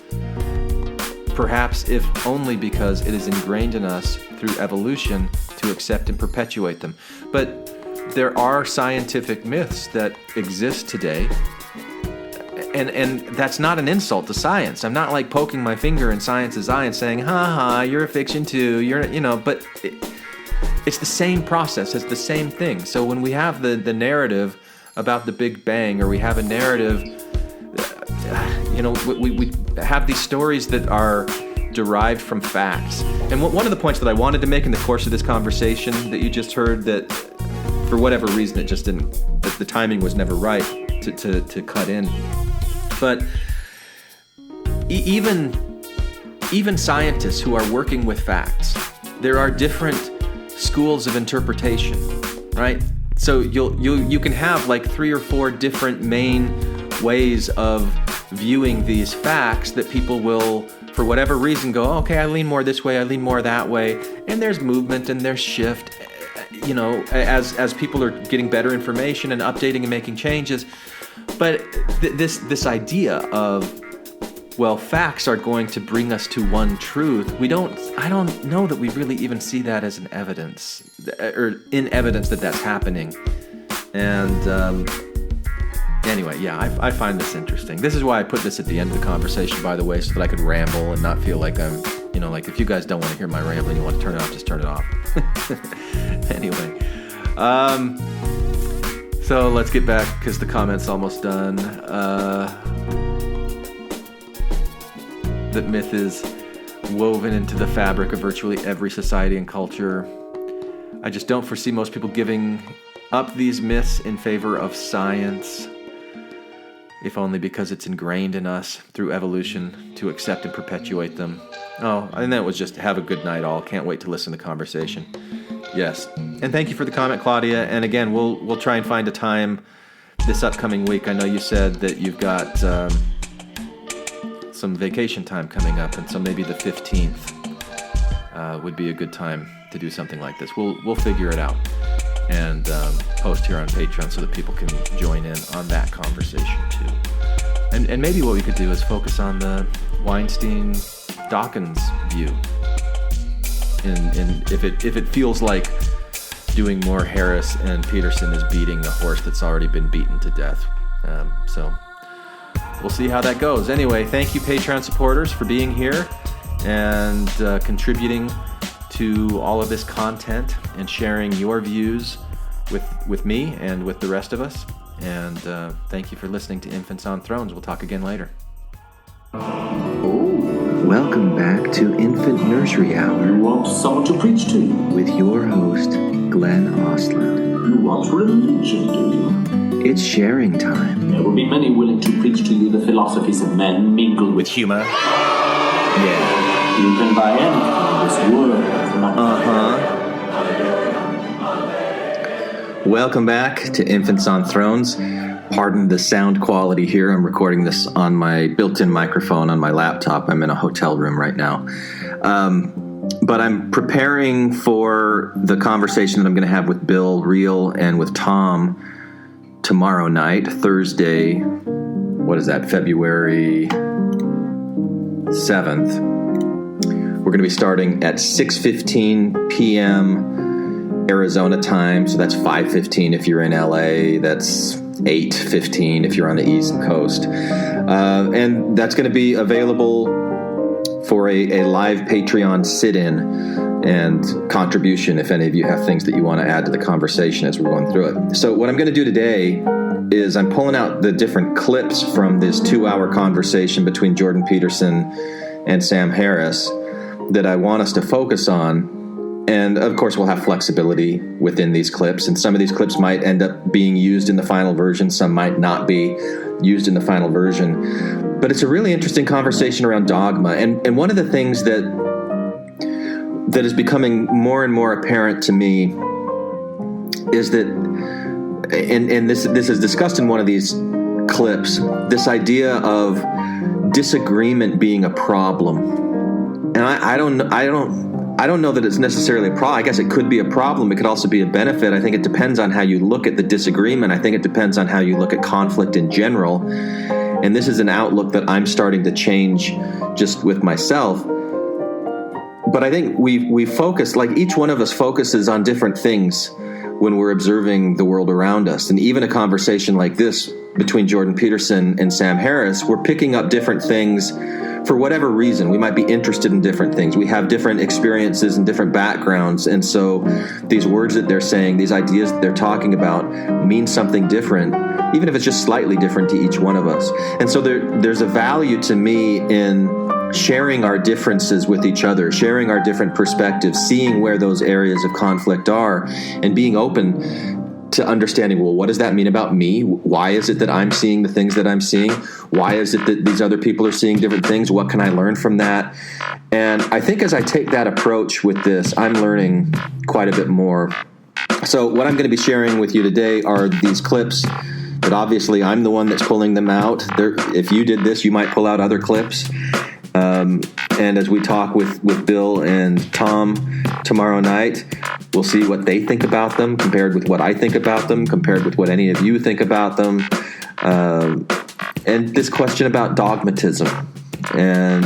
perhaps if only because it is ingrained in us through evolution to accept and perpetuate them. But there are scientific myths that exist today, and that's not an insult to science. I'm not like poking my finger in science's eye and saying, ha, you're a fiction too, but it's the same process, it's the same thing. So when we have the narrative about the Big Bang, or we have a narrative, we have these stories that are derived from facts. And one of the points that I wanted to make in the course of this conversation that you just heard, that for whatever reason it just didn't, the timing was never right to cut in. But even scientists who are working with facts, there are different schools of interpretation, right? So you can have like 3 or 4 different main ways of viewing these facts that people will, for whatever reason, go, okay, I lean more this way, I lean more that way, and there's movement and there's shift, as people are getting better information and updating and making changes. But this idea of, well, facts are going to bring us to one truth, I don't know that we really even see that as an evidence, or in evidence that that's happening. And anyway, yeah, I find this interesting. This is why I put this at the end of the conversation, by the way, so that I could ramble and not feel like I'm, like if you guys don't want to hear my rambling, you want to turn it off, just turn it off. Anyway, so let's get back, because the comment's almost done. That myth is woven into the fabric of virtually every society and culture. I just don't foresee most people giving up these myths in favor of science, if only because it's ingrained in us through evolution to accept and perpetuate them. Oh, and that was just have a good night all. Can't wait to listen to the conversation. Yes. And thank you for the comment, Claudia. And again, we'll try and find a time this upcoming week. I know you said that you've got some vacation time coming up, and so maybe the 15th would be a good time to do something like this. We'll figure it out and post here on Patreon so that people can join in on that conversation too. And maybe what we could do is focus on the Weinstein-Dawkins view. And if it feels like doing more Harris and Peterson is beating a horse that's already been beaten to death. So we'll see how that goes. Anyway, thank you, Patreon supporters, for being here and contributing to all of this content and sharing your views with me and with the rest of us. And thank you for listening to Infants on Thrones. We'll talk again later.
Welcome back to Infant Nursery Hour.
You want someone to preach to you?
With your host, Glenn Ostland.
You want religion, do you?
It's sharing time.
There will be many willing to preach to you the philosophies of men mingled with humor.
Yeah.
You can buy anything in this world.
Welcome back to Infants on Thrones. Pardon the sound quality here. I'm recording this on my built-in microphone on my laptop. I'm in a hotel room right now. But I'm preparing for the conversation that I'm going to have with Bill Reel and with Tom tomorrow night, Thursday, what is that, February 7th. We're going to be starting at 6:15 p.m. Arizona time, so that's 5:15 if you're in LA, that's 8:15 if you're on the East Coast. And that's going to be available for a live Patreon sit-in and contribution if any of you have things that you want to add to the conversation as we're going through it. So what I'm going to do today is I'm pulling out the different clips from this 2-hour conversation between Jordan Peterson and Sam Harris that I want us to focus on. And of course, we'll have flexibility within these clips, and some of these clips might end up being used in the final version, some might not be used in the final version. But it's a really interesting conversation around dogma, and one of the things that is becoming more and more apparent to me is that, and this is discussed in one of these clips, this idea of disagreement being a problem. And I don't know that it's necessarily a problem. I guess it could be a problem. It could also be a benefit. I think it depends on how you look at the disagreement. I think it depends on how you look at conflict in general. And this is an outlook that I'm starting to change just with myself. But I think we focus, like each one of us focuses on different things when we're observing the world around us. And even a conversation like this between Jordan Peterson and Sam Harris, we're picking up different things for whatever reason. We might be interested in different things. We have different experiences and different backgrounds. And so these words that they're saying, these ideas that they're talking about mean something different, even if it's just slightly different to each one of us. And so there's a value to me in sharing our differences with each other, sharing our different perspectives, seeing where those areas of conflict are, and being open to understanding, well, what does that mean about me? Why is it that I'm seeing the things that I'm seeing? Why is it that these other people are seeing different things? What can I learn from that? And I think as I take that approach with this, I'm learning quite a bit more. So what I'm going to be sharing with you today are these clips that obviously I'm the one that's pulling them out. If you did this, you might pull out other clips. And as we talk with Bill and Tom tomorrow night, we'll see what they think about them compared with what I think about them, compared with what any of you think about them. And this question about dogmatism and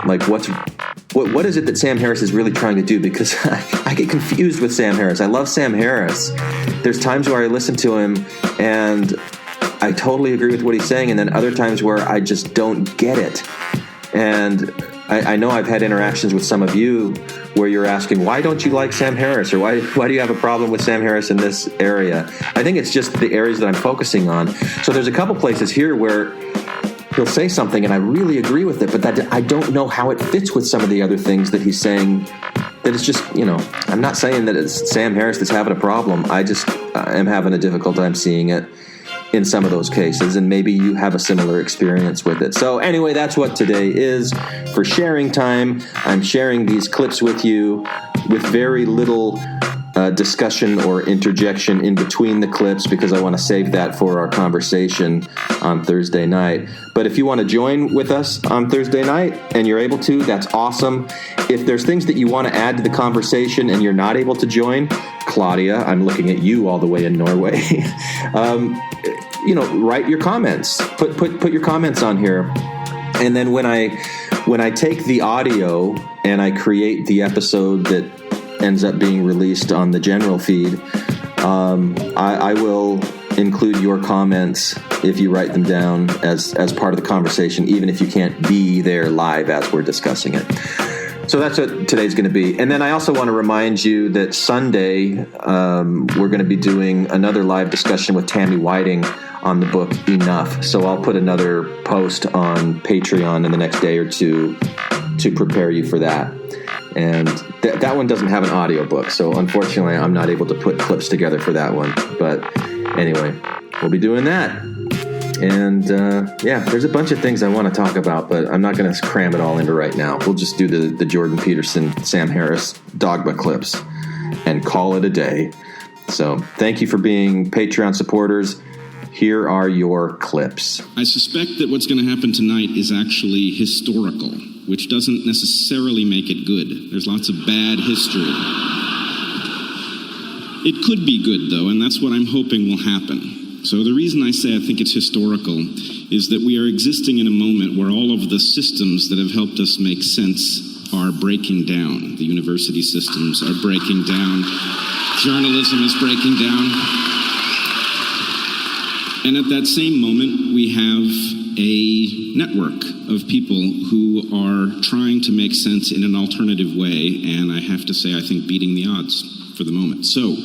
like what is it that Sam Harris is really trying to do? Because I get confused with Sam Harris. I love Sam Harris. There's times where I listen to him and I totally agree with what he's saying, and then other times where I just don't get it. And I know I've had interactions with some of you where you're asking, why don't you like Sam Harris? Or why do you have a problem with Sam Harris in this area? I think it's just the areas that I'm focusing on. So there's a couple places here where he'll say something and I really agree with it, but that I don't know how it fits with some of the other things that he's saying. That it's just, I'm not saying that it's Sam Harris that's having a problem. I just am having a difficult time seeing it in some of those cases, and maybe you have a similar experience with it. So anyway, that's what today is for sharing time. I'm sharing these clips with you with very little discussion or interjection in between the clips, because I want to save that for our conversation on Thursday night. But if you want to join with us on Thursday night and you're able to, that's awesome. If there's things that you want to add to the conversation and you're not able to join, Claudia, I'm looking at you all the way in Norway. Write your comments. Put your comments on here. And then when I take the audio and I create the episode that ends up being released on the general feed, I will include your comments if you write them down as part of the conversation, even if you can't be there live as we're discussing it. So that's what today's going to be. And then I also want to remind you that Sunday, we're going to be doing another live discussion with Tammy Whiting on the book Enough. So I'll put another post on Patreon in the next day or two to prepare you for that. And that one doesn't have an audio book, so unfortunately I'm not able to put clips together for that one. But anyway, we'll be doing that. And there's a bunch of things I want to talk about, but I'm not going to cram it all into right now. We'll just do the Jordan Peterson, Sam Harris Dogma clips and call it a day. So thank you for being Patreon supporters. Here are your clips.
I suspect that what's going to happen tonight is actually historical, which doesn't necessarily make it good. There's lots of bad history. It could be good, though, and that's what I'm hoping will happen. So the reason I say I think it's historical is that we are existing in a moment where all of the systems that have helped us make sense are breaking down. The university systems are breaking down. Journalism is breaking down. And at that same moment, we have a network of people who are trying to make sense in an alternative way, and I have to say, I think beating the odds for the moment. So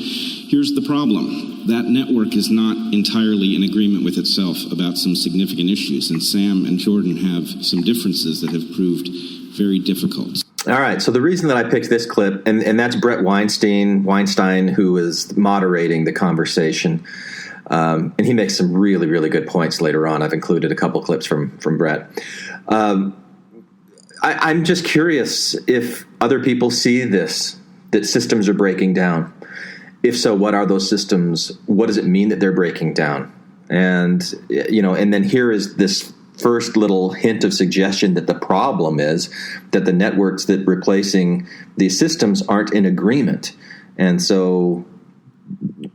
here's the problem. That network is not entirely in agreement with itself about some significant issues, and Sam and Jordan have some differences that have proved very difficult.
All right, so the reason that I picked this clip, and that's Brett Weinstein, who is moderating the conversation. And he makes some really, really good points later on. I've included a couple clips from Brett. I'm just curious if other people see this, that systems are breaking down. if so, what are those systems? What does it mean that they're breaking down? And, and then here is this first little hint of suggestion that the problem is that the networks that replacing these systems aren't in agreement. And so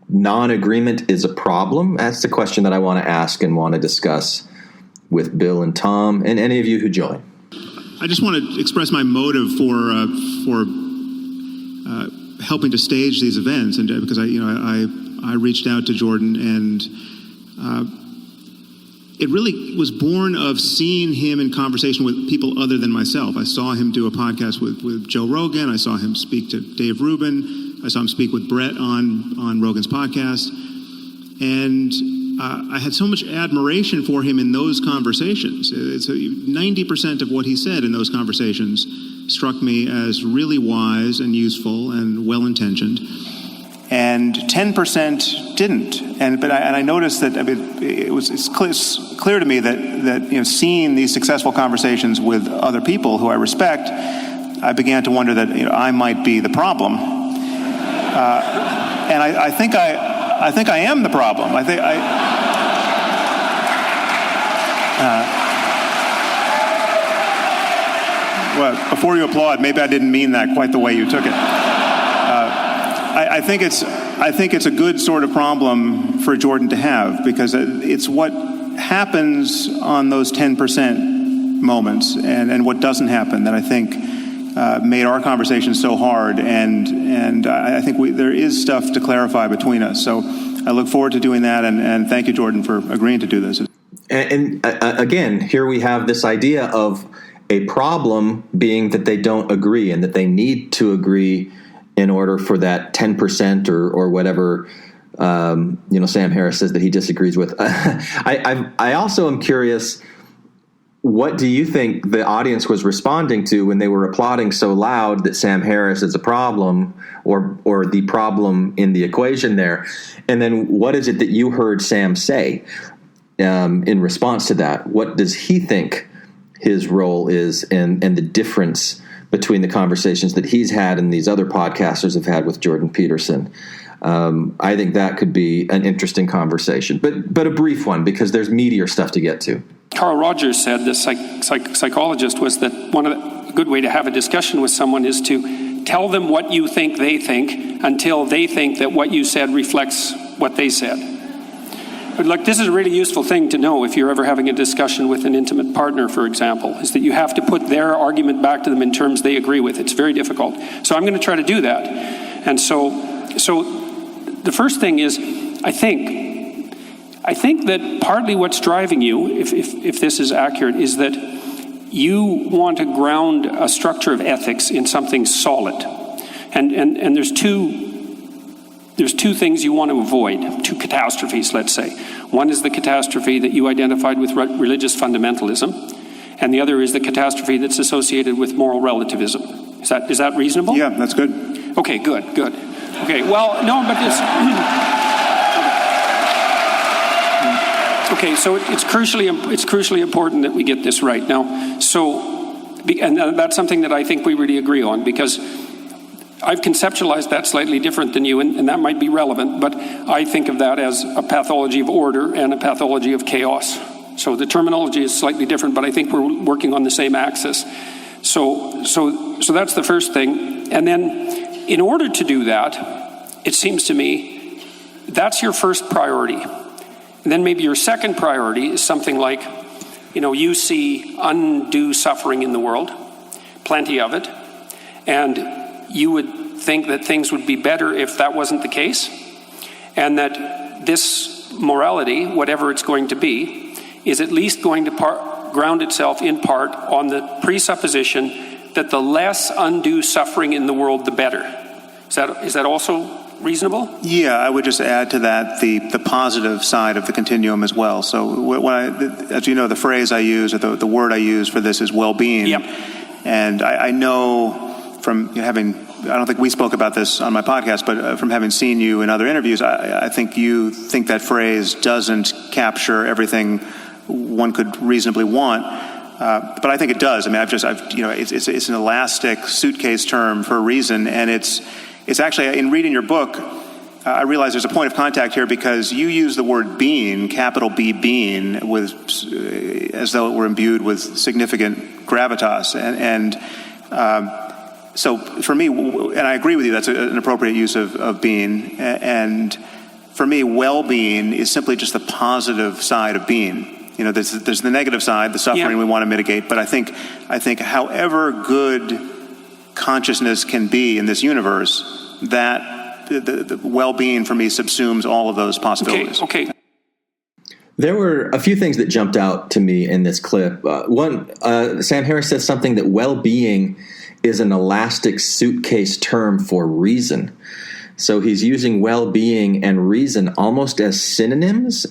non-agreement is a problem. That's the question that I want to ask and want to discuss with Bill and Tom and any of you who join.
I just want to express my motive for helping to stage these events, and because I reached out to Jordan, and it really was born of seeing him in conversation with people other than myself. I saw him do a podcast with Joe Rogan. I saw him speak to Dave Rubin. I saw him speak with Brett on Rogan's podcast. And I had so much admiration for him in those conversations. 90% of what he said in those conversations struck me as really wise and useful and well-intentioned. And 10% didn't. But I noticed that it's clear to me that seeing these successful conversations with other people who I respect, I began to wonder that I might be the problem. And I think I am the problem. Well, before you applaud, maybe I didn't mean that quite the way you took it. I think it's a good sort of problem for Jordan to have, because it's what happens on those 10% moments and what doesn't happen that I think made our conversation so hard, and I think there is stuff to clarify between us. So I look forward to doing that, and thank you, Jordan, for agreeing to do this.
And again, here we have this idea of a problem being that they don't agree, and that they need to agree in order for that 10% or whatever Sam Harris says that he disagrees with. I also am curious, what do you think the audience was responding to when they were applauding so loud that Sam Harris is a problem or the problem in the equation there? And then what is it that you heard Sam say in response to that? What does he think his role is and the difference between the conversations that he's had and these other podcasters have had with Jordan Peterson? I think that could be an interesting conversation, but a brief one, because there's meatier stuff to get to.
Carl Rogers said, the psychologist, was that a good way to have a discussion with someone is to tell them what you think they think until they think that what you said reflects what they said. But this is a really useful thing to know if you're ever having a discussion with an intimate partner, for example, is that you have to put their argument back to them in terms they agree with. It's very difficult. So I'm going to try to do that. And so the first thing is, I think that partly what's driving you, if this is accurate, is that you want to ground a structure of ethics in something solid. And there's two things you want to avoid, two catastrophes, let's say. One is the catastrophe that you identified with religious fundamentalism, and the other is the catastrophe that's associated with moral relativism. Is that reasonable?
Yeah, that's good.
Okay, good. Okay, well, no, but it's... Okay, so it's crucially important that we get this right. Now, and that's something that I think we really agree on, because I've conceptualized that slightly different than you, and that might be relevant, but I think of that as a pathology of order and a pathology of chaos. So the terminology is slightly different, but I think we're working on the same axis. So that's the first thing. And then in order to do that, it seems to me that's your first priority. And then maybe your second priority is something like, you see undue suffering in the world, plenty of it, and you would think that things would be better if that wasn't the case, and that this morality, whatever it's going to be, is at least going to ground itself in part on the presupposition that the less undue suffering in the world, the better. Is that also reasonable?
Yeah, I would just add to that the positive side of the continuum as well. So as you know, the phrase I use, or the word I use for this is well-being.
Yep.
And I know from having, I don't think we spoke about this on my podcast, but from having seen you in other interviews, I think you think that phrase doesn't capture everything one could reasonably want. But I think it does. I mean, it's an elastic suitcase term for a reason, and it's actually, in reading your book, I realize there's a point of contact here because you use the word being, capital B being, with as though it were imbued with significant gravitas. So for me, and I agree with you, that's an appropriate use of being. And for me, well-being is simply just the positive side of being. You know, there's the negative side, the suffering we want to mitigate. But I think however good consciousness can be in this universe, that the well-being for me subsumes all of those possibilities.
Okay.
There were a few things that jumped out to me in this clip. One, Sam Harris said something that well-being is an elastic suitcase term for reason. So he's using well-being and reason almost as synonyms.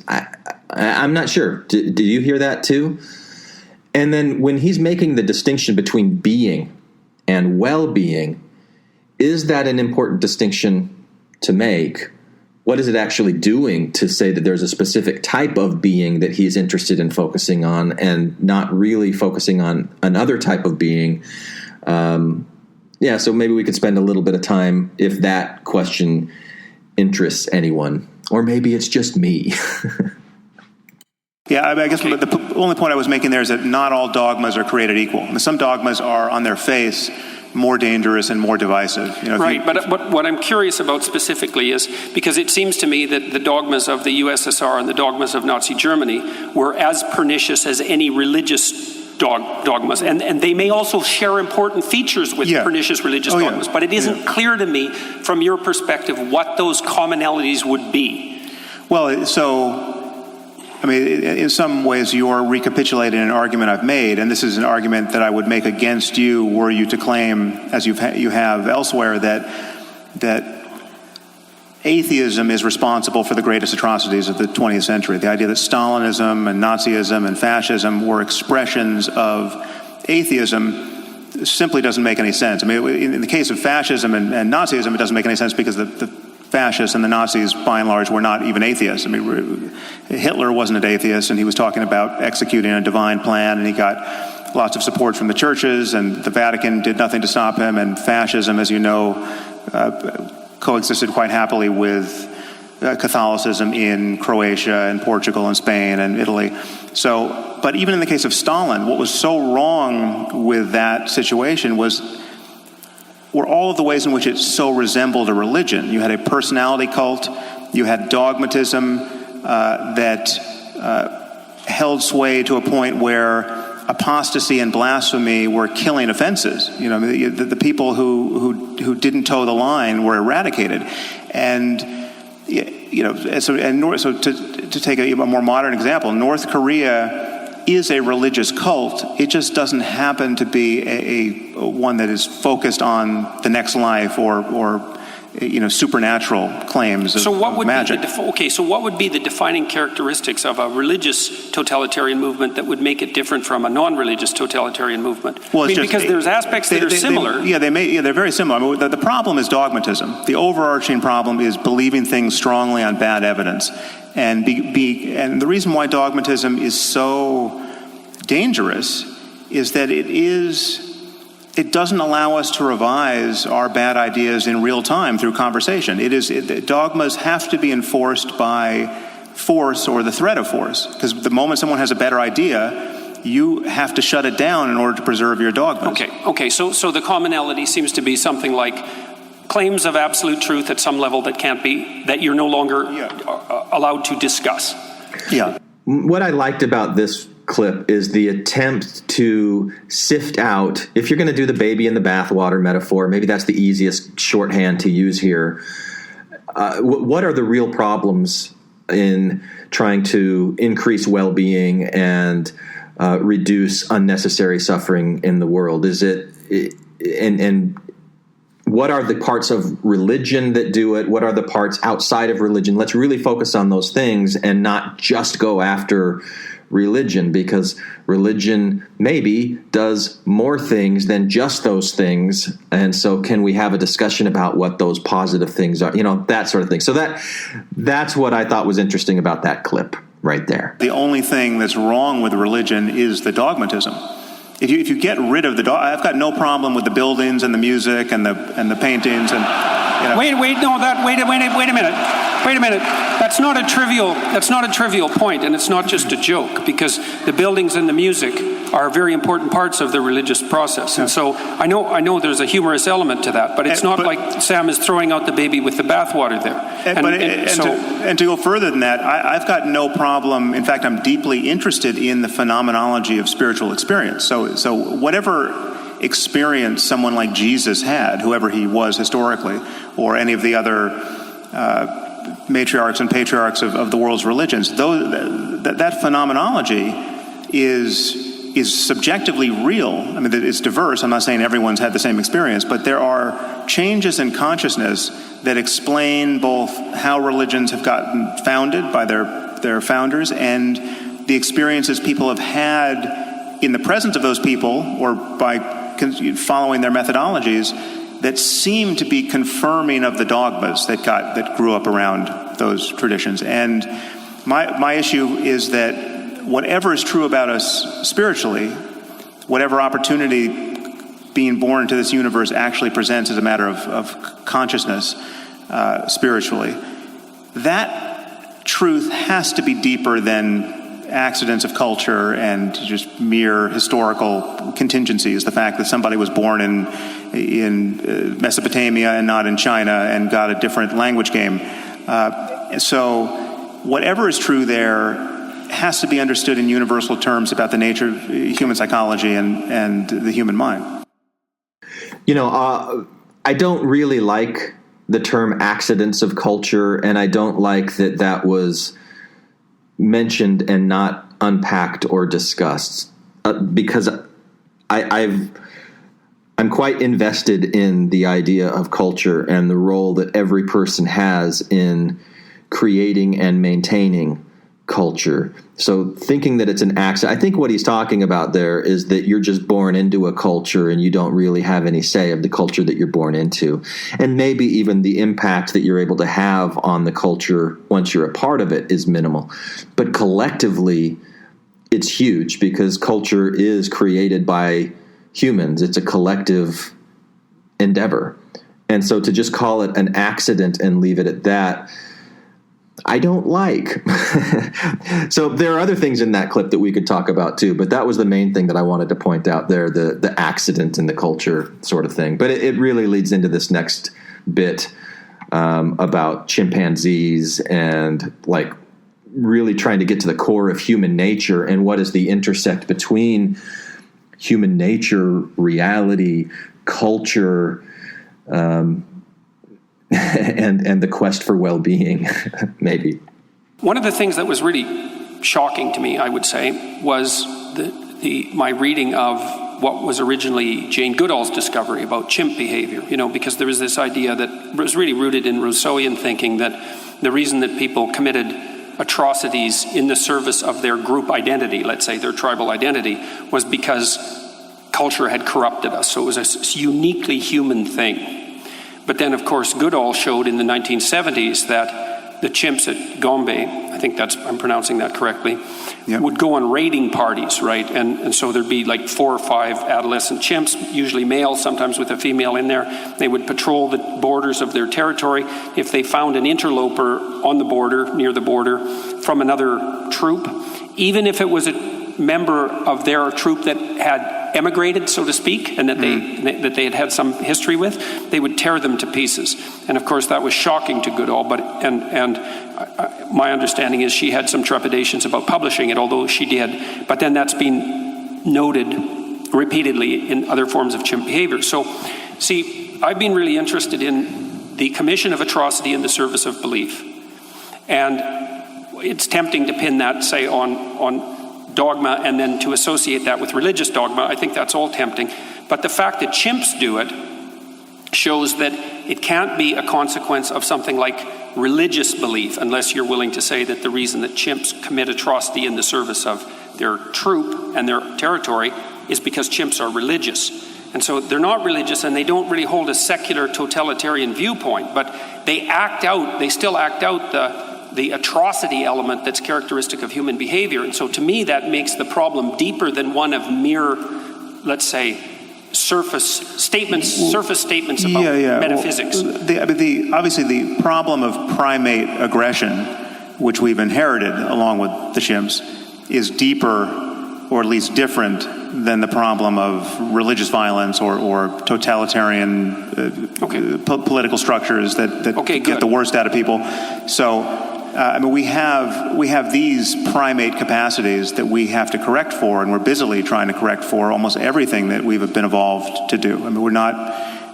I'm not sure. Did you hear that too? And then when he's making the distinction between being and well-being, is that an important distinction to make? What is it actually doing to say that there's a specific type of being that he's interested in focusing on and not really focusing on another type of being? So maybe we could spend a little bit of time if that question interests anyone, or maybe it's just me.
Yeah, I guess the only point I was making there is that not all dogmas are created equal. Some dogmas are on their face more dangerous and more divisive.
Right, but what I'm curious about specifically is, because it seems to me that the dogmas of the USSR and the dogmas of Nazi Germany were as pernicious as any religious dogmas, and they may also share important features with pernicious religious dogmas, but it isn't clear to me from your perspective what those commonalities would be.
Well, so in some ways you're recapitulating an argument I've made, and this is an argument that I would make against you were you to claim, as you have elsewhere, that atheism is responsible for the greatest atrocities of the 20th century. The idea that Stalinism and Nazism and fascism were expressions of atheism simply doesn't make any sense. In the case of fascism and Nazism, it doesn't make any sense because the fascists and the Nazis, by and large, were not even atheists. Hitler wasn't an atheist, and he was talking about executing a divine plan, and he got lots of support from the churches, and the Vatican did nothing to stop him, and fascism, as you know, coexisted quite happily with Catholicism in Croatia and Portugal and Spain and Italy. But even in the case of Stalin, what was so wrong with that situation were all of the ways in which it so resembled a religion. You had a personality cult, you had dogmatism that held sway to a point where apostasy and blasphemy were killing offenses. The people who didn't toe the line were eradicated, and so to take a more modern example, North Korea is a religious cult. It just doesn't happen to be a one that is focused on the next life or supernatural claims of magic.
So what would be the defining characteristics of a religious totalitarian movement that would make it different from a non-religious totalitarian movement?
Well,
because there's aspects that are similar.
They're very similar. The problem is dogmatism. The overarching problem is believing things strongly on bad evidence. And the reason why dogmatism is so dangerous is that it doesn't allow us to revise our bad ideas in real time through conversation. Dogmas have to be enforced by force or the threat of force, because the moment someone has a better idea, you have to shut it down in order to preserve your dogmas.
Okay. So the commonality seems to be something like claims of absolute truth at some level that you're no longer allowed to discuss.
Yeah.
What I liked about this clip is the attempt to sift out, if you're going to do the baby in the bathwater metaphor, maybe that's the easiest shorthand to use here. What are the real problems in trying to increase well-being and reduce unnecessary suffering in the world? And what are the parts of religion that do it? What are the parts outside of religion? Let's really focus on those things and not just go after religion, because religion maybe does more things than just those things. And so can we have a discussion about what those positive things are? That sort of thing. So that's what I thought was interesting about that clip right there.
The only thing that's wrong with religion is the dogmatism. If you get rid of I've got no problem with the buildings and the music and the paintings and
Wait a minute. That's not a trivial point, and it's not just a joke, because the buildings and the music are very important parts of the religious process. And so I know there's a humorous element to that, but it's not like Sam is throwing out the baby with the bathwater there.
And to go further than that, I've got no problem. In fact, I'm deeply interested in the phenomenology of spiritual experience. So whatever experience someone like Jesus had, whoever he was historically, or any of the other matriarchs and patriarchs of the world's religions, that phenomenology is subjectively real. I mean, it's diverse. I'm not saying everyone's had the same experience, but there are changes in consciousness that explain both how religions have gotten founded by their founders and the experiences people have had in the presence of those people or by following their methodologies that seem to be confirming of the dogmas that grew up around those traditions. And my issue is that whatever is true about us spiritually, whatever opportunity being born into this universe actually presents as a matter of consciousness spiritually, that truth has to be deeper than accidents of culture and just mere historical contingencies. The fact that somebody was born in Mesopotamia and not in China and got a different language game. So whatever is true there has to be understood in universal terms about the nature of human psychology and the human mind.
I don't really like the term accidents of culture, and I don't like that was mentioned and not unpacked or discussed, because I'm quite invested in the idea of culture and the role that every person has in creating and maintaining culture. So thinking that it's an accident, I think what he's talking about there is that you're just born into a culture and you don't really have any say of the culture that you're born into. And maybe even the impact that you're able to have on the culture once you're a part of it is minimal. But collectively, it's huge because culture is created by humans. It's a collective endeavor. And so to just call it an accident and leave it at that, I don't like. So there are other things in that clip that we could talk about too, but that was the main thing that I wanted to point out there, the accident in the culture sort of thing. But it really leads into this next bit about chimpanzees and like really trying to get to the core of human nature and what is the intersect between human nature, reality, culture, and the quest for well-being, maybe.
One of the things that was really shocking to me, I would say, was my reading of what was originally Jane Goodall's discovery about chimp behavior, because there was this idea that was really rooted in Rousseauian thinking that the reason that people committed atrocities in the service of their group identity, let's say their tribal identity, was because culture had corrupted us. So it was a uniquely human thing. But then, of course, Goodall showed in the 1970s that the chimps at Gombe, I think I'm pronouncing that correctly, would go on raiding parties, right? And so there'd be like 4 or 5 adolescent chimps, usually male, sometimes with a female in there. They would patrol the borders of their territory. If they found an interloper on the border, near the border, from another troop, even if it was a member of their troop that had emigrated, so to speak, and that they had some history with, they would tear them to pieces. And of course that was shocking to Goodall, but my understanding is she had some trepidations about publishing it, although she did. But then that's been noted repeatedly in other forms of chimp behavior. So, see, I've been really interested in the commission of atrocity in the service of belief. And it's tempting to pin that, say, on dogma and then to associate that with religious dogma. I think that's all tempting. But the fact that chimps do it shows that it can't be a consequence of something like religious belief, unless you're willing to say that the reason that chimps commit atrocity in the service of their troop and their territory is because chimps are religious. And so they're not religious and they don't really hold a secular totalitarian viewpoint, but they still act out the atrocity element that's characteristic of human behavior. And so to me, that makes the problem deeper than one of mere, let's say, surface statements about metaphysics.
Well, obviously the problem of primate aggression, which we've inherited along with the chimps, is deeper, or at least different, than the problem of religious violence or totalitarian political structures that get the worst out of people. So, we have these primate capacities that we have to correct for, and we're busily trying to correct for almost everything that we've been evolved to do.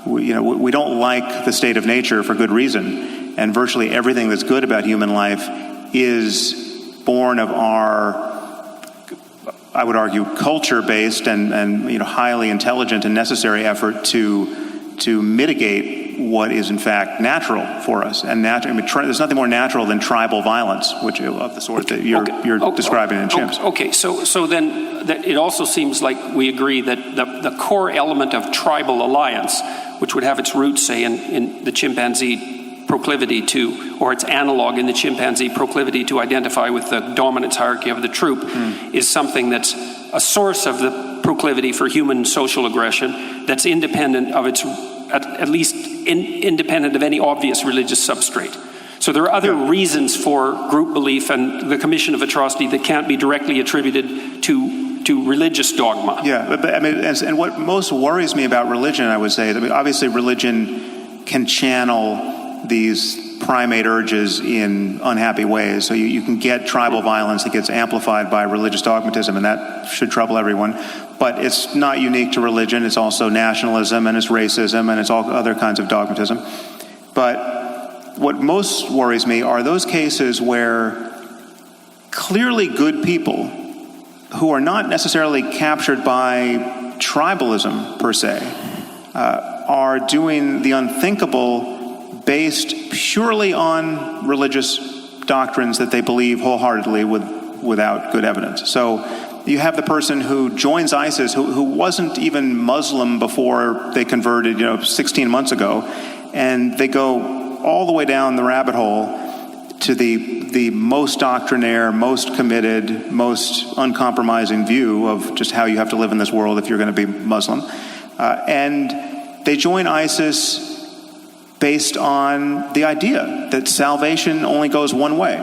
We don't like the state of nature for good reason, and virtually everything that's good about human life is born of our, I would argue, culture-based and highly intelligent and necessary effort to mitigate what is in fact natural for us. And there's nothing more natural than tribal violence, which of the sort that you're describing in chimps.
Okay, so then it also seems like we agree that the core element of tribal alliance, which would have its roots, say, in the chimpanzee proclivity to, or its analog in the chimpanzee proclivity to identify with the dominance hierarchy of the troop, is something that's a source of the proclivity for human social aggression that's independent of its, at least independent of any obvious religious substrate. So there are other reasons for group belief and the commission of atrocity that can't be directly attributed to religious dogma.
Yeah, but and what most worries me about religion, I would say, obviously religion can channel these primate urges in unhappy ways. So you can get tribal violence that gets amplified by religious dogmatism, and that should trouble everyone. But it's not unique to religion. It's also nationalism, and it's racism, and it's all other kinds of dogmatism. But what most worries me are those cases where clearly good people who are not necessarily captured by tribalism per se are doing the unthinkable based purely on religious doctrines that they believe wholeheartedly without good evidence. So you have the person who joins ISIS who wasn't even Muslim before they converted 16 months ago, and they go all the way down the rabbit hole to the most doctrinaire, most committed, most uncompromising view of just how you have to live in this world if you're going to be Muslim. And they join ISIS based on the idea that salvation only goes one way,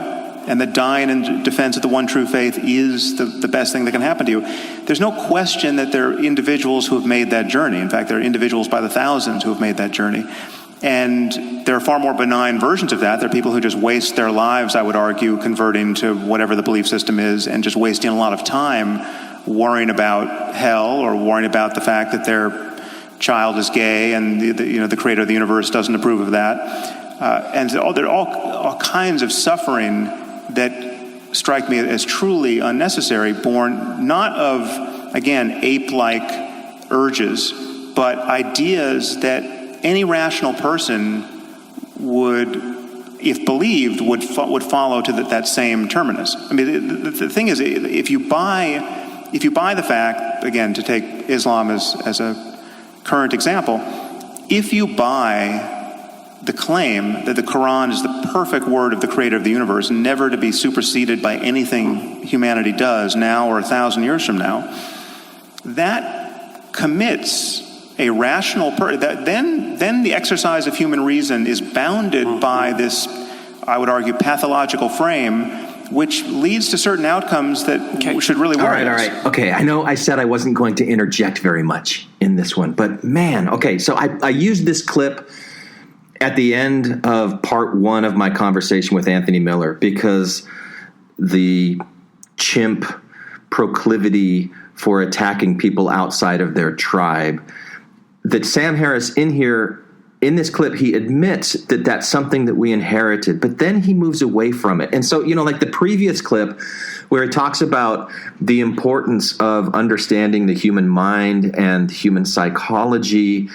and that dying in defense of the one true faith is the best thing that can happen to you. There's no question that there are individuals who have made that journey. In fact, there are individuals by the thousands who have made that journey. And there are far more benign versions of that. There are people who just waste their lives, I would argue, converting to whatever the belief system is, and just wasting a lot of time worrying about hell or worrying about the fact that their child is gay and the creator of the universe doesn't approve of that. And so there are all kinds of suffering that strike me as truly unnecessary, born not of, again, ape-like urges, but ideas that any rational person would, if believed, would follow to that same terminus. I mean, the thing is, if you buy the fact, again, to take Islam as a current example, if you buy the claim that the Quran is the perfect word of the creator of the universe, never to be superseded by anything humanity does now or 1,000 years from now, that commits a rational then the exercise of human reason is bounded by this, I would argue, pathological frame, which leads to certain outcomes that should really worry us.
All right. Okay, I know I said I wasn't going to interject very much in this one, but man, okay, so I used this clip at the end of part one of my conversation with Anthony Miller because the chimp proclivity for attacking people outside of their tribe, that Sam Harris in this clip, he admits that that's something that we inherited, but then he moves away from it. And so, like the previous clip where it talks about the importance of understanding the human mind and human psychology,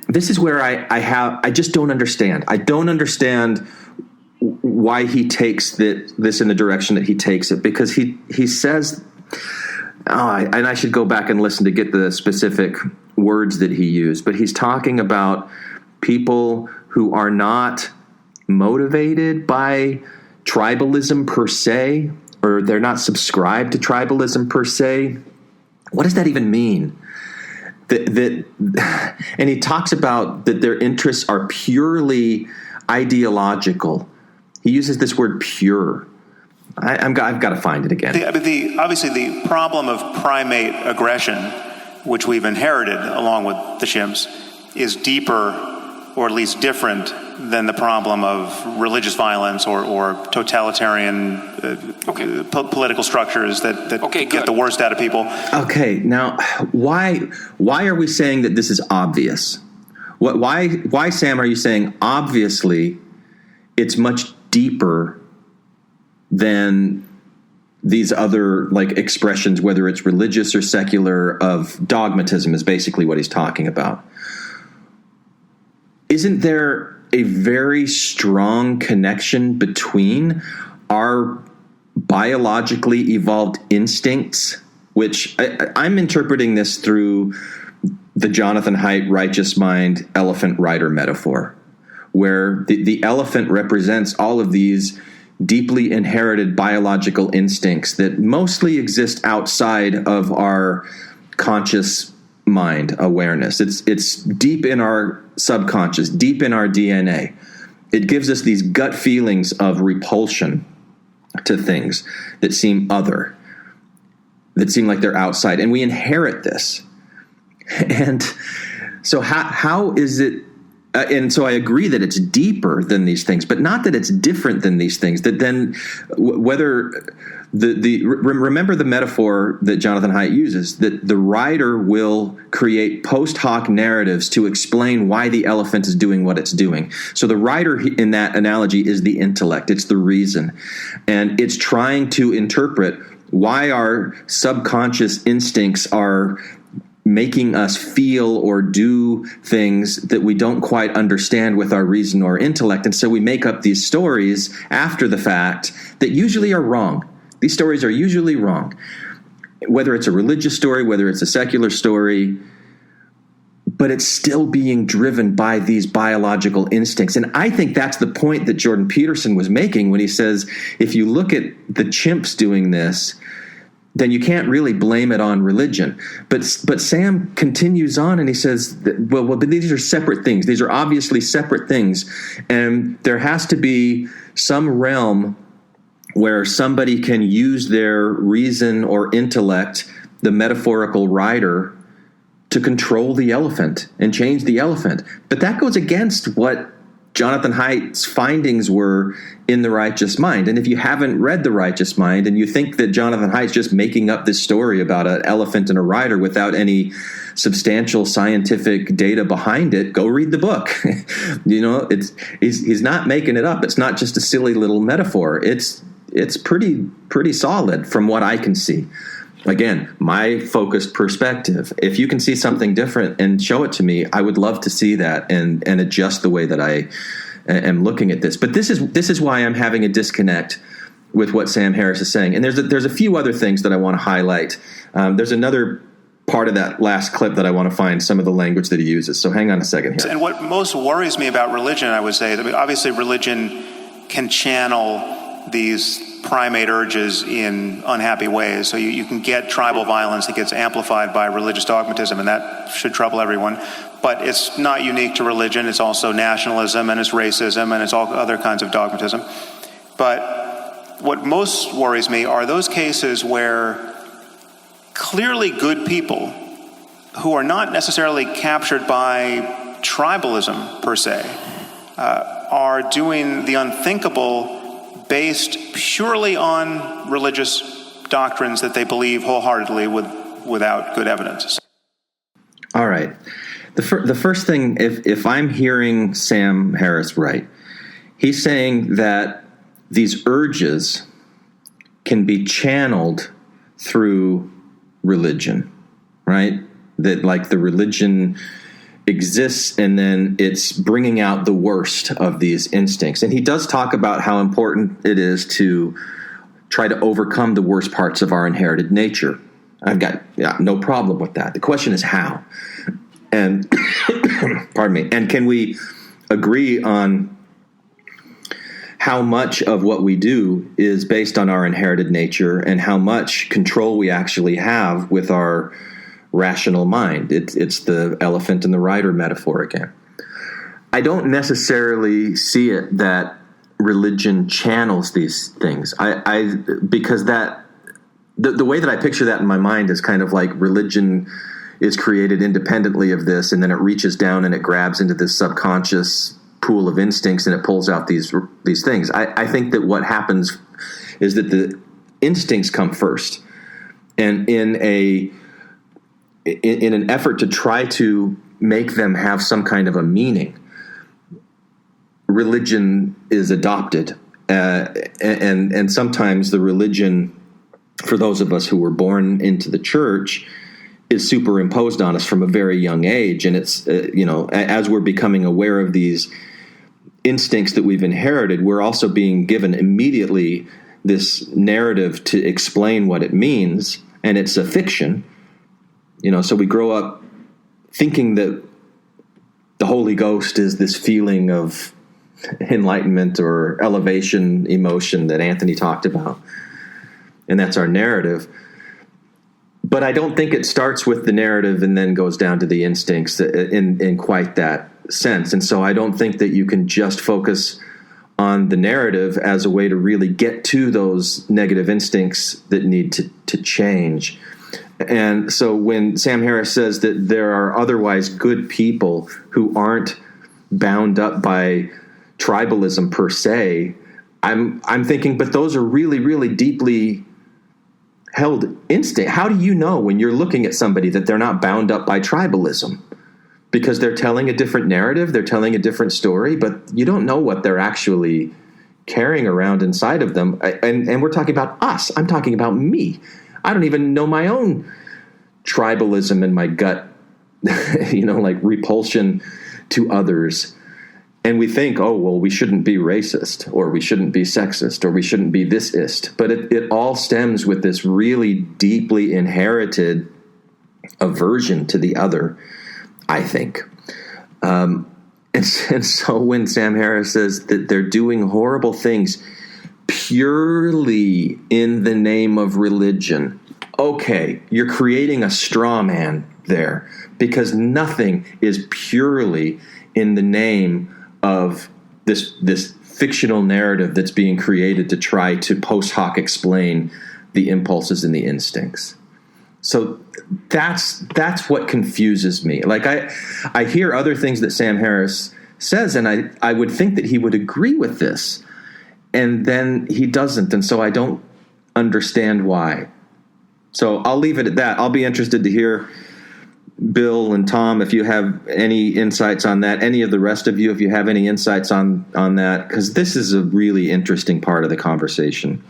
this is where I just don't understand. I don't understand why he takes this in the direction that he takes it, because he says, and I should go back and listen to get the specific words that he used, but he's talking about people who are not motivated by tribalism per se, or they're not subscribed to tribalism per se. What does that even mean? and he talks about that their interests are purely ideological. He uses this word pure. I've got to find it again.
Obviously, the problem of primate aggression, which we've inherited along with the chimps, is deeper, or at least different, than the problem of religious violence or totalitarian political structures that get the worst out of people.
Okay, now why are we saying that this is obvious? Why, Sam, are you saying obviously it's much deeper than these other like expressions, whether it's religious or secular, of dogmatism is basically what he's talking about? Isn't there a very strong connection between our biologically evolved instincts, which I'm interpreting this through the Jonathan Haidt righteous mind elephant rider metaphor, where the elephant represents all of these deeply inherited biological instincts that mostly exist outside of our conscious mind awareness. It's deep in our subconscious, deep in our DNA. It gives us these gut feelings of repulsion to things that seem other, that seem like they're outside, and we inherit this. And so how is it? And so I agree that it's deeper than these things, but not that it's different than these things. That then, whether remember the metaphor that Jonathan Haidt uses, that the writer will create post hoc narratives to explain why the elephant is doing what it's doing. So the writer in that analogy is the intellect, it's the reason, and it's trying to interpret why our subconscious instincts are making us feel or do things that we don't quite understand with our reason or intellect. And so we make up these stories after the fact that usually are wrong. These stories are usually wrong, whether it's a religious story, whether it's a secular story, but it's still being driven by these biological instincts. And I think that's the point that Jordan Peterson was making when he says, if you look at the chimps doing this, then you can't really blame it on religion. But Sam continues on and he says, well, but these are separate things. These are obviously separate things. And there has to be some realm where somebody can use their reason or intellect, the metaphorical writer, to control the elephant and change the elephant. But that goes against what Jonathan Haidt's findings were in The Righteous Mind. And if you haven't read The Righteous Mind and you think that Jonathan Haidt's just making up this story about an elephant and a rider without any substantial scientific data behind it, go read the book. He's not making it up. It's not just a silly little metaphor. It's pretty solid from what I can see. Again, my focused perspective. If you can see something different and show it to me, I would love to see that and adjust the way that I am looking at this. But this is why I'm having a disconnect with what Sam Harris is saying. And there's a few other things that I want to highlight. There's another part of that last clip that I want to find some of the language that he uses. So hang on a second here.
And what most worries me about religion, I would say, that obviously religion can channel these primate urges in unhappy ways. So you can get tribal violence that gets amplified by religious dogmatism, and that should trouble everyone. But it's not unique to religion. It's also nationalism, and it's racism, and it's all other kinds of dogmatism. But what most worries me are those cases where clearly good people who are not necessarily captured by tribalism per se are doing the unthinkable based purely on religious doctrines that they believe wholeheartedly without good evidence.
All right. The first thing, if I'm hearing Sam Harris right, he's saying that these urges can be channeled through religion, right? That like the religion exists and then it's bringing out the worst of these instincts. And he does talk about how important it is to try to overcome the worst parts of our inherited nature. I've got no problem with that. The question is how. And pardon me. And can we agree on how much of what we do is based on our inherited nature and how much control we actually have with our rational mind. It's the elephant and the rider metaphor again. I don't necessarily see it that religion channels these things. Because that the way that I picture that in my mind is kind of like religion is created independently of this, and then it reaches down and it grabs into this subconscious pool of instincts and it pulls out these things. I think that what happens is that the instincts come first, and in an effort to try to make them have some kind of a meaning, religion is adopted, and sometimes the religion, for those of us who were born into the church, is superimposed on us from a very young age. And it's, as we're becoming aware of these instincts that we've inherited, we're also being given immediately this narrative to explain what it means. And it's a fiction, so we grow up thinking that the Holy Ghost is this feeling of enlightenment or elevation emotion that Anthony talked about. And that's our narrative. But I don't think it starts with the narrative and then goes down to the instincts in quite that sense. And so I don't think that you can just focus on the narrative as a way to really get to those negative instincts that need to change. And so when Sam Harris says that there are otherwise good people who aren't bound up by tribalism per se, I'm thinking, but those are really, really deeply held instinct. How do you know when you're looking at somebody that they're not bound up by tribalism? Because they're telling a different narrative, they're telling a different story, but you don't know what they're actually carrying around inside of them. And we're talking about us. I'm talking about me. I don't even know my own tribalism in my gut, like repulsion to others. And we think, oh, well, we shouldn't be racist, or we shouldn't be sexist, or we shouldn't be this-ist. But it all stems with this really deeply inherited aversion to the other, I think. And so when Sam Harris says that they're doing horrible things purely in the name of religion, okay, you're creating a straw man there, because nothing is purely in the name of this fictional narrative that's being created to try to post hoc explain the impulses and the instincts. So that's what confuses me. Like I hear other things that Sam Harris says, and I would think that he would agree with this, and then he doesn't, and so I don't understand why. So I'll leave it at that. I'll be interested to hear, Bill and Tom, if you have any insights on that, any of the rest of you, if you have any insights on that, because this is a really interesting part of the conversation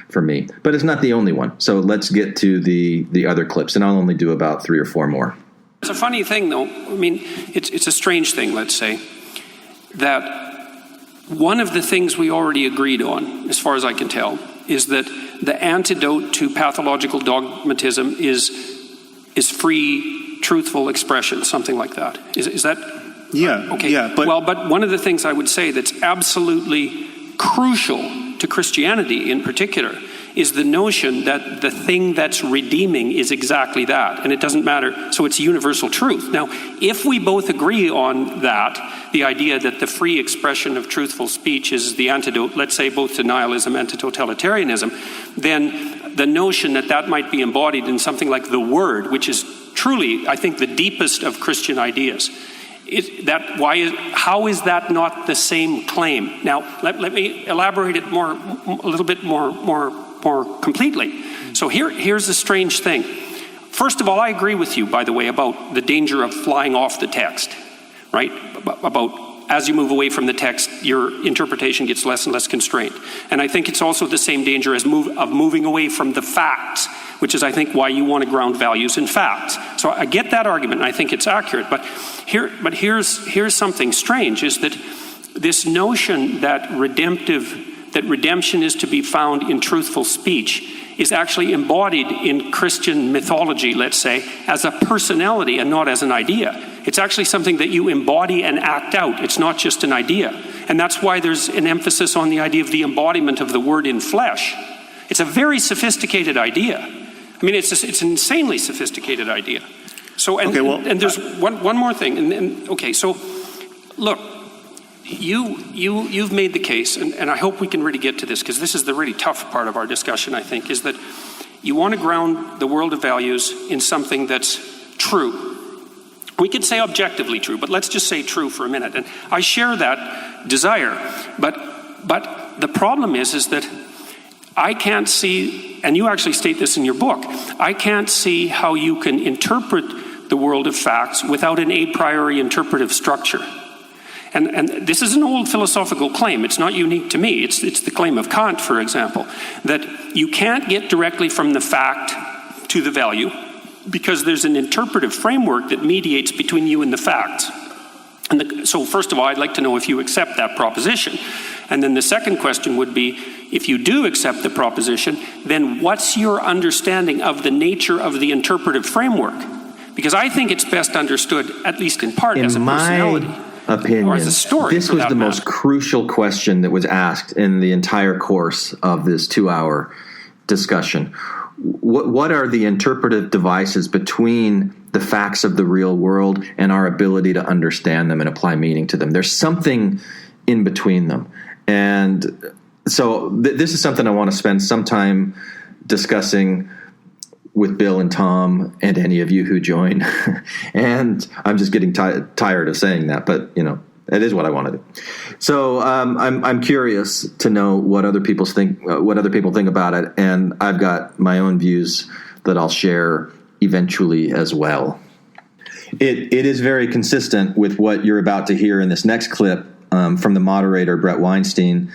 for me. But it's not the only one. So let's get to the other clips, and I'll only do about 3 or 4 more.
It's a funny thing, though. I mean, it's a strange thing, let's say, that one of the things we already agreed on, as far as I can tell, is that the antidote to pathological dogmatism is free, truthful expression, something like that. Is that?
Yeah.
Okay.
Yeah.
But one of the things I would say that's absolutely crucial to Christianity in particular is the notion that the thing that's redeeming is exactly that, and it doesn't matter. So it's universal truth. Now, if we both agree on that, the idea that the free expression of truthful speech is the antidote, let's say, both to nihilism and to totalitarianism, then the notion that might be embodied in something like the Word, which is truly, I think, the deepest of Christian ideas. How is that not the same claim? Now, let me elaborate it a little bit more completely. So here's the strange thing. First of all, I agree with you, by the way, about the danger of flying off the text, right? About as you move away from the text, your interpretation gets less and less constrained. And I think it's also the same danger as moving away from the facts, which is, I think, why you want to ground values in facts. So I get that argument, and I think it's accurate. But here's something strange, is that this notion that redemption is to be found in truthful speech is actually embodied in Christian mythology, let's say, as a personality and not as an idea. It's actually something that you embody and act out. It's not just an idea. And that's why there's an emphasis on the idea of the embodiment of the Word in flesh. It's a very sophisticated idea. I mean, it's an insanely sophisticated idea. So, and there's one more thing. Okay, so look, you've made the case, and I hope we can really get to this, because this is the really tough part of our discussion, I think, is that you want to ground the world of values in something that's true. We could say objectively true, but let's just say true for a minute. And I share that desire, but the problem is that I can't see, and you actually state this in your book, I can't see how you can interpret the world of facts without an a priori interpretive structure. And this is an old philosophical claim. It's not unique to me. It's the claim of Kant, for example, that you can't get directly from the fact to the value because there's an interpretive framework that mediates between you and the facts. And so first of all, I'd like to know if you accept that proposition. And then the second question would be, if you do accept the proposition, then what's your understanding of the nature of the interpretive framework? Because I think it's best understood, at least in part, as a personality.
Opinion.
Or as a story.
This was the most crucial question that was asked in the entire course of this 2-hour discussion. What are the interpretive devices between the facts of the real world and our ability to understand them and apply meaning to them? There's something in between them. And so this is something I want to spend some time discussing with Bill and Tom and any of you who join. And I'm just getting tired of saying that, but it is what I want to do. So I'm curious to know what other people think about it, and I've got my own views that I'll share eventually as well. It is very consistent with what you're about to hear in this next clip from the moderator, Brett Weinstein.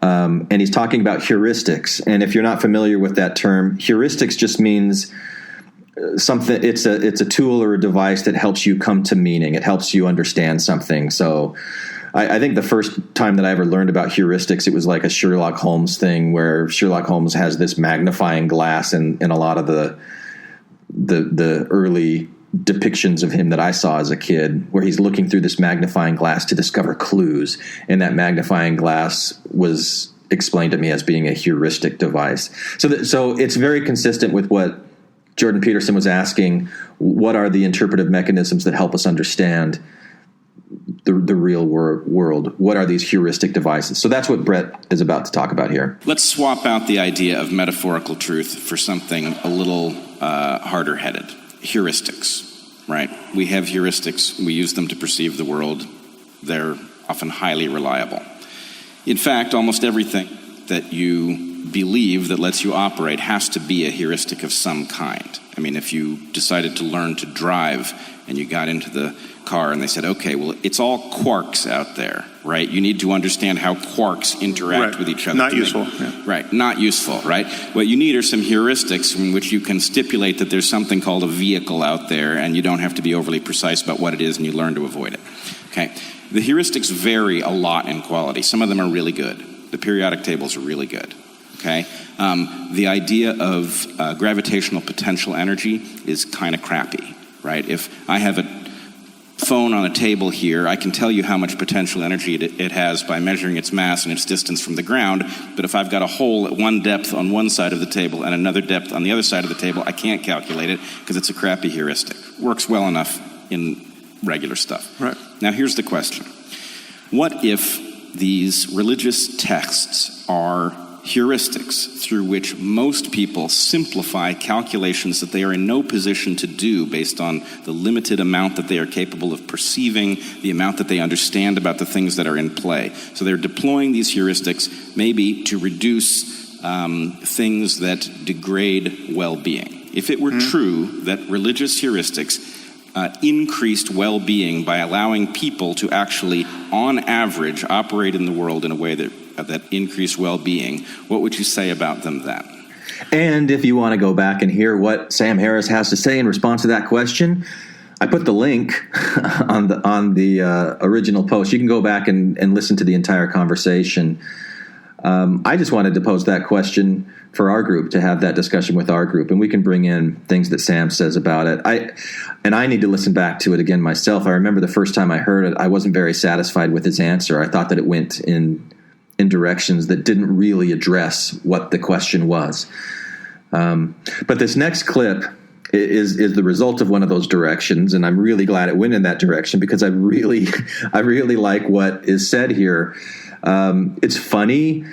And he's talking about heuristics. And if you're not familiar with that term, heuristics just means something. It's a tool or a device that helps you come to meaning. It helps you understand something. So I think the first time that I ever learned about heuristics, it was like a Sherlock Holmes thing, where Sherlock Holmes has this magnifying glass in a lot of the early depictions of him that I saw as a kid, where he's looking through this magnifying glass to discover clues, and that magnifying glass was explained to me as being a heuristic device. So it's very consistent with what Jordan Peterson was asking: what are the interpretive mechanisms that help us understand the real world? What are these heuristic devices? So that's what Brett is about to talk about here.
Let's swap out the idea of metaphorical truth for something a little harder-headed. Heuristics, right? We have heuristics. We use them to perceive the world. They're often highly reliable. In fact, almost everything that you believe that lets you operate has to be a heuristic of some kind. I mean, if you decided to learn to drive and you got into the car and they said, okay, well, it's all quarks out there, right? You need to understand how quarks interact with each other.
Not useful. Yeah.
Right, not useful, right? What you need are some heuristics in which you can stipulate that there's something called a vehicle out there, and you don't have to be overly precise about what it is, and you learn to avoid it. Okay? The heuristics vary a lot in quality. Some of them are really good. The periodic tables are really good. Okay? The idea of gravitational potential energy is kind of crappy, right? If I have a phone on a table here, I can tell you how much potential energy it has by measuring its mass and its distance from the ground, but if I've got a hole at one depth on one side of the table and another depth on the other side of the table, I can't calculate it because it's a crappy heuristic. Works well enough in regular stuff.
Right.
Now here's the question. What if these religious texts are heuristics through which most people simplify calculations that they are in no position to do based on the limited amount that they are capable of perceiving, the amount that they understand about the things that are in play. So they're deploying these heuristics maybe to reduce things that degrade well-being. If it were true that religious heuristics increased well-being by allowing people to actually, on average, operate in the world in a way that increased well-being, what would you say about them then?
And if you want to go back and hear what Sam Harris has to say in response to that question, I put the link on the original post. You can go back and listen to the entire conversation. I just wanted to pose that question for our group, to have that discussion with our group, and we can bring in things that Sam says about it. I need to listen back to it again myself. I remember the first time I heard it, I wasn't very satisfied with his answer. I thought that it went in directions that didn't really address what the question was. But this next clip is the result of one of those directions, and I'm really glad it went in that direction because I really like what is said here. It's funny.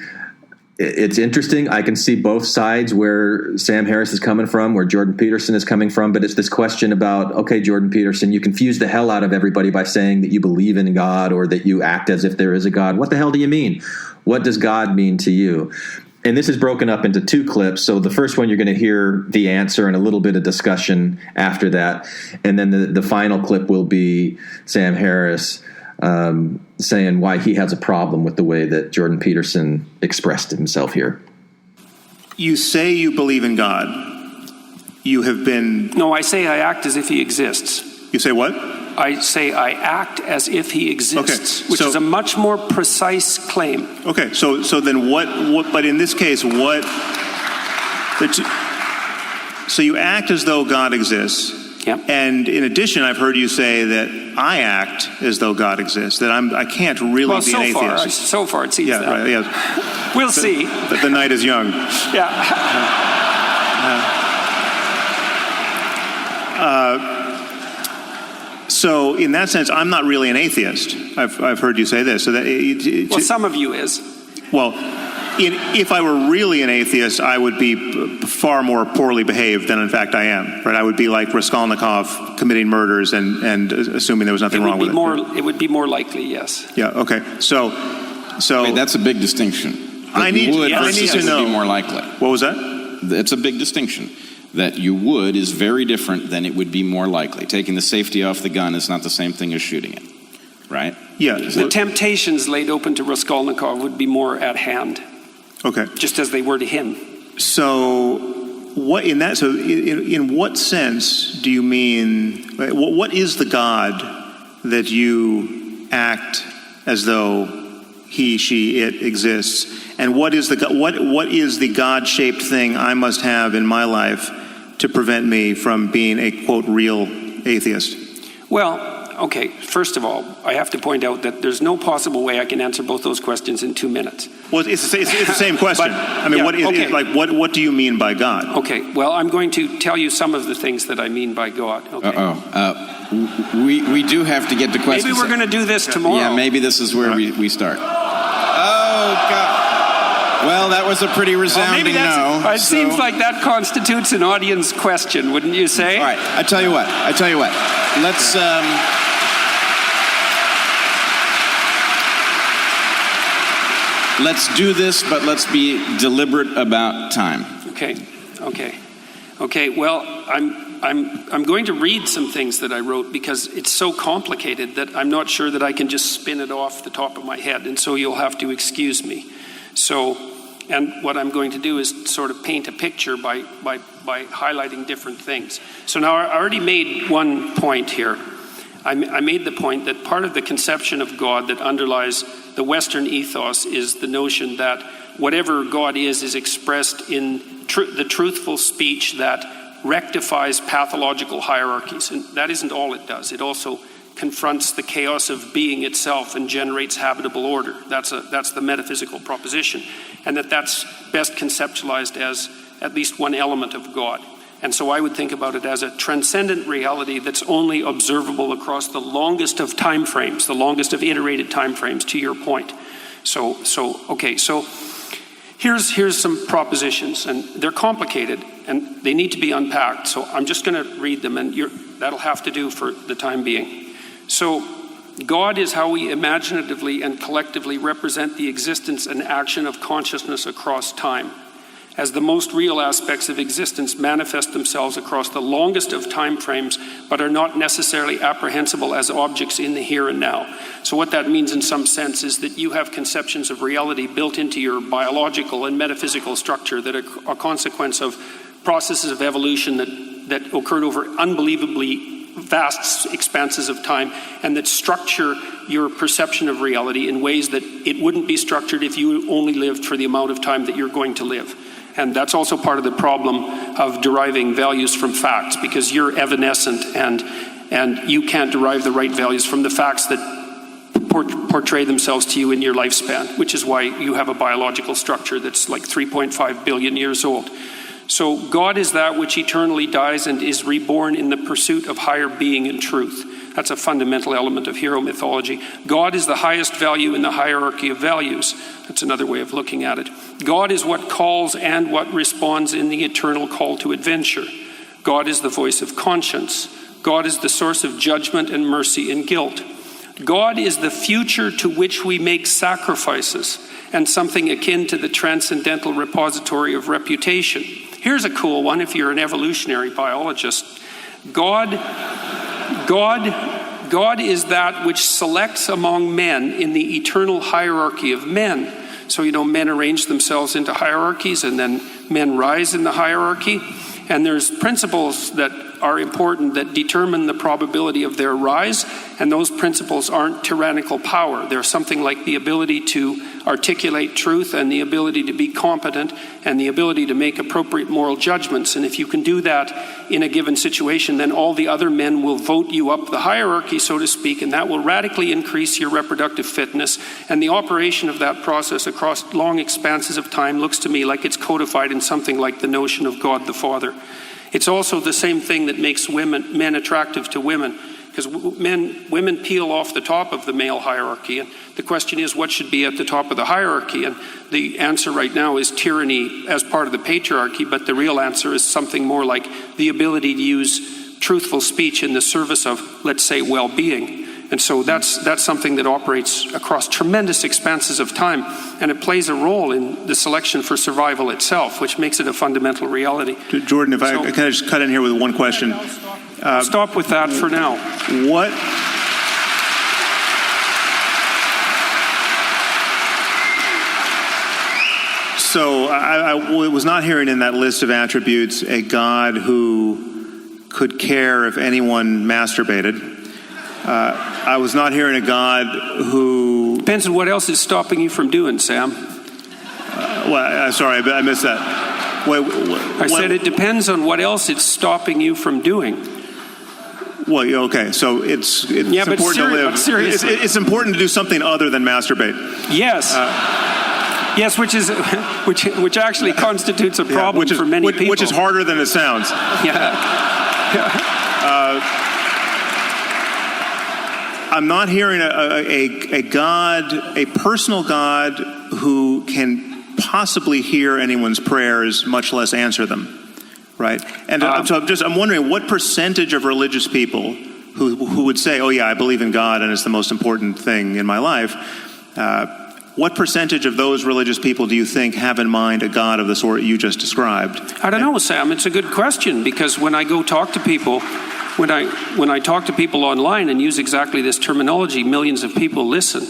It's interesting. I can see both sides where Sam Harris is coming from, where Jordan Peterson is coming from, but it's this question about, okay, Jordan Peterson, you confuse the hell out of everybody by saying that you believe in God or that you act as if there is a God. What the hell do you mean? What does God mean to you? And this is broken up into 2 clips. So the first one, you're going to hear the answer and a little bit of discussion after that. And then the final clip will be Sam Harris saying why he has a problem with the way that Jordan Peterson expressed himself here.
You say you believe in God. You have been...
No, I say I act as if he exists.
You say what?
I say I act as if he exists, which is a much more precise claim.
Okay, so then what but in this case, so you act as though God exists.
Yep.
And in addition, I've heard you say that I act as though God exists, that I can't really be an atheist.
So far it seems that.
Right, yeah.
We'll see.
The night is young.
Yeah.
So in that sense, I'm not really an atheist. I've heard you say this. So that
well, some of you is.
Well, if I were really an atheist, I would be far more poorly behaved than in fact I am. Right? I would be like Raskolnikov committing murders and assuming there was nothing wrong with it.
It would be more likely, yes.
Yeah. Okay. So
wait, that's a big distinction.
I need to know.
Be more likely.
What was that?
It's a big distinction. That you would is very different than it would be more likely. Taking the safety off the gun is not the same thing as shooting it, right?
Yeah.
The temptations laid open to Raskolnikov would be more at hand.
Okay.
Just as they were to him.
So, in what sense do you mean? What is the God that you act as though he, she, it exists, and what is the God-shaped thing I must have in my life to prevent me from being a quote real atheist?
Well, okay. First of all, I have to point out that there's no possible way I can answer both those questions in 2 minminutes.
Well, it's the same question. I mean, what do you mean by God?
Okay. Well, I'm going to tell you some of the things that I mean by God. Okay.
We do have to get to questions.
Maybe we're going to do this tomorrow.
Yeah, maybe this is where we start. Oh, God. Well, that was a pretty resounding no.
It seems like that constitutes an audience question, wouldn't you say?
All right. I tell you what. Let's do this, but let's be deliberate about time.
Okay. Well, I'm going to read some things that I wrote because it's so complicated that I'm not sure that I can just spin it off the top of my head, and so you'll have to excuse me. And what I'm going to do is sort of paint a picture by highlighting different things. So now I already made one point here. I made the point that part of the conception of God that underlies the Western ethos is the notion that whatever God is expressed in the truthful speech that rectifies pathological hierarchies. And that isn't all it does. It also confronts the chaos of being itself and generates habitable order. That's the metaphysical proposition. And that's best conceptualized as at least one element of God. And so I would think about it as a transcendent reality that's only observable across the longest of time frames, the longest of iterated time frames, to your point. So here's some propositions, and they're complicated, and they need to be unpacked. So I'm just going to read them, and that'll have to do for the time being. So God is how we imaginatively and collectively represent the existence and action of consciousness across time, as the most real aspects of existence manifest themselves across the longest of time frames, but are not necessarily apprehensible as objects in the here and now. So what that means in some sense is that you have conceptions of reality built into your biological and metaphysical structure that are a consequence of processes of evolution that occurred over unbelievably vast expanses of time, and that structure your perception of reality in ways that it wouldn't be structured if you only lived for the amount of time that you're going to live. And that's also part of the problem of deriving values from facts, because you're evanescent and you can't derive the right values from the facts that portray themselves to you in your lifespan, which is why you have a biological structure that's like 3.5 billion years old. So God is that which eternally dies and is reborn in the pursuit of higher being and truth. That's a fundamental element of hero mythology. God is the highest value in the hierarchy of values. That's another way of looking at it. God is what calls and what responds in the eternal call to adventure. God is the voice of conscience. God is the source of judgment and mercy and guilt. God is the future to which we make sacrifices and something akin to the transcendental repository of reputation. Here's a cool one if you're an evolutionary biologist. God is that which selects among men in the eternal hierarchy of men. So, men arrange themselves into hierarchies and then men rise in the hierarchy. And there's principles that are important that determine the probability of their rise, and those principles aren't tyrannical power. They're something like the ability to articulate truth and the ability to be competent and the ability to make appropriate moral judgments. And if you can do that in a given situation, then all the other men will vote you up the hierarchy, so to speak, and that will radically increase your reproductive fitness. And the operation of that process across long expanses of time looks to me like it's codified in something like the notion of God the Father. It's also the same thing that makes men attractive to women, because women peel off the top of the male hierarchy, and the question is what should be at the top of the hierarchy, and the answer right now is tyranny as part of the patriarchy, but the real answer is something more like the ability to use truthful speech in the service of, let's say, well-being. And so that's something that operates across tremendous expanses of time, and it plays a role in the selection for survival itself, which makes it a fundamental reality.
Jordan, if I can I just cut in here with one question?
I'll stop with that for now.
What? So I was not hearing in that list of attributes a God who could care if anyone masturbated. I was not hearing a God who...
Depends on what else is stopping you from doing, Sam.
Sorry, I missed that.
I said it depends on what else it's stopping you from doing.
Well, okay, so it's important to live. It's important to do something other than masturbate.
Yes. Yes, which actually constitutes a problem for many people.
Which is harder than it sounds. I'm not hearing a God, a personal God who can possibly hear anyone's prayers, much less answer them, right? And so I'm wondering what percentage of religious people who would say, "Oh yeah, I believe in God and it's the most important thing in my life." What percentage of those religious people do you think have in mind a God of the sort you just described?
I don't know, Sam. It's a good question, because when I go talk to people. When I talk to people online and use exactly this terminology, millions of people listen.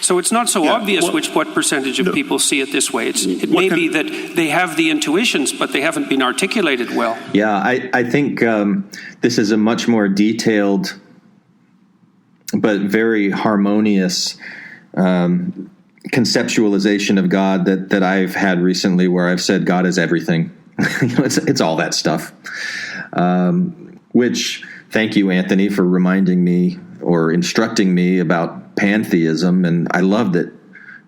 So it's not so obvious what percentage of people see it this way. It may be that they have the intuitions, but they haven't been articulated well.
Yeah, I think this is a much more detailed but very harmonious conceptualization of God that I've had recently, where I've said God is everything. It's all that stuff. Which, thank you, Anthony, for reminding me or instructing me about pantheism. And I love that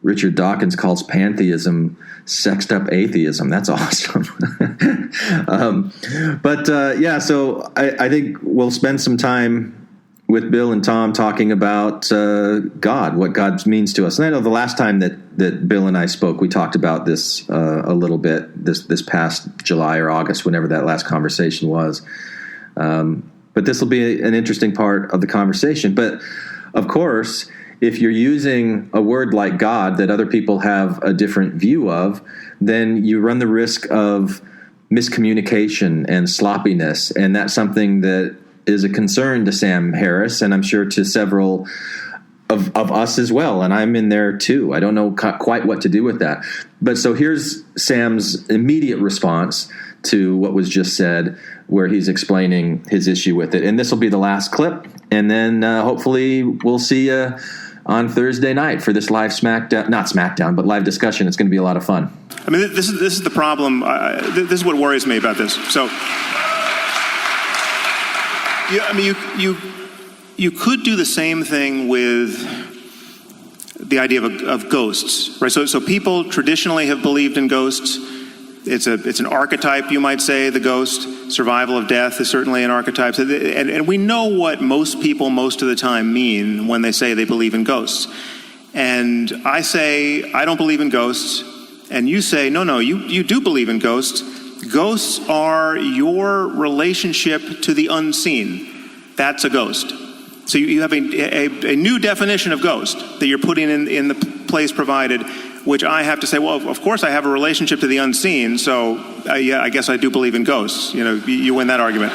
Richard Dawkins calls pantheism sexed up atheism. That's awesome. So I think we'll spend some time with Bill and Tom talking about God, what God means to us. And I know the last time that Bill and I spoke, we talked about this a little bit this past July or August, whenever that last conversation was. But this will be an interesting part of the conversation. But of course, if you're using a word like God that other people have a different view of, then you run the risk of miscommunication and sloppiness. And that's something that is a concern to Sam Harris, and I'm sure to several of us as well. And I'm in there too. I don't know quite what to do with that. But so here's Sam's immediate response to what was just said, where he's explaining his issue with it. And this will be the last clip. And then hopefully we'll see you on Thursday night for this live live discussion. It's going to be a lot of fun.
I mean, this is the problem. This is what worries me about this. So, you could do the same thing with the idea of ghosts, right? So people traditionally have believed in ghosts. It's an archetype, you might say, the ghost. Survival of death is certainly an archetype. And we know what most people most of the time mean when they say they believe in ghosts. And I say, I don't believe in ghosts. And you say, no, you do believe in ghosts. Ghosts are your relationship to the unseen. That's a ghost. So you have a new definition of ghost that you're putting in the place provided, which I have to say, well, of course I have a relationship to the unseen, so yeah, I guess I do believe in ghosts. You win that argument.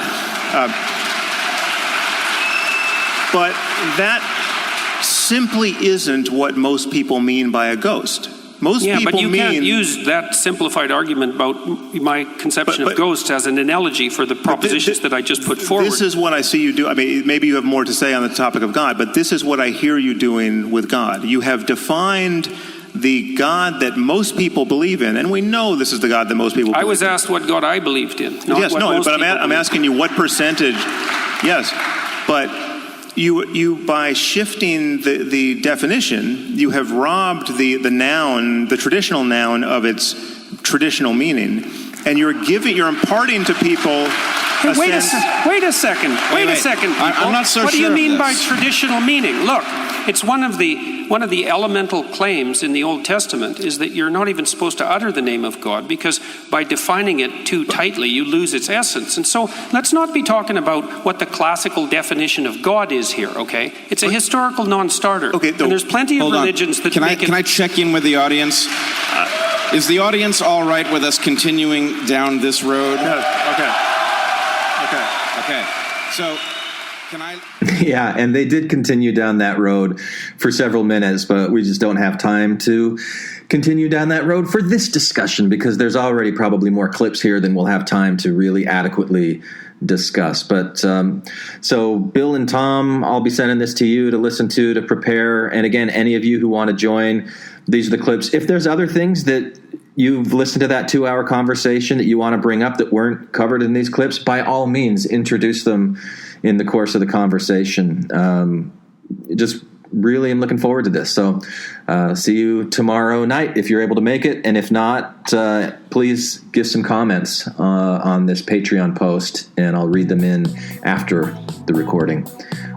But that simply isn't what most people mean by a ghost. Most people
but you can't use that simplified argument about my conception of ghosts as an analogy for the propositions that I just put forward.
This is what I see you do. I mean, maybe you have more to say on the topic of God, but this is what I hear you doing with God. You have defined the God that most people believe in, and we know this is the God that most people believe in.
I was asked what God I believed in.
I'm asking you what percentage. Yes, but you by shifting the definition, you have robbed the noun, the traditional noun, of its traditional meaning, and you're imparting to people.
Hey, wait a second.
I'm not so sure.
What do you mean by traditional meaning? Look, it's one of the elemental claims in the Old Testament is that you're not even supposed to utter the name of God, because by defining it too tightly, you lose its essence. And so let's not be talking about what the classical definition of God is here, okay? It's a historical non-starter. Okay, and there's plenty of religions that make it...
Can I check in with the audience? Is the audience all right with us continuing down this road? Okay. So, can I...
Yeah, and they did continue down that road for several minutes, but we just don't have time to continue down that road for this discussion, because there's already probably more clips here than we'll have time to really adequately discuss. But so Bill and Tom, I'll be sending this to you to listen to prepare. And again, any of you who want to join, these are the clips. If there's other things that you've listened to that 2-hour conversation that you want to bring up that weren't covered in these clips, by all means, introduce them in the course of the conversation. Just really am looking forward to this. So see you tomorrow night if you're able to make it. And if not, please give some comments on this Patreon post, and I'll read them in after the recording,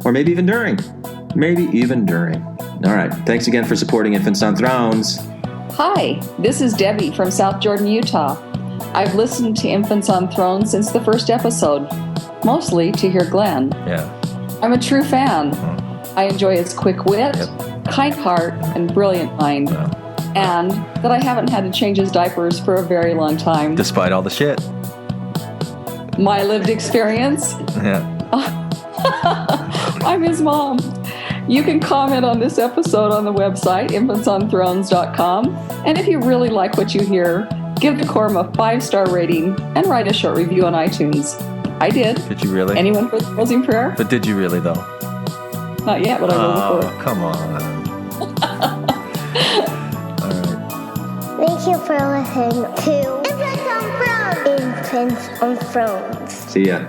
or maybe even during. All right. Thanks again for supporting Infants on Thrones.
Hi, this is Debbie from South Jordan, Utah. I've listened to Infants on Thrones since the first episode, mostly to hear Glenn.
Yeah.
I'm a true fan. I enjoy his quick wit, kind heart, and brilliant mind. And that I haven't had to change his diapers for a very long time.
Despite all the shit.
My lived experience?
Yeah.
I'm his mom. You can comment on this episode on the website, infantsonthrones.com. And if you really like what you hear, give Decorum a 5-star rating and write a short review on iTunes. I did.
Did you really?
Anyone for the closing prayer?
But did you really, though?
Not yet, but I will before.
Come on. All right.
Thank you for listening to Infants on Thrones.
See ya.